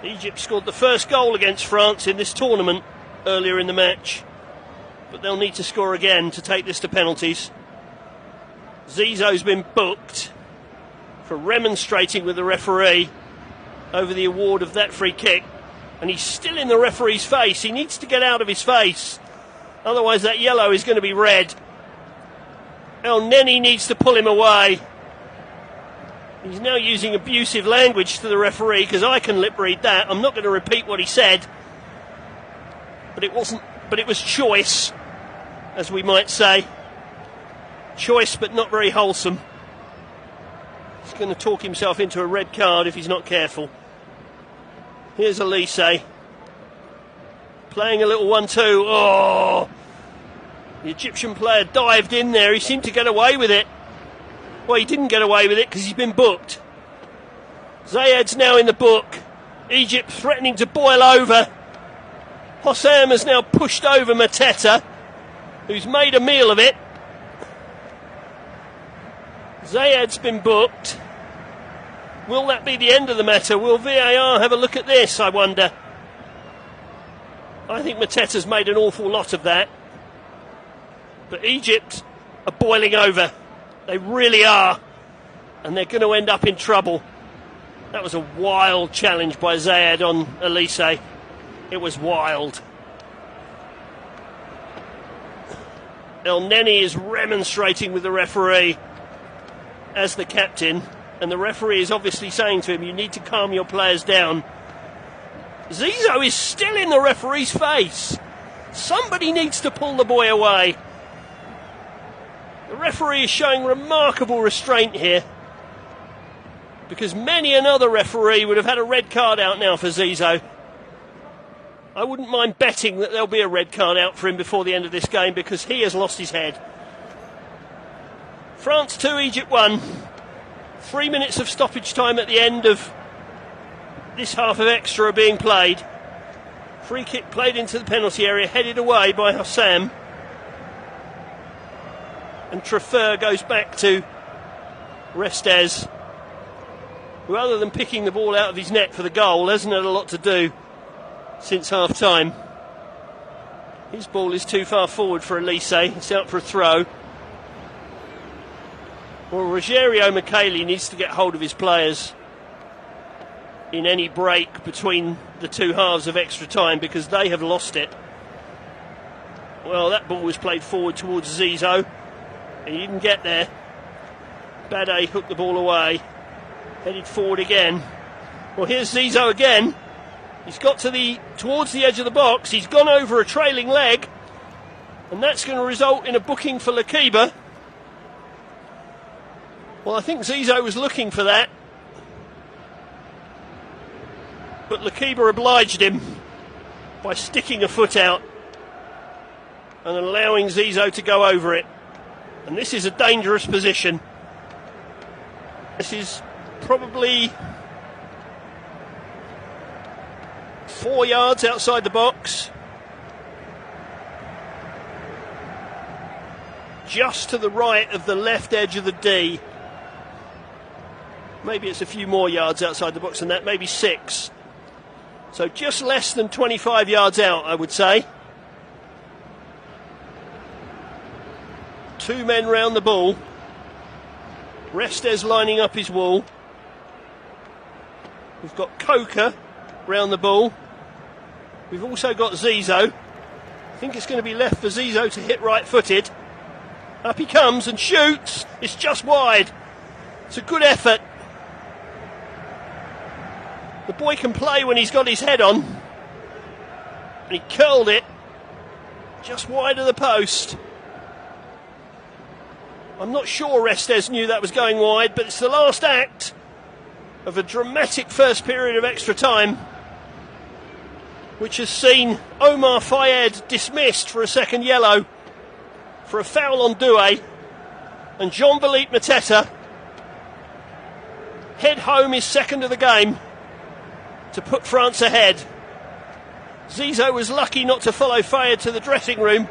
Egypt scored the first goal against France in this tournament earlier in the match, but they'll need to score again to take this to penalties. Zizou's been booked for remonstrating with the referee over the award of that free kick, and he's still in the referee's face. He needs to get out of his face, otherwise that yellow is going to be red. El Neni needs to pull him away. He's now using abusive language to the referee, because I can lip read that. I'm not going to repeat what he said, but it was choice, as we might say. Choice, but not very wholesome. He's going to talk himself into a red card if he's not careful. Here's Elise playing a little 1-2. Oh, the Egyptian player dived in there. He seemed to get away with it. Well, he didn't get away with it because he's been booked. Zayed's now in the book. Egypt threatening to boil over. Hossam has now pushed over Mateta, who's made a meal of it. Zayed's been booked. Will that be the end of the matter? Will VAR have a look at this, I wonder? I think Mateta's made an awful lot of that. But Egypt are boiling over. They really are. And they're going to end up in trouble. That was a wild challenge by Zayed on Elise. It was wild. El Neni is remonstrating with the referee as the captain. And the referee is obviously saying to him, you need to calm your players down. Zizou is still in the referee's face. Somebody needs to pull the boy away. The referee is showing remarkable restraint here, because many another referee would have had a red card out now for Zizou. I wouldn't mind betting that there'll be a red card out for him before the end of this game, because he has lost his head. France 2, Egypt 1. 3 minutes of stoppage time at the end of this half of extra are being played. Free kick played into the penalty area, headed away by Hossam. And Traffeur goes back to Restes, who, other than picking the ball out of his net for the goal, hasn't had a lot to do since half time. His ball is too far forward for Elise. It's out for a throw. Well, Rogerio Micheli needs to get hold of his players in any break between the two halves of extra time, because they have lost it. Well, that ball was played forward towards Zizou, and he didn't get there. Bade hooked the ball away, headed forward again. Well, here's Zizou again. He's got towards the edge of the box. He's gone over a trailing leg, and that's going to result in a booking for Lakiba. Well, I think Zizou was looking for that, but Lakiba obliged him by sticking a foot out and allowing Zizou to go over it. And this is a dangerous position. This is probably 4 yards outside the box, just to the right of the left edge of the D. Maybe it's a few more yards outside the box than that, maybe 6. So just less than 25 yards out, I would say. 2 men round the ball. Restes lining up his wall. We've got Coker round the ball. We've also got Zizou. I think it's going to be left for Zizou to hit right-footed. Up he comes and shoots. It's just wide. It's a good effort. The boy can play when he's got his head on. And he curled it just wide of the post. I'm not sure Restes knew that was going wide, but it's the last act of a dramatic first period of extra time, which has seen Omar Fayed dismissed for a second yellow for a foul on Doué, and Jean-Philippe Mateta head home his second of the game to put France ahead. Zizou was lucky not to follow Fayed to the dressing room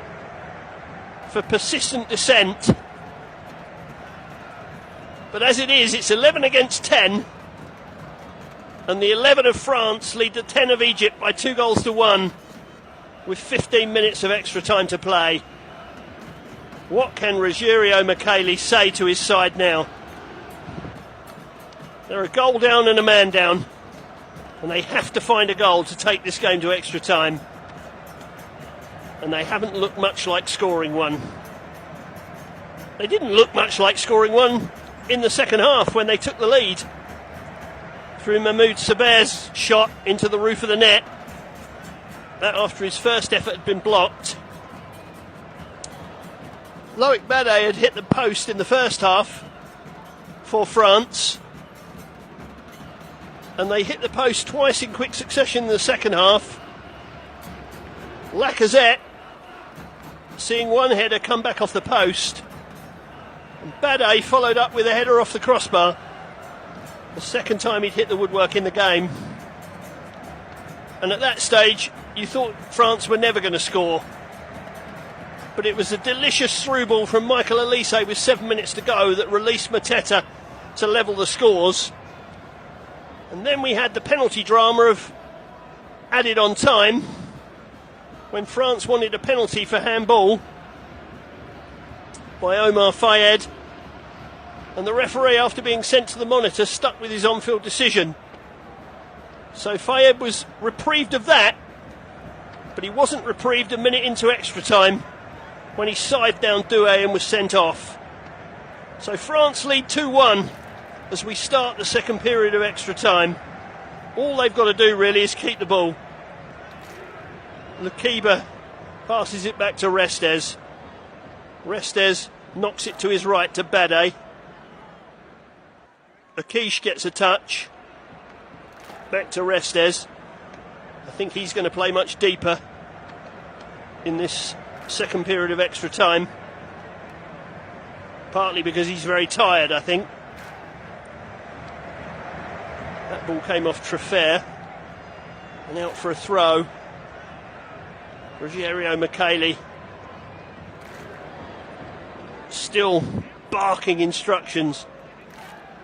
for persistent dissent. But as it is, it's 11 against 10, and the 11 of France lead the 10 of Egypt by 2-1 with 15 minutes of extra time to play. What can Rogerio Micheli say to his side now? They're a goal down and a man down, and they have to find a goal to take this game to extra time. And they haven't looked much like scoring one. They didn't look much like scoring one in the second half when they took the lead through Mahmoud Saber's shot into the roof of the net. That after his first effort had been blocked. Loic Bade had hit the post in the first half for France, and they hit the post twice in quick succession in the second half. Lacazette seeing one header come back off the post, and Bade followed up with a header off the crossbar. The second time he'd hit the woodwork in the game. And at that stage, you thought France were never going to score. But it was a delicious through ball from Michael Elise with 7 minutes to go that released Mateta to level the scores. And then we had the penalty drama of added on time when France wanted a penalty for handball by Omar Fayed. And the referee, after being sent to the monitor, stuck with his on-field decision. So Fayed was reprieved of that, but he wasn't reprieved a minute into extra time when he scythed down Douay and was sent off. So France lead 2-1 as we start the second period of extra time. All they've got to do really is keep the ball. Lukiba passes it back to Restes. Restes knocks it to his right to Bade. Akish gets a touch. Back to Restes. I think he's going to play much deeper in this second period of extra time. Partly because he's very tired, I think. That ball came off Treffer and out for a throw. Rogerio Micheli still barking instructions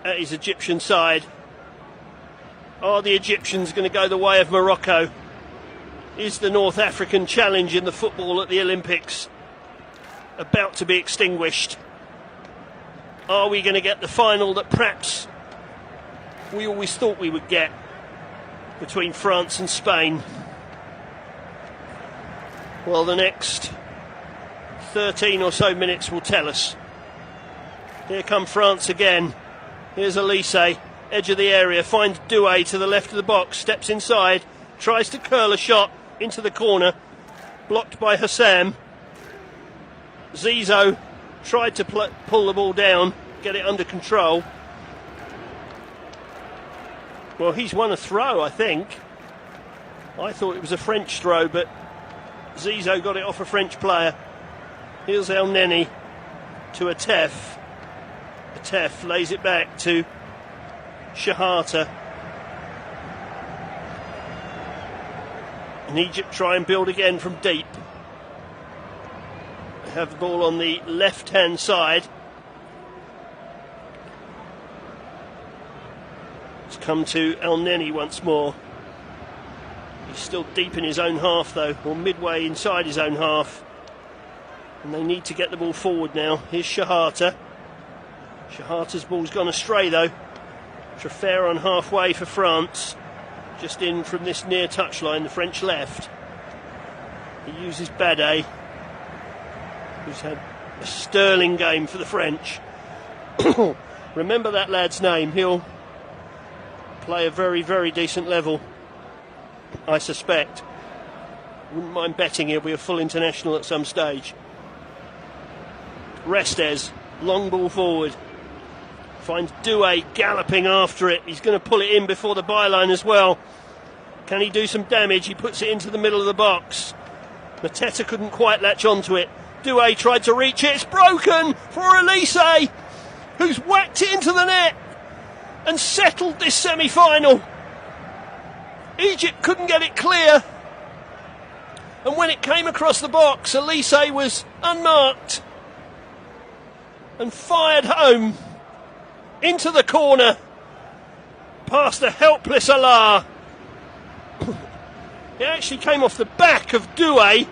at his Egyptian side. Are the Egyptians going to go the way of Morocco? Is the North African challenge in the football at the Olympics about to be extinguished? Are we going to get the final that perhaps we always thought we would get between France and Spain? Well, the next 13 or so minutes will tell us. Here come France again. Here's Elise, edge of the area, finds Douay to the left of the box, steps inside, tries to curl a shot into the corner, blocked by Hassam. Zizou tried to pull the ball down, get it under control. Well, he's won a throw, I think. I thought it was a French throw, but Zizou got it off a French player. Here's El Neni to Atef. Atef lays it back to Shahata. And Egypt try and build again from deep. They have the ball on the left-hand side. It's come to El Neni once more. He's still deep in his own half though, or midway inside his own half. And they need to get the ball forward now. Here's Shahata. Shahata's ball's gone astray though. Treffer on halfway for France. Just in from this near touchline, the French left. He uses Bade, who's had a sterling game for the French. Remember that lad's name. He'll play a very, very decent level, I suspect. Wouldn't mind betting he'll be a full international at some stage. Restes, long ball forward. Finds Douay galloping after it. He's going to pull it in before the byline as well. Can he do some damage? He puts it into the middle of the box. Mateta couldn't quite latch onto it. Douay tried to reach it. It's broken for Elise, who's whacked it into the net and settled this semi-final. Egypt couldn't get it clear. And when it came across the box, Elise was unmarked and fired home into the corner past a helpless Allah. It actually came off the back of Douay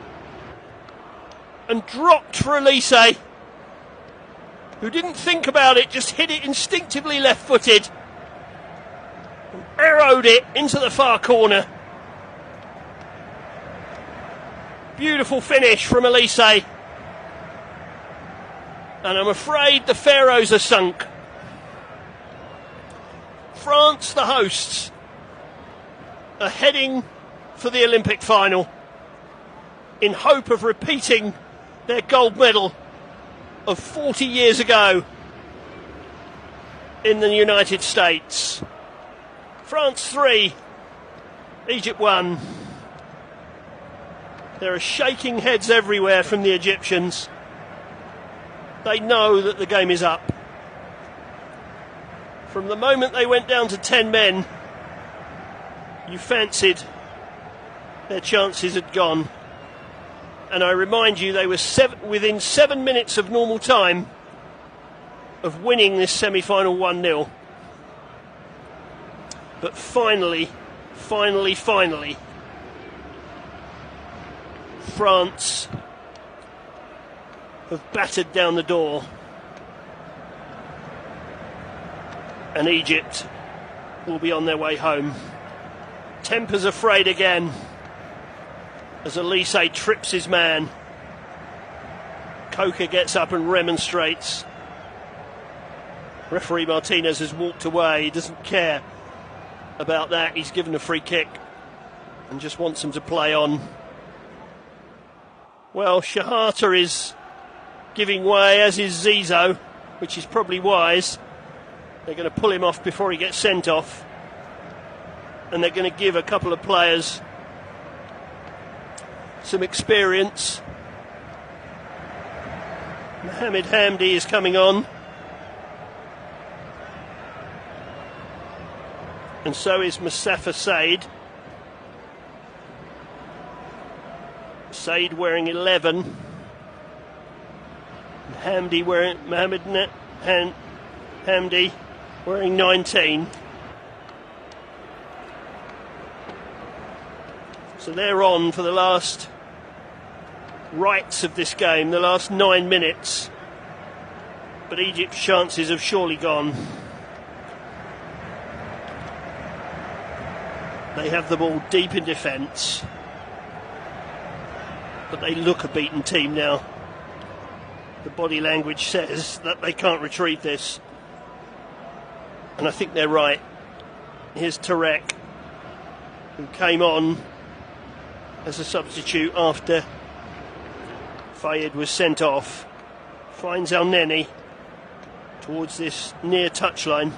and dropped for Elise, who didn't think about it, just hit it instinctively left-footed and arrowed it into the far corner. Beautiful finish from Elise. And I'm afraid the Pharaohs are sunk. France, the hosts, are heading for the Olympic final in hope of repeating their gold medal of 40 years ago in the United States. France 3, Egypt 1. There are shaking heads everywhere from the Egyptians. They know that the game is up. From the moment they went down to 10 men, you fancied their chances had gone. And I remind you, they were within 7 minutes of normal time of winning this semi-final 1-0. But finally, France have battered down the door. And Egypt will be on their way home. Tempers are frayed again as Elise trips his man. Coker gets up and remonstrates. Referee Martinez has walked away. He doesn't care about that. He's given a free kick and just wants them to play on. Well, Shahata is giving way, as is Zizou, which is probably wise. They're going to pull him off before he gets sent off. And they're going to give a couple of players some experience. Mohamed Hamdi is coming on. And so is Mustafa Said. Said wearing 11. Hamdi wearing Hamdi wearing 19. So they're on for the last rights of this game, the last 9 minutes. But Egypt's chances have surely gone. They have the ball deep in defence, but they look a beaten team now. The body language says that they can't retrieve this, and I think they're right. Here's Tarek, who came on as a substitute after Fayed was sent off. Finds El Neni towards this near touchline.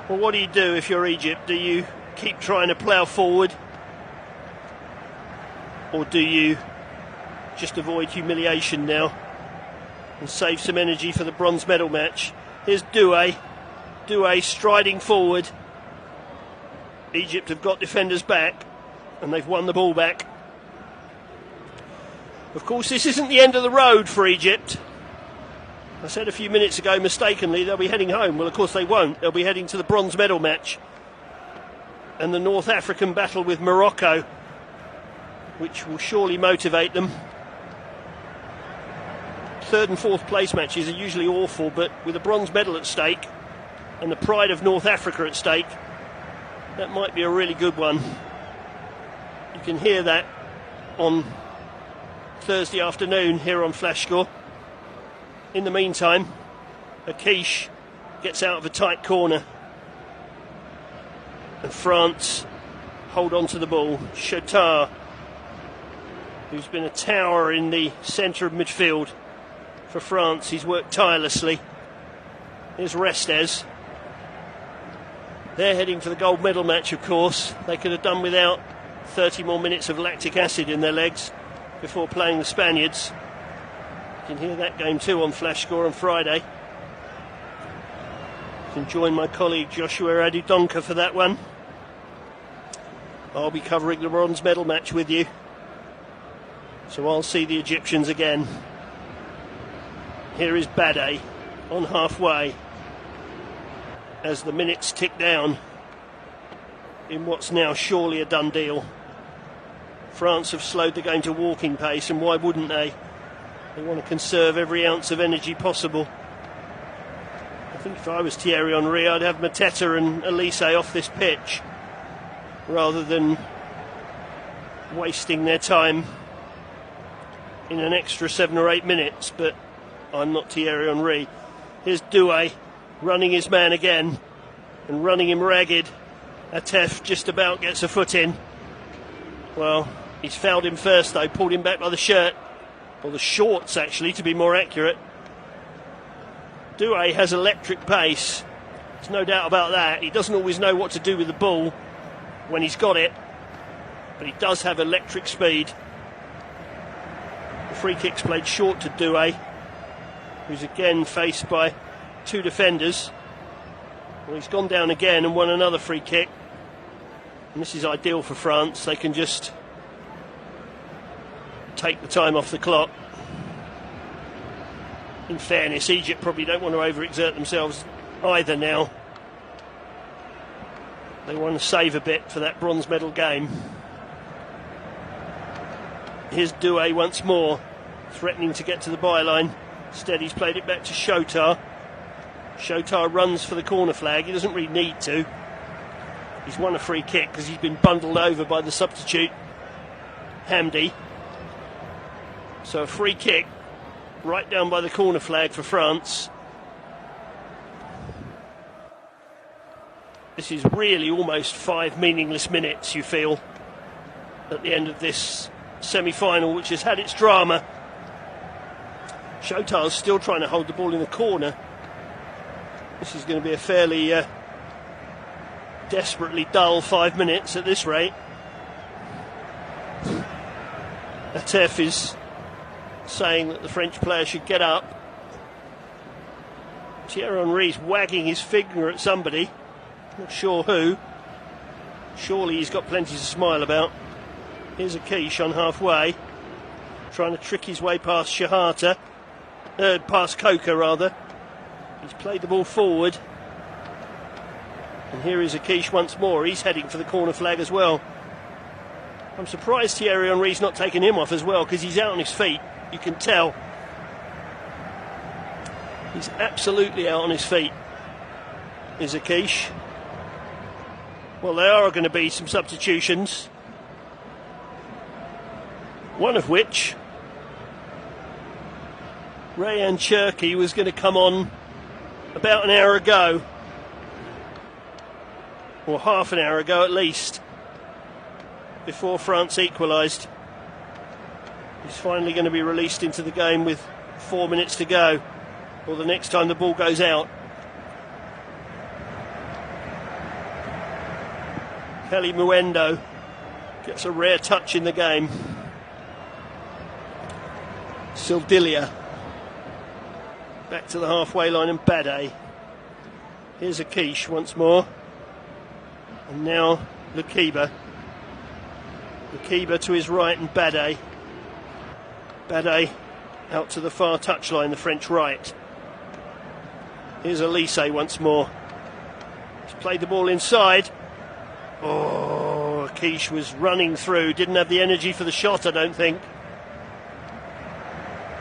Well, what do you do if you're Egypt? Do you keep trying to plough forward? Or do you just avoid humiliation now and save some energy for the bronze medal match? Here's Doué. Doué striding forward. Egypt have got defenders back and they've won the ball back. Of course, this isn't the end of the road for Egypt. I said a few minutes ago, mistakenly, they'll be heading home. Well, of course they won't. They'll be heading to the bronze medal match and the North African battle with Morocco, which will surely motivate them. Third and fourth place matches are usually awful, but with a bronze medal at stake and the pride of North Africa at stake, that might be a really good one. You can hear that on Thursday afternoon here on Flash Score. In the meantime, Akish gets out of a tight corner and France hold on to the ball. Chotard, who's been a tower in the centre of midfield for France, he's worked tirelessly. Here's Restes. They're heading for the gold medal match, of course. They could have done without 30 more minutes of lactic acid in their legs before playing the Spaniards. You can hear that game too on Flash Score on Friday. You can join my colleague Joshua Adudonka for that one. I'll be covering the bronze medal match with you, so I'll see the Egyptians again. Here is Bade on halfway as the minutes tick down in what's now surely a done deal. France have slowed the game to walking pace, and why wouldn't they? They want to conserve every ounce of energy possible. I think if I was Thierry Henry, I'd have Mateta and Elise off this pitch rather than wasting their time in an extra 7 or 8 minutes, but I'm not Thierry Henry. Here's Doué running his man again and running him ragged. Atef just about gets a foot in. Well, he's fouled him first though, pulled him back by the shirt, or the shorts actually to be more accurate. Doué has electric pace, there's no doubt about that. He doesn't always know what to do with the ball when he's got it, but he does have electric speed. The free kick's played short to Doué, who's again faced by two defenders. Well, he's gone down again and won another free kick. And this is ideal for France. They can just take the time off the clock. In fairness, Egypt probably don't want to overexert themselves either now. They want to save a bit for that bronze medal game. Here's Doué once more, threatening to get to the byline. Instead, he's played it back to Shotar. Shotar runs for the corner flag. He doesn't really need to. He's won a free kick because he's been bundled over by the substitute, Hamdi. So a free kick right down by the corner flag for France. This is really almost 5 meaningless minutes, you feel, at the end of this semi-final, which has had its drama. Shotar's still trying to hold the ball in the corner. This is going to be a fairly desperately dull 5 minutes at this rate. Atef is saying that the French player should get up. Thierry Henry's wagging his finger at somebody, not sure who. Surely he's got plenty to smile about. Here's a quiche on halfway, trying to trick his way past past Coker rather. He's played the ball forward. And here is Akish once more. He's heading for the corner flag as well. I'm surprised Thierry Henry's not taken him off as well, because he's out on his feet. You can tell. He's absolutely out on his feet, is Akish. Well, there are going to be some substitutions. One of which, Rayan Cherki, was going to come on about an hour ago, or half an hour ago at least, before France equalised. He's finally going to be released into the game with 4 minutes to go, or the next time the ball goes out. Kelly Muendo gets a rare touch in the game. Sildilia back to the halfway line, and Bade. Here's Akish once more. And now Lukiba. Lukiba to his right and Bade. Bade out to the far touchline, the French right. Here's Elise once more. He's played the ball inside. Oh, Akish was running through. Didn't have the energy for the shot, I don't think.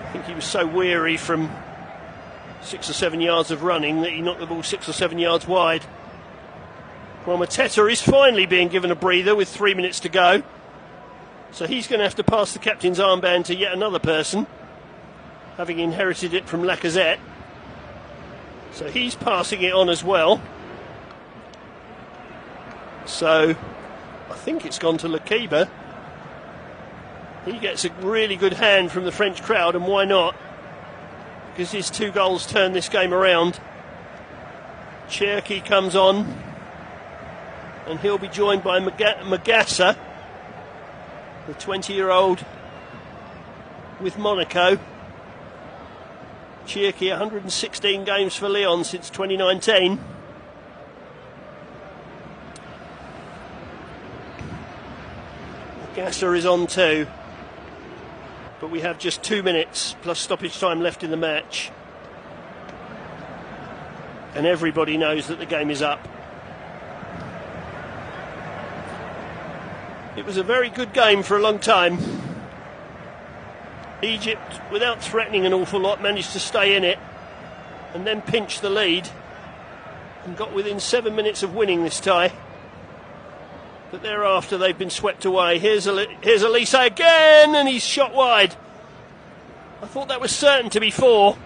I think he was so weary from 6 or 7 yards of running that he knocked the ball 6 or 7 yards wide. Well, Mateta is finally being given a breather with 3 minutes to go. So he's going to have to pass the captain's armband to yet another person, having inherited it from Lacazette. So he's passing it on as well. So I think it's gone to Lukiba. He gets a really good hand from the French crowd, and why not? Because his 2 goals turn this game around. Cherki comes on, and he'll be joined by Magassa, the 20-year-old with Monaco. Cherki, 116 games for Lyon since 2019. Magassa is on too. But we have just 2 minutes plus stoppage time left in the match. And everybody knows that the game is up. It was a very good game for a long time. Egypt, without threatening an awful lot, managed to stay in it and then pinch the lead and got within 7 minutes of winning this tie. But thereafter they've been swept away. Here's Elise again, and he's shot wide. I thought that was certain to be 4.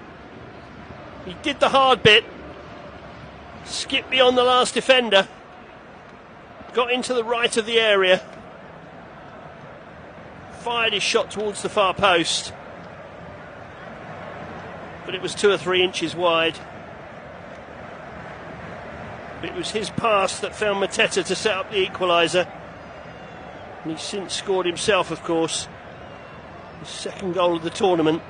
He did the hard bit, skipped beyond the last defender, got into the right of the area, fired his shot towards the far post, but it was 2 or 3 inches wide. It was his pass that found Mateta to set up the equaliser, and he's since scored himself, of course, his second goal of the tournament.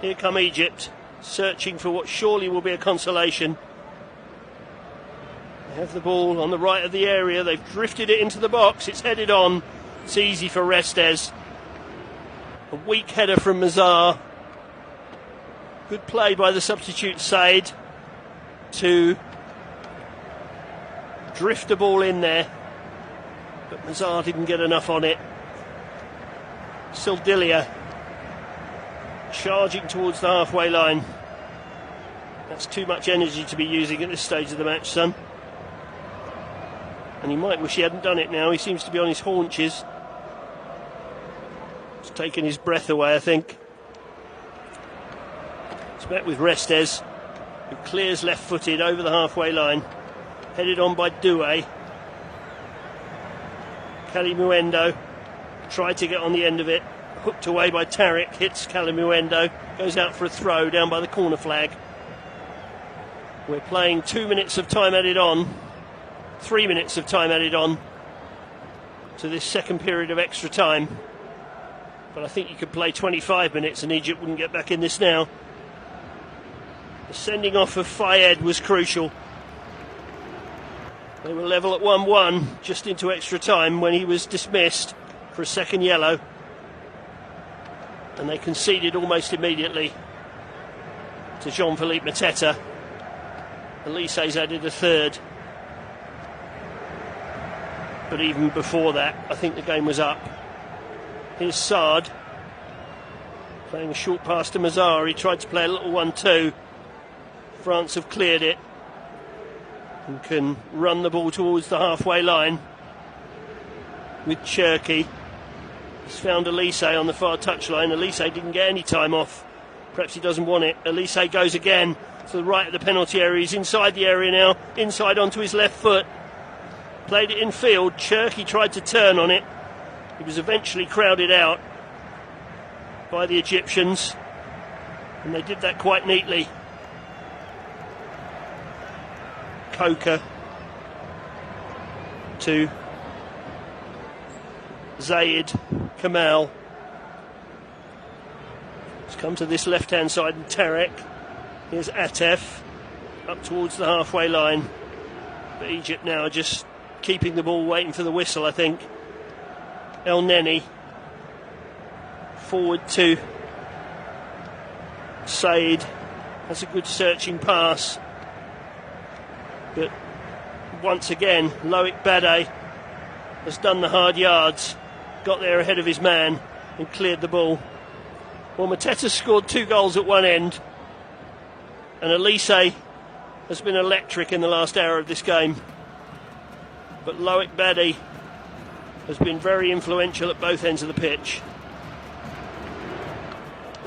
Here come Egypt, searching for what surely will be a consolation. They have the ball on the right of the area, they've drifted it into the box, it's headed on, it's easy for Restes. A weak header from Mazar. Good play by the substitute Said to drift the ball in there, but Mazar didn't get enough on it. Sildilia charging towards the halfway line. That's too much energy to be using at this stage of the match, son. And he might wish he hadn't done it now. He seems to be on his haunches. It's taken his breath away, I think. It's met with Restes, who clears left-footed over the halfway line. Headed on by Doué. Kalimuendo tried to get on the end of it. Hooked away by Tariq. Hits Kalimuendo. Goes out for a throw down by the corner flag. We're playing 2 minutes of time added on. 3 minutes of time added on to this second period of extra time. But I think you could play 25 minutes and Egypt wouldn't get back in this now. The sending off of Fayed was crucial. They were level at 1-1 just into extra time when he was dismissed for a second yellow. And they conceded almost immediately to Jean-Philippe Mateta. Elise's added a third. But even before that, I think the game was up. Here's Saad playing a short pass to Mazar. He tried to play a little 1-2. France have cleared it and can run the ball towards the halfway line with Cherki. He's found Elise on the far touchline. Elise didn't get any time off. Perhaps he doesn't want it. Elise goes again to the right of the penalty area. He's inside the area now, inside onto his left foot. Played it in field. Cherki tried to turn on it. He was eventually crowded out by the Egyptians, and they did that quite neatly. Coker to Zaid Kamal. Let's come to this left-hand side and Tarek. Here's Atef up towards the halfway line. But Egypt now are just keeping the ball, waiting for the whistle, I think. El Neni forward to Said. That's a good searching pass. But once again, Loic Bade has done the hard yards, got there ahead of his man and cleared the ball. Well, Mateta scored 2 goals at one end, and Elise has been electric in the last hour of this game. But Loic Bade has been very influential at both ends of the pitch.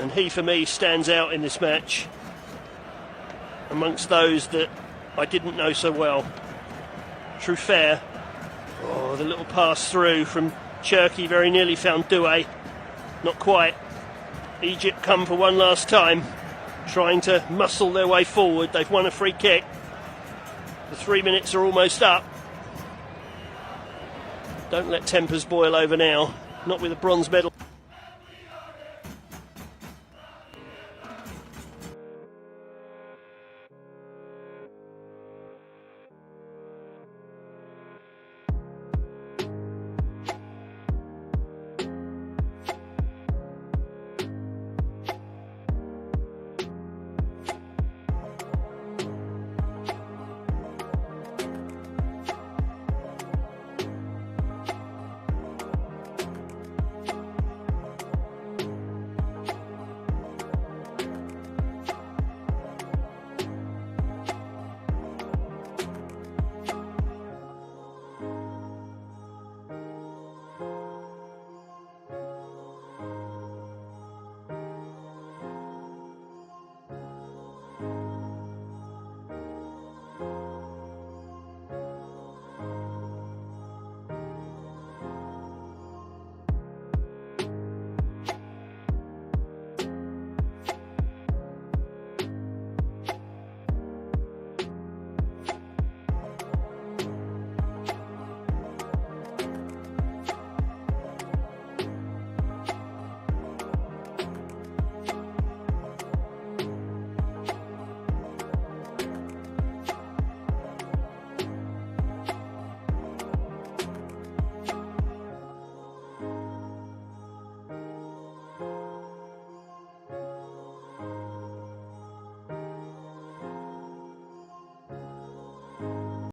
And he, for me, stands out in this match amongst those that I didn't know so well. Truffert. Oh, the little pass through from Cherki very nearly found Doué. Not quite. Egypt come for one last time, trying to muscle their way forward. They've won a free kick. The 3 minutes are almost up. Don't let tempers boil over now. Not with a bronze medal.